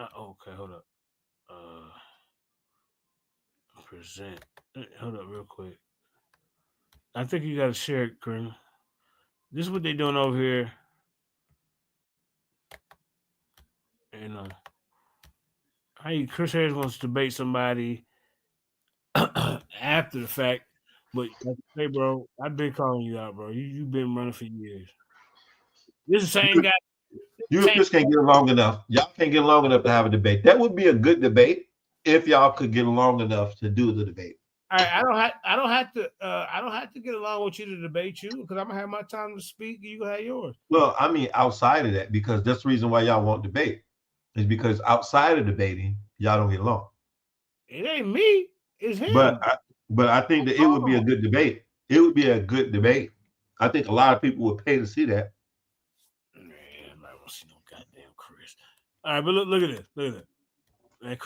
Okay, hold up. Present. Hold up real quick. I think you got to share it, Crib. This is what they doing over here. And Chris Harris wants to debate somebody after the fact. But hey, bro, I've been calling you out, bro. You've been running for years. This is the same guy. You and Chris can't get along enough. Y'all can't get along enough to have a debate. That would be a good debate if y'all could get along enough to do the debate. All right, I don't have to get along with you to debate you because I'm gonna have my time to speak. You gonna have yours. Well, I mean, outside of that, because that's the reason why y'all won't debate, is because outside of debating, y'all don't get along. It ain't me, it's him. But I think that it would be a good debate. It would be a good debate. I think a lot of people would pay to see that. Man, I don't see no goddamn Chris. All right, but look at this. Look at that. Man,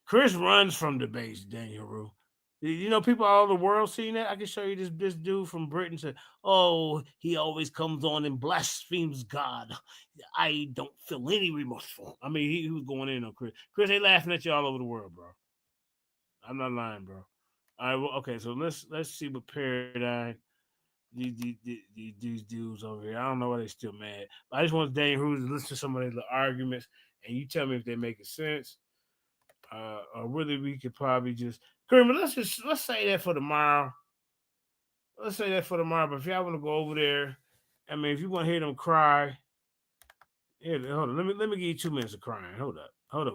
Chris runs from debates, Daniel Rue. You know, people all over the world seeing that. I can show you this dude from Britain said, "Oh, he always comes on and blasphemes God. I don't feel any remorseful." I mean, he was going in on Chris. Chris, they laughing at you all over the world, bro. I'm not lying, bro. All right, well, okay, so let's see what paradigm these dudes over here. I don't know why they still mad. But I just want Dane Hughes to listen to some of their arguments, and you tell me if they make sense. Or whether we could probably just Kermit, let's say that for tomorrow. Let's say that for tomorrow. But if y'all want to go over there, I mean, if you want to hear them cry, here, hold on. Let me give you 2 minutes of crying. Hold up,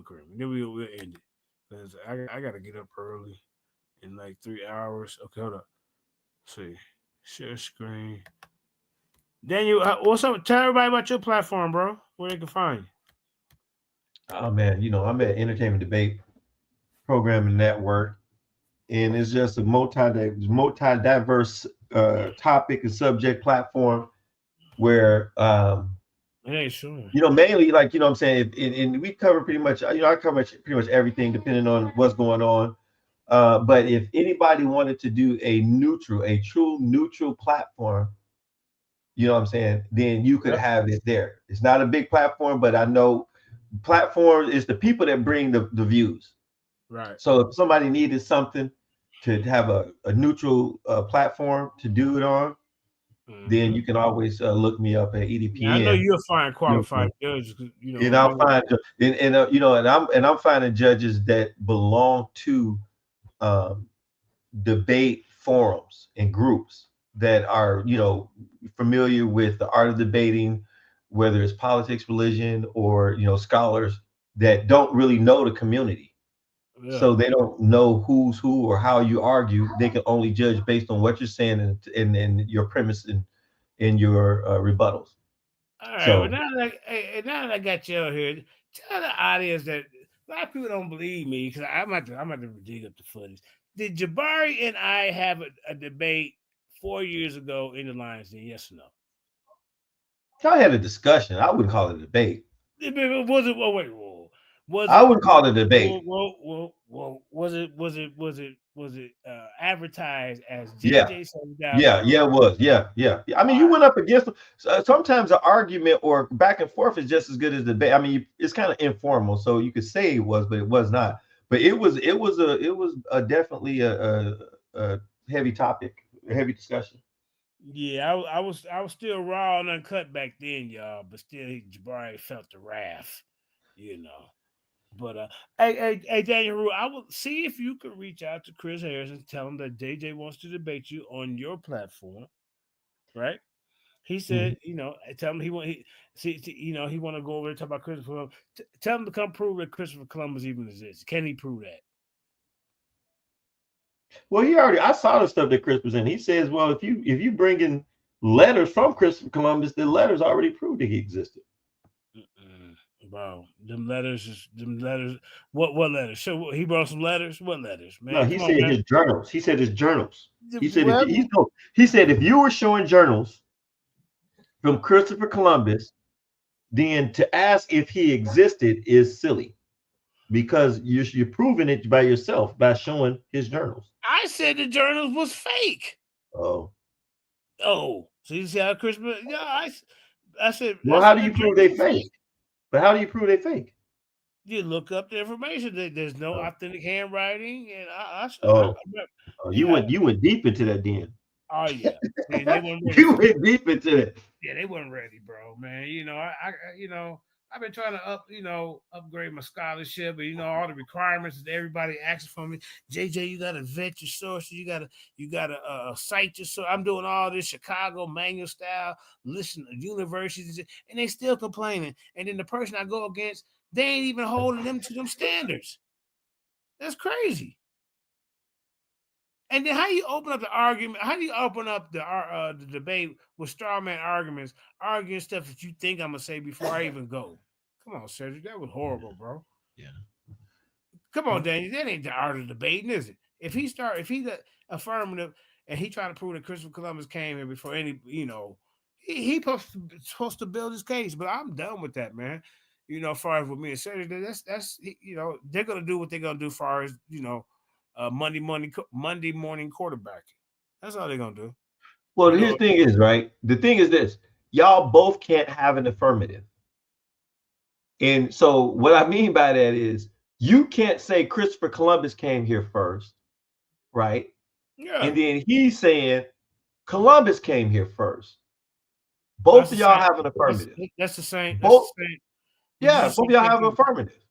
Kermit. Then we'll end it because I gotta get up early in like 3 hours. Okay, hold up. Let's see, share screen. Daniel, what's up? Tell everybody about your platform, bro. Where they can find you. Oh man, I'm at Entertainment Debate Programming Network, and it's just a multi-diverse topic and subject platform where Hey, sure. mainly like what I'm saying, and we cover pretty much I cover pretty much everything depending on what's going on. But if anybody wanted to do a true neutral platform, what I'm saying, then you could Yep. have it there. It's not a big platform, but I know platform is the people that bring the views. Right. So if somebody needed something to have a neutral platform to do it on, then Mm-hmm. you can always look me up at Now I know EDPN. you'll find You know what I'm qualified judges. and I I'll know. find and I'm finding judges that belong to um, debate forums and groups that are familiar with the art of debating, whether it's politics, religion, or scholars that don't really know the community, Yeah. so they don't know who's who or how you argue. They can only judge based on what you're saying and your premise and your rebuttals. All right. Well, So now that I got you out here, tell the audience that a lot of people don't believe me because I'm about to dig up the footage. Did Jabari and I have a debate 4 years ago in the Lions Den? Yes or no? I had a discussion. I wouldn't call it a debate. Was it? Oh wait, whoa. Was I it? wouldn't call it a debate. Whoa. Was it advertised as Yeah. JJ Seven Thousand? Yeah, it was. Yeah. I mean, you went up against them. Sometimes an argument or back and forth is just as good as debate. I mean, it's kind of informal, so you could say it was, but it was not. But it was definitely a heavy topic, a heavy discussion. Yeah, I was still raw and uncut back then, y'all, but still Jabari felt the wrath, you know. But hey, Daniel Rue, I will see if you can reach out to Chris Harris and tell him that JJ wants to debate you on your platform, right? He Mhm. said, tell him he want to go over and talk about Christopher Columbus. Tell him to come prove that Christopher Columbus even exists. Can he prove that? Well, I saw the stuff that Chris was in. He says, well, if you bring in letters from Christopher Columbus, the letters already proved that he existed. Mm-mm. Bro, them letters. What letters? So he brought some letters. What letters, No, man? he Come on, said man. his journals. He said his journals. He said if Well, he no, he said if you were showing journals from Christopher Columbus, then to ask if he existed is silly because you're proving it by yourself by showing his journals. I said the journals was fake. Oh, Oh, so you see how Christmas? Yeah, I well, how said do the you prove journals they were fake? fake. But how do you prove they fake? You look up the information. There's no Oh, authentic handwriting, and oh, oh, you yeah. went you went deep into that, then. Oh yeah, they weren't ready You for it. went deep into that. Yeah, they weren't ready, bro. Man, I've been trying to upgrade my scholarship, but all the requirements that everybody asks for me. JJ, you gotta vet your sources. You gotta cite your source. I'm doing all this Chicago manual style. Listen to universities, and they still complaining. And then the person I go against, they ain't even holding them to them standards. That's crazy. And then how you open up the argument? How do you open up the debate with straw man arguments, arguing stuff that you think I'm gonna say before I even go? Come on, Cedric, that was horrible, bro. Yeah. Come on, Daniel, that ain't the art of debating, is it? If he's affirmative and he trying to prove that Christopher Columbus came here before he supposed to build his case. But I'm done with that, man. As far as with me and Cedric, they're gonna do what they're gonna do, as far as Monday morning quarterbacking. That's all they're gonna do. Well, his thing is right. The thing is this: y'all both can't have an affirmative. And so, what I mean by that is, you can't say Christopher Columbus came here first, right? Yeah. And then he's saying Columbus came here first. Both of y'all have an affirmative. That's the same. Both, That's the same. yeah, both of y'all have an affirmative.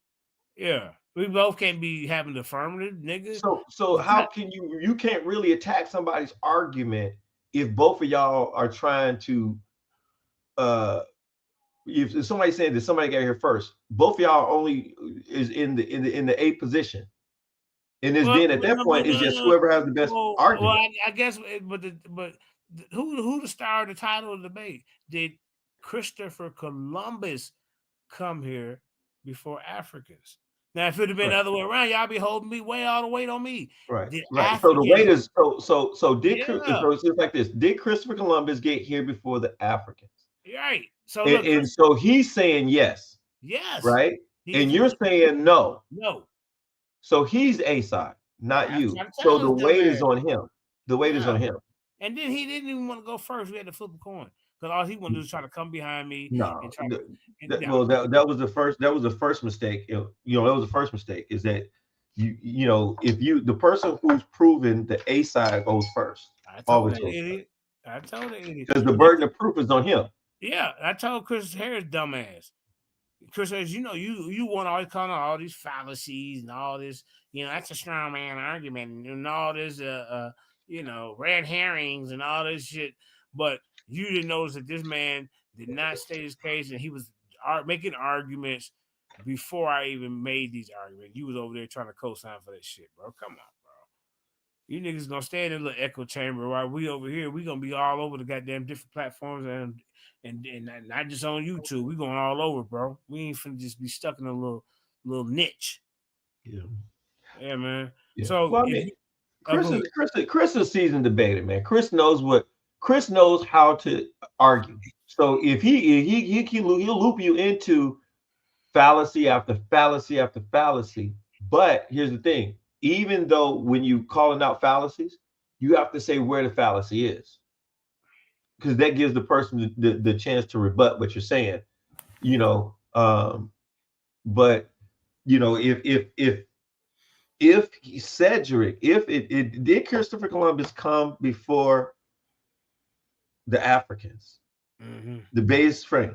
Yeah, we both can't be having the affirmative, nigga. So how can you can't really attack somebody's argument if both of y'all are trying to if somebody's saying that somebody got here first, both of y'all only is in the eighth position. And then at that point, it's just whoever has the best argument. Well, I guess, but who the star of the title of the debate? Did Christopher Columbus come here before Africans? Now, if it had been the other way around, y'all be holding me all the weight on me. Right. So the weight is so it's like this. Did Christopher Columbus get here before the Africans? Right. So and so he's saying yes. Yes. Right. And you're saying no. No. So he's A side, not you. So the weight is on him. The weight is on him. And then he didn't even want to go first. We had to flip a coin because all he wanted to do is try to come behind me. No. That was the first. That was the first mistake. That was the first mistake. Is that if the person who's proven the A side goes first. I told that idiot. Because the burden of proof is on him. Yeah, I told Chris Harris dumbass. Chris says, you want always calling all these fallacies and all this, that's a strong man argument and all this, red herrings and all this shit. But you didn't notice that this man did not state his case and he was making arguments before I even made these arguments. You was over there trying to co-sign for that shit, bro. Come on, bro. You niggas gonna stay in a little echo chamber while we over here. We gonna be all over the goddamn different platforms and not just on YouTube. We going all over, bro. We ain't finna just be stuck in a little niche. Yeah, man. Yeah. So well, Chris is a seasoned debater, man. Chris knows how to argue. So if he'll loop you into fallacy after fallacy after fallacy. But here's the thing: even though when you calling out fallacies, you have to say where the fallacy is. Because that gives the person the chance to rebut what you're saying, but if Cedric, did Christopher Columbus come before the Africans, the base frame?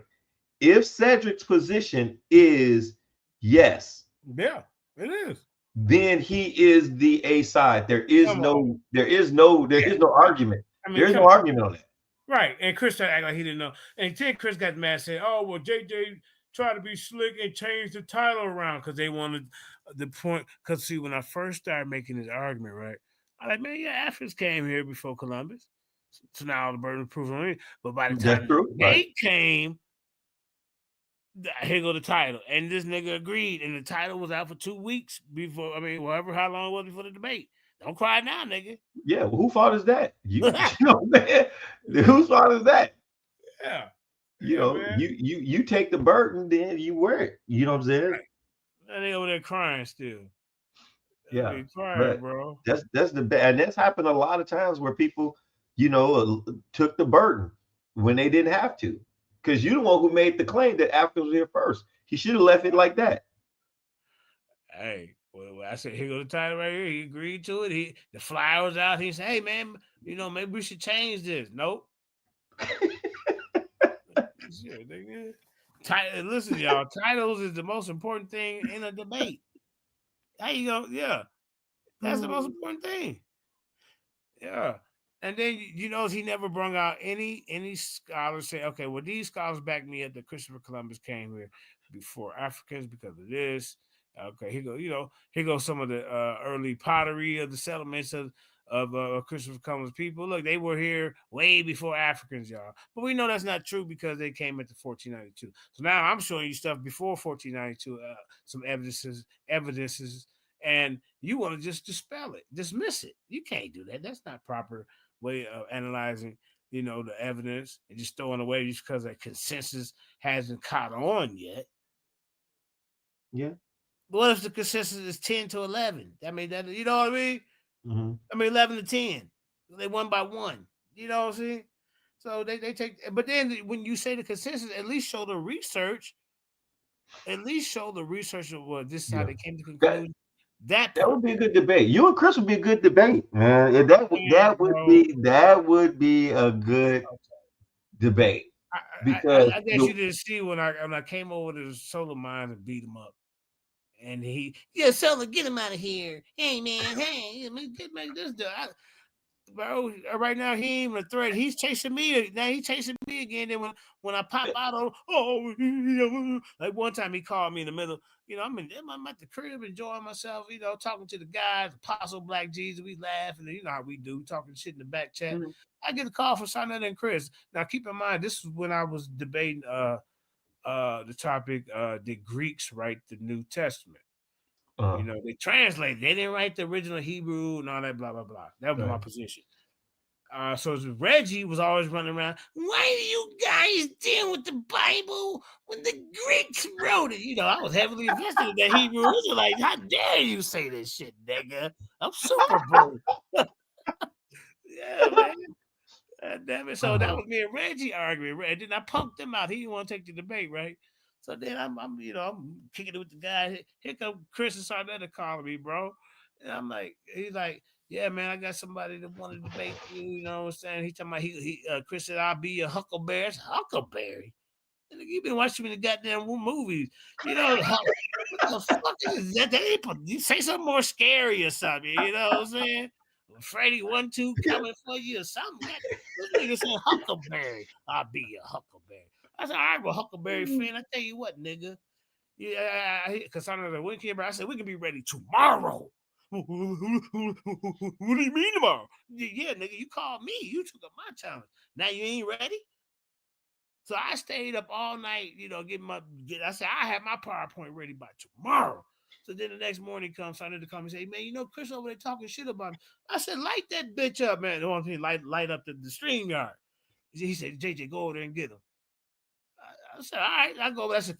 If Cedric's position is yes, yeah, it is, then he is the A side. There is no argument. There's no argument on that. Right, and Chris tried to act like he didn't know. And then Chris got mad, said, "Oh, well, JJ tried to be slick and change the title around because they wanted the point." Because see, when I first started making this argument, right, I like, man, Africans came here before Columbus, so now the burden of proof on me. But by the time they came, here go the title, and this nigga agreed, and the title was out for 2 weeks before. I mean, how long it was before the debate. Don't cry now, nigga. Yeah, well, whose fault is that? Man. Whose fault is that? Yeah. You take the burden, then you wear it. You know what I'm saying? Right. And they over there crying still. Yeah, crying, bro. That's and that's happened a lot of times where people, took the burden when they didn't have to. Because you're the one who made the claim that Africans were here first. He should have left it like that. Hey. Well, I said, here go the title right here. He agreed to it. The flyer was out. He said, hey, man, maybe we should change this. Nope. Shit, nigga. Listen, y'all, titles is the most important thing in a debate. How you go? Yeah. That's the most important thing. Yeah. And then he never brought out any scholars say, okay, well, these scholars back me up that Christopher Columbus came here before Africans because of this. Okay, here goes some of the early pottery of the settlements of Christopher Columbus people. Look, they were here way before Africans, y'all. But we know that's not true because they came into 1492. So now I'm showing you stuff before 1492, some evidences, and you want to just dispel it, dismiss it. You can't do that. That's not proper way of analyzing, the evidence and just throwing away just because that consensus hasn't caught on yet. Yeah. What if the consensus is 10 to 11? I mean, that you know what I mean? Mm-hmm. I mean, 11 to 10. They won by one. You know what I'm saying? So they take, but then when you say the consensus, at least show the research. At least show the research of what this is how Yeah. they came to That conclude that that part. would be a good debate. You and Chris would be a good debate, man. And that would Man, bro, that would be a good debate because I guess you didn't see when I came over to Solar Mines and beat him up. And Solar, get him out of here. Hey man, hey, make this dude. Bro, right now he ain't even a threat. He's chasing me. Now he's chasing me again. Then when I pop out on, like one time he called me in the middle. I'm at the crib enjoying myself. Talking to the guys, Apostle Black Jesus. We laughing. You know how we do, talking shit in the back chat. Mhm. I get a call from Sonnet and Chris. Now keep in mind, this is when I was debating the topic. Did Greeks write the New Testament? uh, They translated. They didn't write the original Hebrew and all that, blah, blah, blah. That was my right. position. So Reggie was always running around. Why do you guys deal with the Bible when the Greeks wrote it? I was heavily invested in the Hebrew Israelites. How dare you say this shit, nigga? I'm super bold. Yeah, man. Damn it. So that Uh, was me and Reggie arguing. And then I punked him out. He didn't want to take the debate, right? So then I'm kicking it with the guy. Here come Chris and Sarnetta calling me, bro. And he's like, yeah, man, I got somebody that want to debate you. You know what I'm saying? He talking about Chris said I'll be a huckleberry. It's Huckleberry. And you've been watching me the goddamn movies. What the fuck is that? You say something more scary or something. You know what I'm saying? Freddy 1-2 coming for you or something. This nigga said Huckleberry. I'll be a Huckleberry. I said, all right, well, Huckleberry fan. I tell you what, nigga. Yeah, because I know that when came, I said we can be ready tomorrow. What do you mean tomorrow? Yeah, nigga, you called me. You took up my challenge. Now you ain't ready. So I stayed up all night, I said, I have my PowerPoint ready by tomorrow. So then the next morning comes, I need to come and say, man, Chris over there talking shit about me. I said, light that bitch up, man. The one thing, light up the stream yard. He said, JJ, go over there and get him. I said, all right, I go. I said,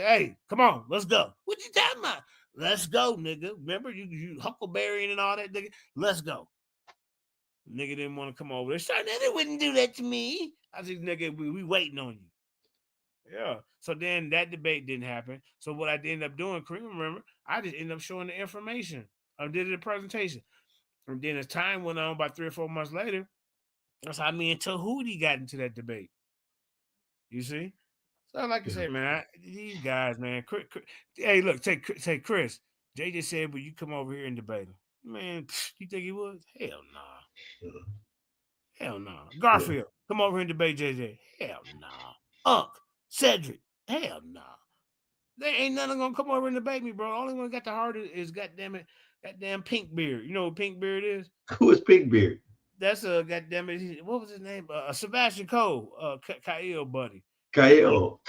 hey, come on, let's go. What you talking about? Let's go, nigga. Remember you huckleberrying and all that, nigga? Let's go. Nigga didn't want to come over there. Sorry, they wouldn't do that to me. I said, nigga, we waiting on you. Yeah. So then that debate didn't happen. So what I ended up doing, Kareem, remember, I just ended up showing the information. I did a presentation. And then as time went on, about 3 or 4 months later, that's how me and Tahuti got into that debate. You see? So like I yeah. say, man, these guys, man. Hey, look, take Chris. JJ said, "Will you come over here and debate him?" Man, you think he would? Hell nah. Hell nah. Yeah. Garfield, come over here and debate JJ. Hell nah. Unc, Cedric. Hell nah. There ain't nothing gonna come over and debate me, bro. The only one got the heart is goddamn Pink Beard. You know what Pink Beard is? Who is Pigbeard? That's a goddamn it. What was his name? Sebastian Cole, Kyle buddy. Kyle.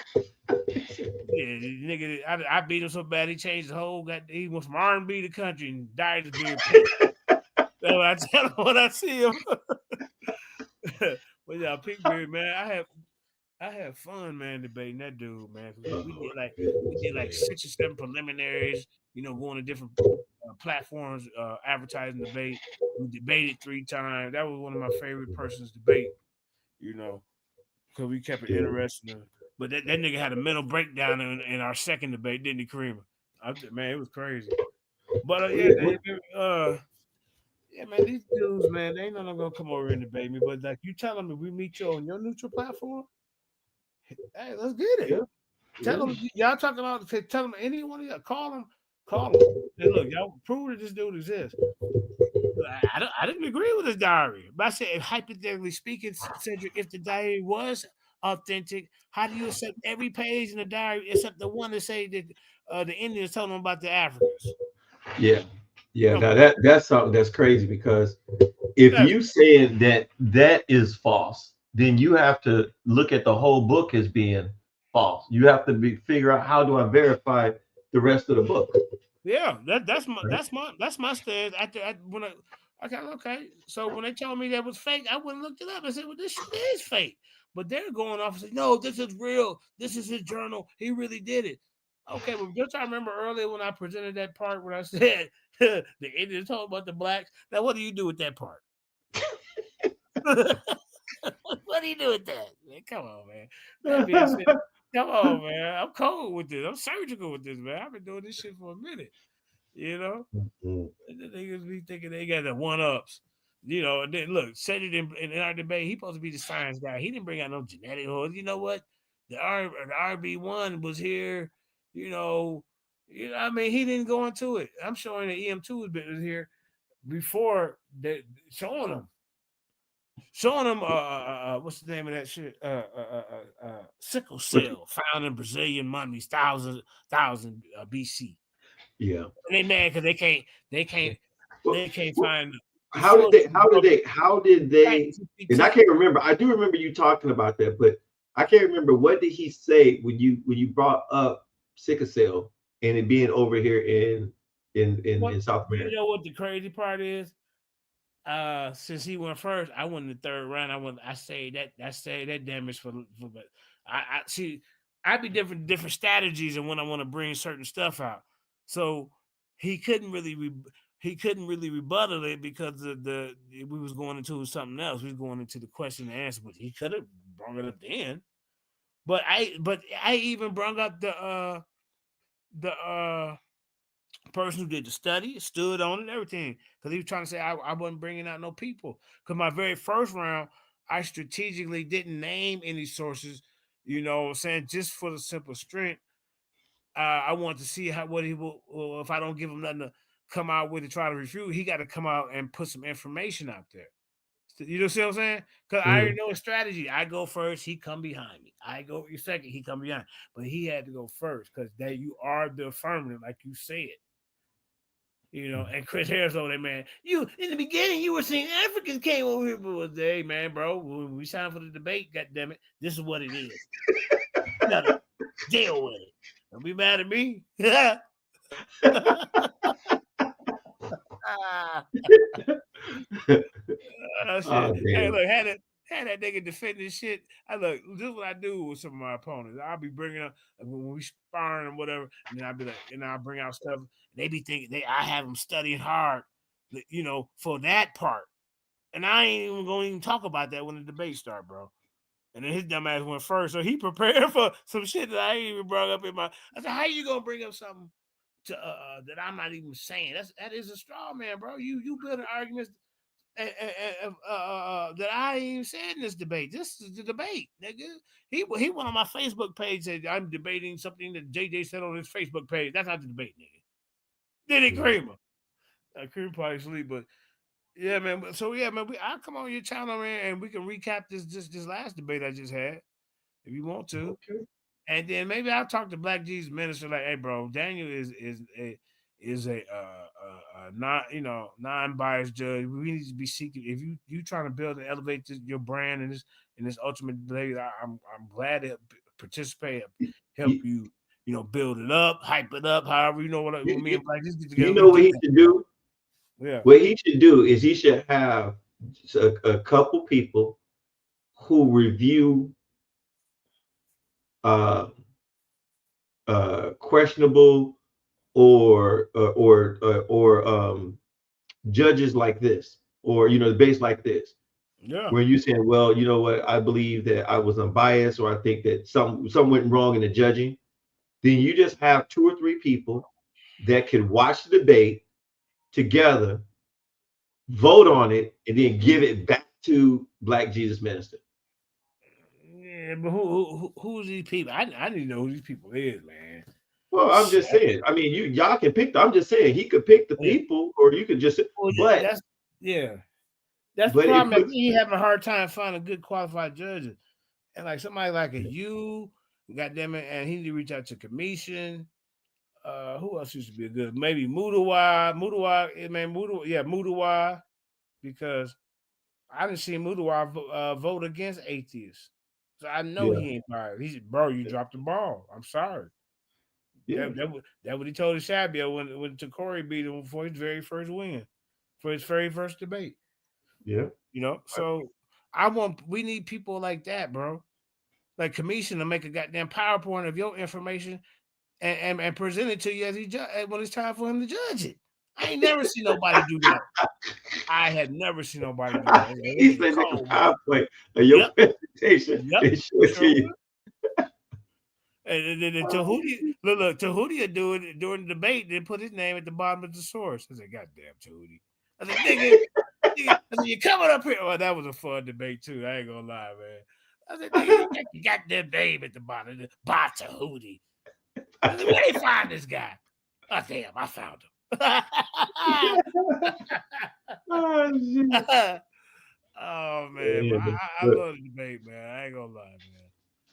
Yeah, nigga, I beat him so bad he changed the whole. He went from R&B to country and dyed his beard pink. That's what I tell him when I see him. But yeah, Pink Beard, man, I have fun, man, debating that dude, man. Oh, We did goodness, like man. 6 or 7 preliminaries. Going to different platforms, advertising debate. We debated 3 times. That was one of my favorite persons debate. Because we kept it Yeah. interesting. But that nigga had a mental breakdown in our second debate, didn't he, Kareem? Man, it was crazy. But Well, yeah, yeah, man, these dudes, man, they ain't not gonna come over and debate me. But like you tell them, if we meet you on your neutral platform, hey, let's get it. yeah, Tell yeah. them y'all talking about. Tell them any one of y'all, call them. And look, y'all prove that this dude exists. I didn't agree with his diary, but I said, if hypothetically speaking, Cedric, if the diary was authentic, how do you accept every page in the diary except the one that say that the Indians told them about the Africans? Yeah. Yeah. Come Now on, that's something that's crazy because if that's you said that is false, then you have to look at the whole book as being false. You have to figure out how do I verify the rest of the book. yeah. Right? That's my stance. When okay. So when they told me that was fake, I went and looked it up. I said, well, this shit is fake. But they're going off and saying, no, this is real. This is his journal. He really did it. Okay, well, don't y'all remember earlier when I presented that part when I said the Indians told about the blacks? Now, what do you do with that part? What do you do with that? Man, come on, man. That being said, come on, man. I'm cold with this. I'm surgical with this, man. I've been doing this shit for a minute. You know, Mhm. and the niggas be thinking they got the one ups. You know, and then look, said it in our debate. He supposed to be the science guy. He didn't bring out no genetic horse. You know what? The RB1 was here. You know, I mean, he didn't go into it. I'm showing the EM2 was here before that, showing him what's the name of that shit? Sickle But you- cell found in Brazilian mummies, thousand BC. yeah. And they mad because Well, they can't well, find the how did source they? How did they? How did chat they? And I GPT. can't remember. I do remember you talking about that, but I can't remember what did he say when you brought up sickle cell and it being over here What in South you America. know what the crazy part is? Since he went first, I won the third round. I say that damage for but I see I be different strategies and when I want to bring certain stuff out. So he couldn't really he couldn't really rebuttal it because we was going into something else. We was going into the question and answer, but he could have brought it up then. But I even brought up the person who did the study, stood on it, and everything. Because he was trying to say I wasn't bringing out no people. Because my very first round, I strategically didn't name any sources. You know, what I'm saying just for the simple strength. I want to see how what he will. Well, if I don't give him nothing to come out with to try to refute, he got to come out and put some information out there. You know what I'm saying? Because I already Mhm. know his strategy. I go first, he come behind me. I go second, he come behind. But he had to go first because that you are the affirmative, like you said. You know, and Chris Harris over there, man. You in the beginning, you were saying Africans came over here, but was hey, man, bro, when we signed for the debate, God damn it, this is what it is. You gotta deal with it. Don't be mad at me. Ah, shit. Oh Hey, damn. look, had that nigga defend this shit. I look, this is what I do with some of my opponents. I'll be bringing up when we sparring and whatever, and then I'll be like, and I'll bring out stuff. And they be thinking I have them studying hard, you know, for that part. And I ain't even going to even talk about that when the debate start, bro. And then his dumb ass went first, so he prepared for some shit that I ain't even brought up in my. I said, "How you gonna bring up something to that I'm not even saying? That is a straw man, bro. You building arguments that I ain't even said in this debate. This is the debate, nigga. He went on my Facebook page and said I'm debating something that JJ said on his Facebook page. That's not the debate, nigga. Did it, Right. Creamer? Creamer probably sleep, but yeah, man. So yeah, man. I'll come on your channel, man, and we can recap this last debate I just had if you want to. Okay. And then maybe I'll talk to Black Jesus minister like, hey, bro, Daniel is a non-biased judge. We need to be seeking. If you trying to build and elevate your brand in this ultimate debate, I'm glad to participate, help You, you, build it up, hype it up. However, what me you, and Black Jesus get you together, we know what get he that. should do? Yeah, What he should do is he should have a couple people who review uh, questionable or judges like this, or debates like this, yeah. where you saying, well, you know what, I believe that I was unbiased, or I think that some went wrong in the judging. Then you just have two or three people that can watch the debate together, vote on it, and then give it back to Black Jesus Minister. Yeah, but who's these people? I need to know who these people is, man. Well, I'm Shit. just saying. I mean, y'all can pick. I'm just saying he could pick the Yeah. people, or you could just. Well, But that's yeah. That's the but it problem. puts. He having a hard time finding good qualified judges, and like somebody like a you, goddamn it, and he need to reach out to commission. Who else used to be a good? Maybe Mudawa, man, Mudawa, because I didn't see Mudawa vote against atheists, so I know Yeah, he ain't biased. He's bro, you dropped the ball. I'm sorry. yeah, That what he told Shabio when Corey beat him for his very first win, for his very first debate. yeah. So we need people like that, bro. Like commission to make a goddamn PowerPoint of your information and present it to you as when it's time for him to judge it. I ain't never seen nobody do that. I had never seen nobody do that. He said they can PowerPoint of your presentation. Yep. They show it to you. And then Tahuti, look, Tahuti would do it during the debate, then put his name at the bottom of the source. I said, goddamn Tahuti. I said, nigga, I said, you coming up here. Well, that was a fun debate too. I ain't gonna lie, man. I said, nigga, you got that name at the bottom. By Tahuti. I said, where they find this guy? Oh, damn, I found him. Oh man, Yeah, I love the debate, man. I ain't gonna lie, man.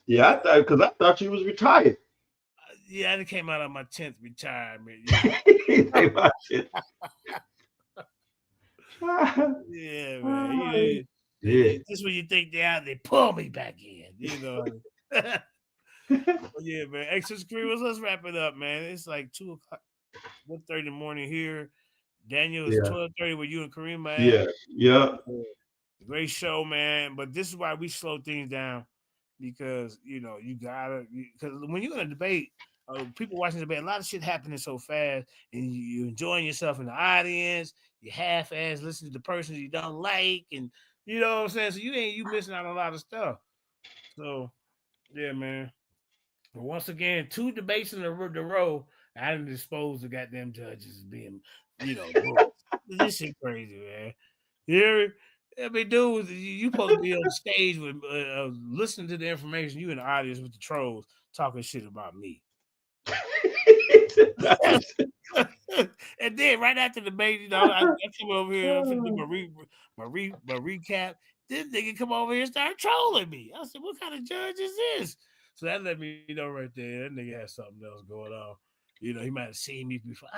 Yeah, I thought you was retired. Yeah, I came out of my 10th retirement. Yeah, man. Just when you think they're out, they pull me back in. You know. Yeah, man. Extra screen. Let's wrap it up, man. It's like 2:00, 1:30 in the morning here. Daniel, is 12:30 where you and Kareem are at. Yeah. Great show, man. But this is why we slow things down, because you gotta, because when you're in a debate, people watching the debate, a lot of shit happening so fast, and you enjoying yourself in the audience. You half-ass listen to the person you don't like, and you know what I'm saying. So you missing out on a lot of stuff. So yeah, man. But once again, 2 debates in the row, I didn't dispose the goddamn judges as being, this shit crazy, man. You hear me? I mean, dude, you supposed to be on the stage with listening to the information. You in the audience with the trolls talking shit about me. And then right after the debate, I come over here, I'm finna do my recap. This nigga come over here and start trolling me. I said, what kind of judge is this? So that let me know right there, that nigga has something else going on. He might have seen me before.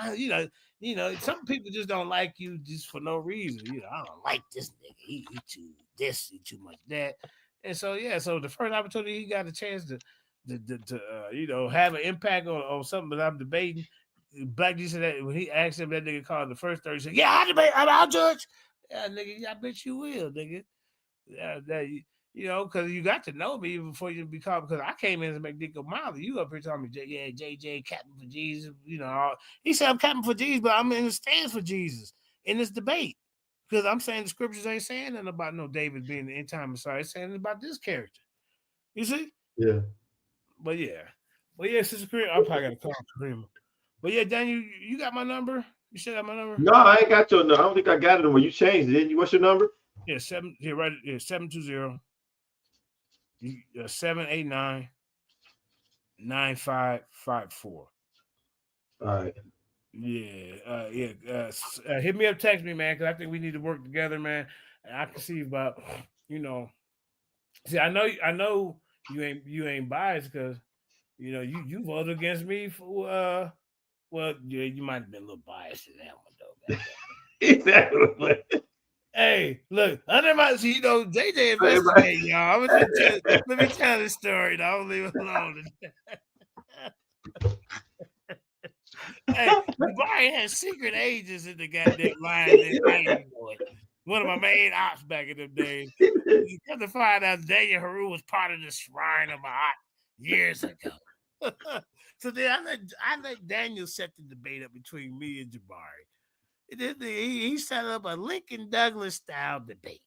Some people just don't like you just for no reason. I don't like this nigga. He too this, he too much that. And so so the first opportunity he got a chance to have an impact on something that I'm debating. Black D said that when he asked him, that nigga called the first 30, he said, yeah, I'll judge. Yeah, nigga, I bet you will, nigga. Yeah, because you got to know me before you become, because I came in as Mandinka Mali. You up here telling me, JJ, Captain for Jesus. He said I'm Captain for Jesus, but I'm in the stands for Jesus in this debate. Because I'm saying the scriptures ain't saying nothing about no David being the end time Messiah. It's saying about this character. You see? Yeah. But Sister Kareem, I probably got to call Kareem. But yeah, Daniel, you got my number? You should have my number? No, I ain't got your number. I don't think I got it. When you changed it, what's your number? Yeah, 720 789 9554. All right. Hit me up, text me, man, because I think we need to work together, man. And I can see about, See, I know you ain't biased because you voted against me for you might have been a little biased in that one though. Exactly. Hey, look, JJ investigate, y'all. Let me tell the story. Don't leave it alone. Hey, Jabari had secret agents in the goddamn line. One of my main ops back in the days. You come to find out Daniel Haru was part of the shrine of my op years ago. So then I let Daniel set the debate up between me and Jabari. He set up a Lincoln Douglas style debate.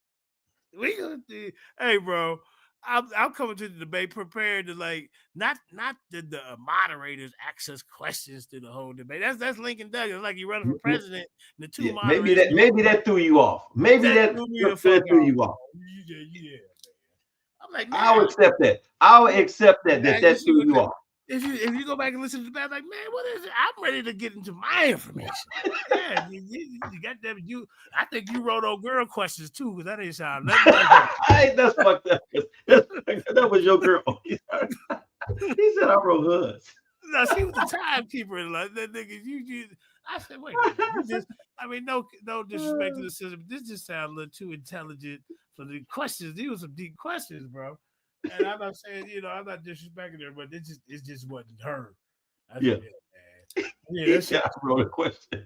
Hey, bro, I'm coming to the debate prepared to not the moderators ask us questions to the whole debate. That's Lincoln Douglas, like you running for president. The two moderators. Maybe that threw you off. Maybe that threw you off. Yeah. I'm like, I'll accept that. I'll accept that threw you off. If you go back and listen to the band, like, man, what is it? I'm ready to get into my information. Yeah, you got that. I think you wrote old girl questions too, because that ain't sound nothing like that. That's fucked up. That was your girl. He said I wrote hers. No, she was the timekeeper. Like that nigga, I said, wait, no disrespect to the system. This just sounds a little too intelligent for the questions. These were some deep questions, bro. And I'm not saying, I'm not disrespecting her, but it just wasn't her. I said, yeah, that's I wrote a question.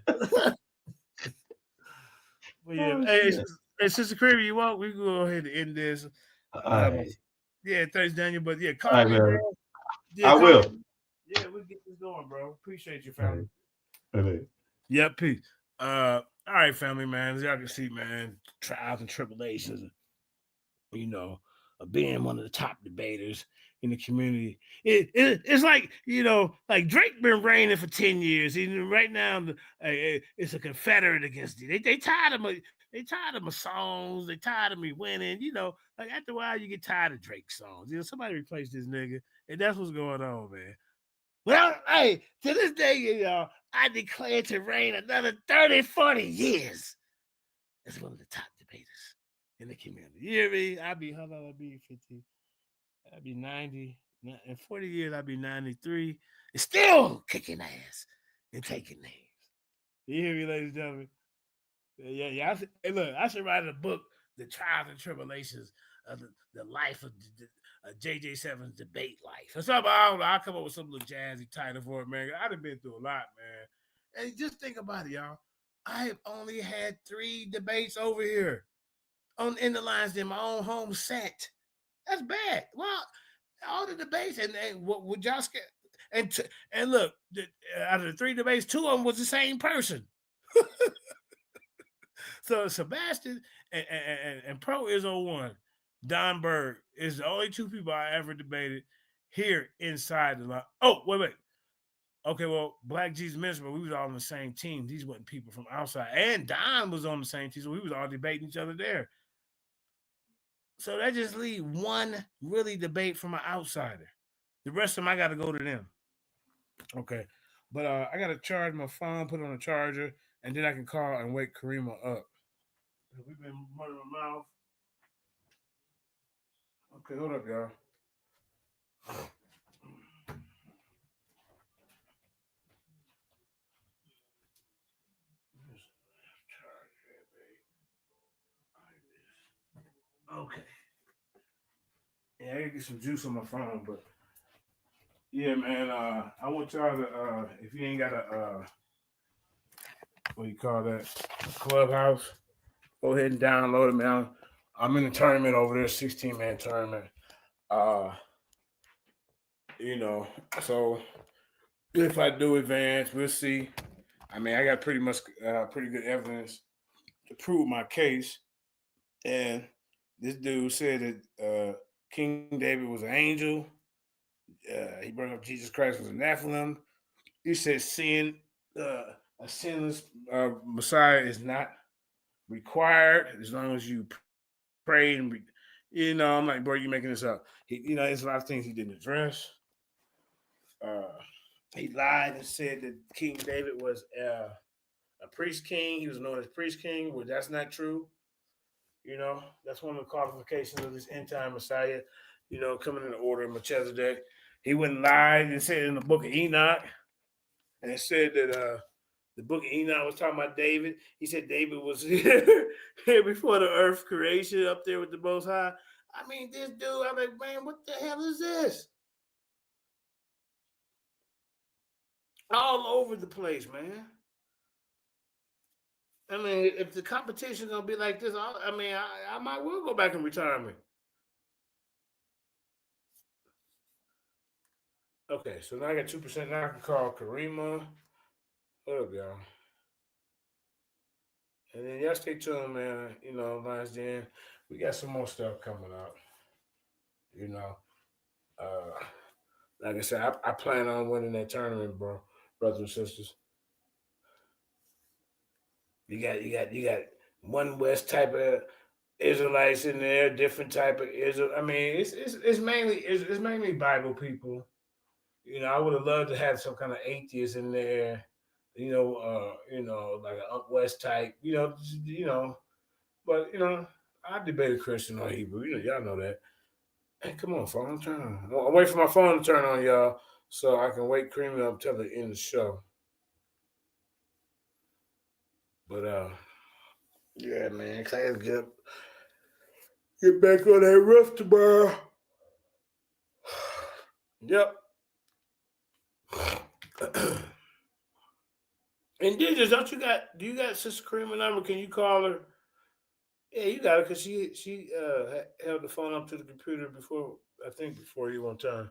But yeah, hey, Sister Kareem, you want? We can go ahead and end this. Right. Yeah, thanks, Daniel. But yeah, call me, bro. Yeah, I will. Yeah, we get this going, bro. Appreciate you, family. Right. Yep, peace. All right, family, man. As y'all can see, man, trials and tribulations, you know, of being one of the top debaters in the community. It's like, like Drake been reigning for 10 years. Right now, it's a Confederate against it. They tired of my songs. They tired of me winning. Like after a while, you get tired of Drake songs. Somebody replace this nigga, and that's what's going on, man. Well, hey, to this day, y'all, I declare to reign another 30, 40 years as one of the top debaters in the community. You hear me? I'll be 50. I'll be 90. In 40 years, I'll be 93. And still kicking ass and taking names. You hear me, ladies and gentlemen? Yeah. Hey, look, I should write a book, The Trials and Tribulations of the life of JJ7's debate life. Or something, I don't know. I'll come up with some little jazzy title for it, man. I've been through a lot, man. And just think about it, y'all. I have only had 3 debates over here in the lines in my own home set. That's bad. Well, all the debates and what would y'all scared? And look, out of the 3 debates, 2 of them was the same person. So Sebastian and Pro is on 1. Don Berg is the only 2 people I ever debated here inside the line. Oh, wait. Okay, well, Black Jesus Minister, we was all on the same team. These weren't people from outside. And Don was on the same team, so we was all debating each other there. So that just leaves 1 really debate from an outsider. The rest of them, I got to go to them. Okay. But I got to charge my phone, put it on a charger, and then I can call and wake Karima up. We've been running my mouth. Okay, hold up, y'all. Okay. Yeah, I gotta get some juice on my phone, but yeah, man. I want y'all to if you ain't got a what do you call that, Clubhouse, go ahead and download it, man. I'm in a tournament over there, 16-man tournament. Uh, so if I do advance, we'll see. I mean, I got pretty good evidence to prove my case. And this dude said that King David was an angel. He brought up Jesus Christ was a Nephilim. He said a sinless Messiah is not required as long as you pray and I'm like, bro, you making this up. There's a lot of things he didn't address. He lied and said that King David was a priest king. He was known as priest king. Well, that's not true. That's one of the qualifications of this end time Messiah. Coming in the order of Melchizedek. He went and lied and said in the book of Enoch, and it said that the book of Enoch was talking about David. He said David was here before the earth creation, up there with the Most High. I mean, this dude, I'm like, man, what the hell is this? All over the place, man. I mean, if the competition gonna be like this, I might well go back in retirement. Okay, so now I got 2%. Now I can call Karima. What up, y'all? And then y'all stay tuned, man. Lions Den. We got some more stuff coming up. Like I said, I plan on winning that tournament, bro, brothers and sisters. You got one West type of Israelites in there, different type of Israel. I mean, it's mainly Bible people. I would have loved to have some kind of atheist in there. Like an West type. But I debate a Christian or Hebrew. Y'all know that. Hey, come on, phone, turn on. I'm waiting for my phone to turn on, y'all, so I can wake Creamy up till the end of the show. But yeah, man, I gotta get back on that roof tomorrow. Yep. And Digits, do you got Sister Creamy number? Can you call her? Yeah, you got it, because she held the phone up to the computer before you one time.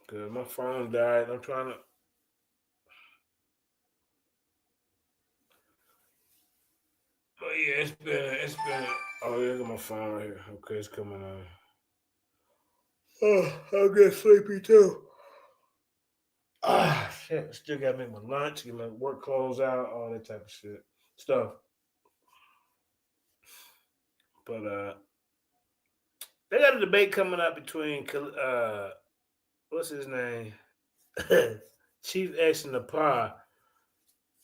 Cause my phone died. I'm trying to. Oh yeah, it's been. Oh, yeah, my phone right here. Okay, it's coming on. Oh, I'll get sleepy too. Ah, shit. Still gotta make my lunch, get my work clothes out, all that type of shit stuff. But they got a debate coming up between what's his name, Chief X and the Pa.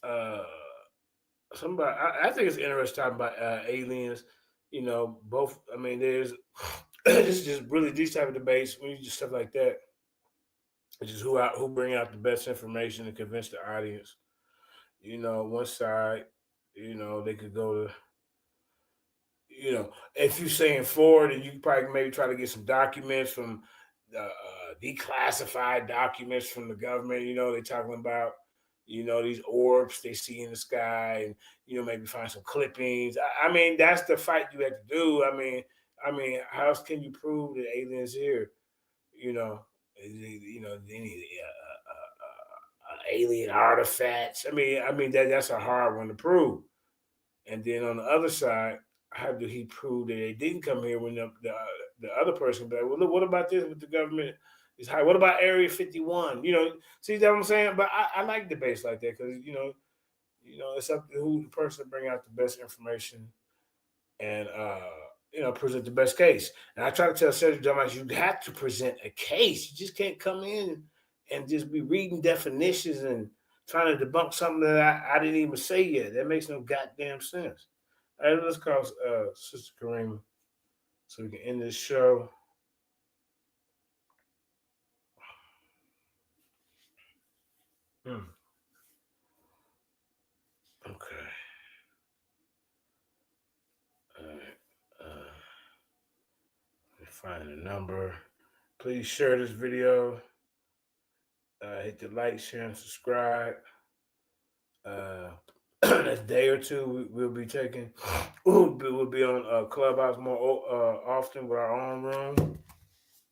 Uh, somebody, I think it's interesting talking about aliens. You know, both. I mean, there's this is just really these type of debates when you just stuff like that. It's just who bring out the best information to convince the audience. You know, one side, you know, they could go to, you know, if you're saying forward, and you probably maybe try to get some documents from declassified documents from the government. You know, they're talking about, you know, these orbs they see in the sky, and you know, maybe find some clippings. I mean, that's the fight you have to do. I mean, how else can you prove that aliens here? You know, you know, any alien artifacts. I mean that's a hard one to prove. And then on the other side, how do he prove that they didn't come here when the other person be like, well, look, what about this with the government is high? What about Area 51? You know, see that what I'm saying? But I like debates like that because you know, it's up to who the person to bring out the best information and you know, present the best case. And I try to tell Cedric Dumbass, you have to present a case. You just can't come in and just be reading definitions and trying to debunk something that I didn't even say yet. That makes no goddamn sense. All right, let's call Sister Karima so we can end this show. Hmm. Okay. All right. Find a number. Please share this video. Hit the like, share, and subscribe. Uh, next day or two, we'll be taking. We'll be on Clubhouse more often with our own room.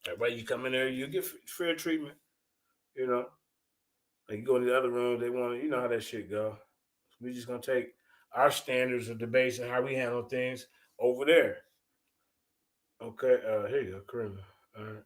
Everybody, you come in there, you get fair treatment. You know, like you go in the other room, they want to. You know how that shit go. We just gonna take our standards of debates and how we handle things over there. Okay, here you go, Karima. All right.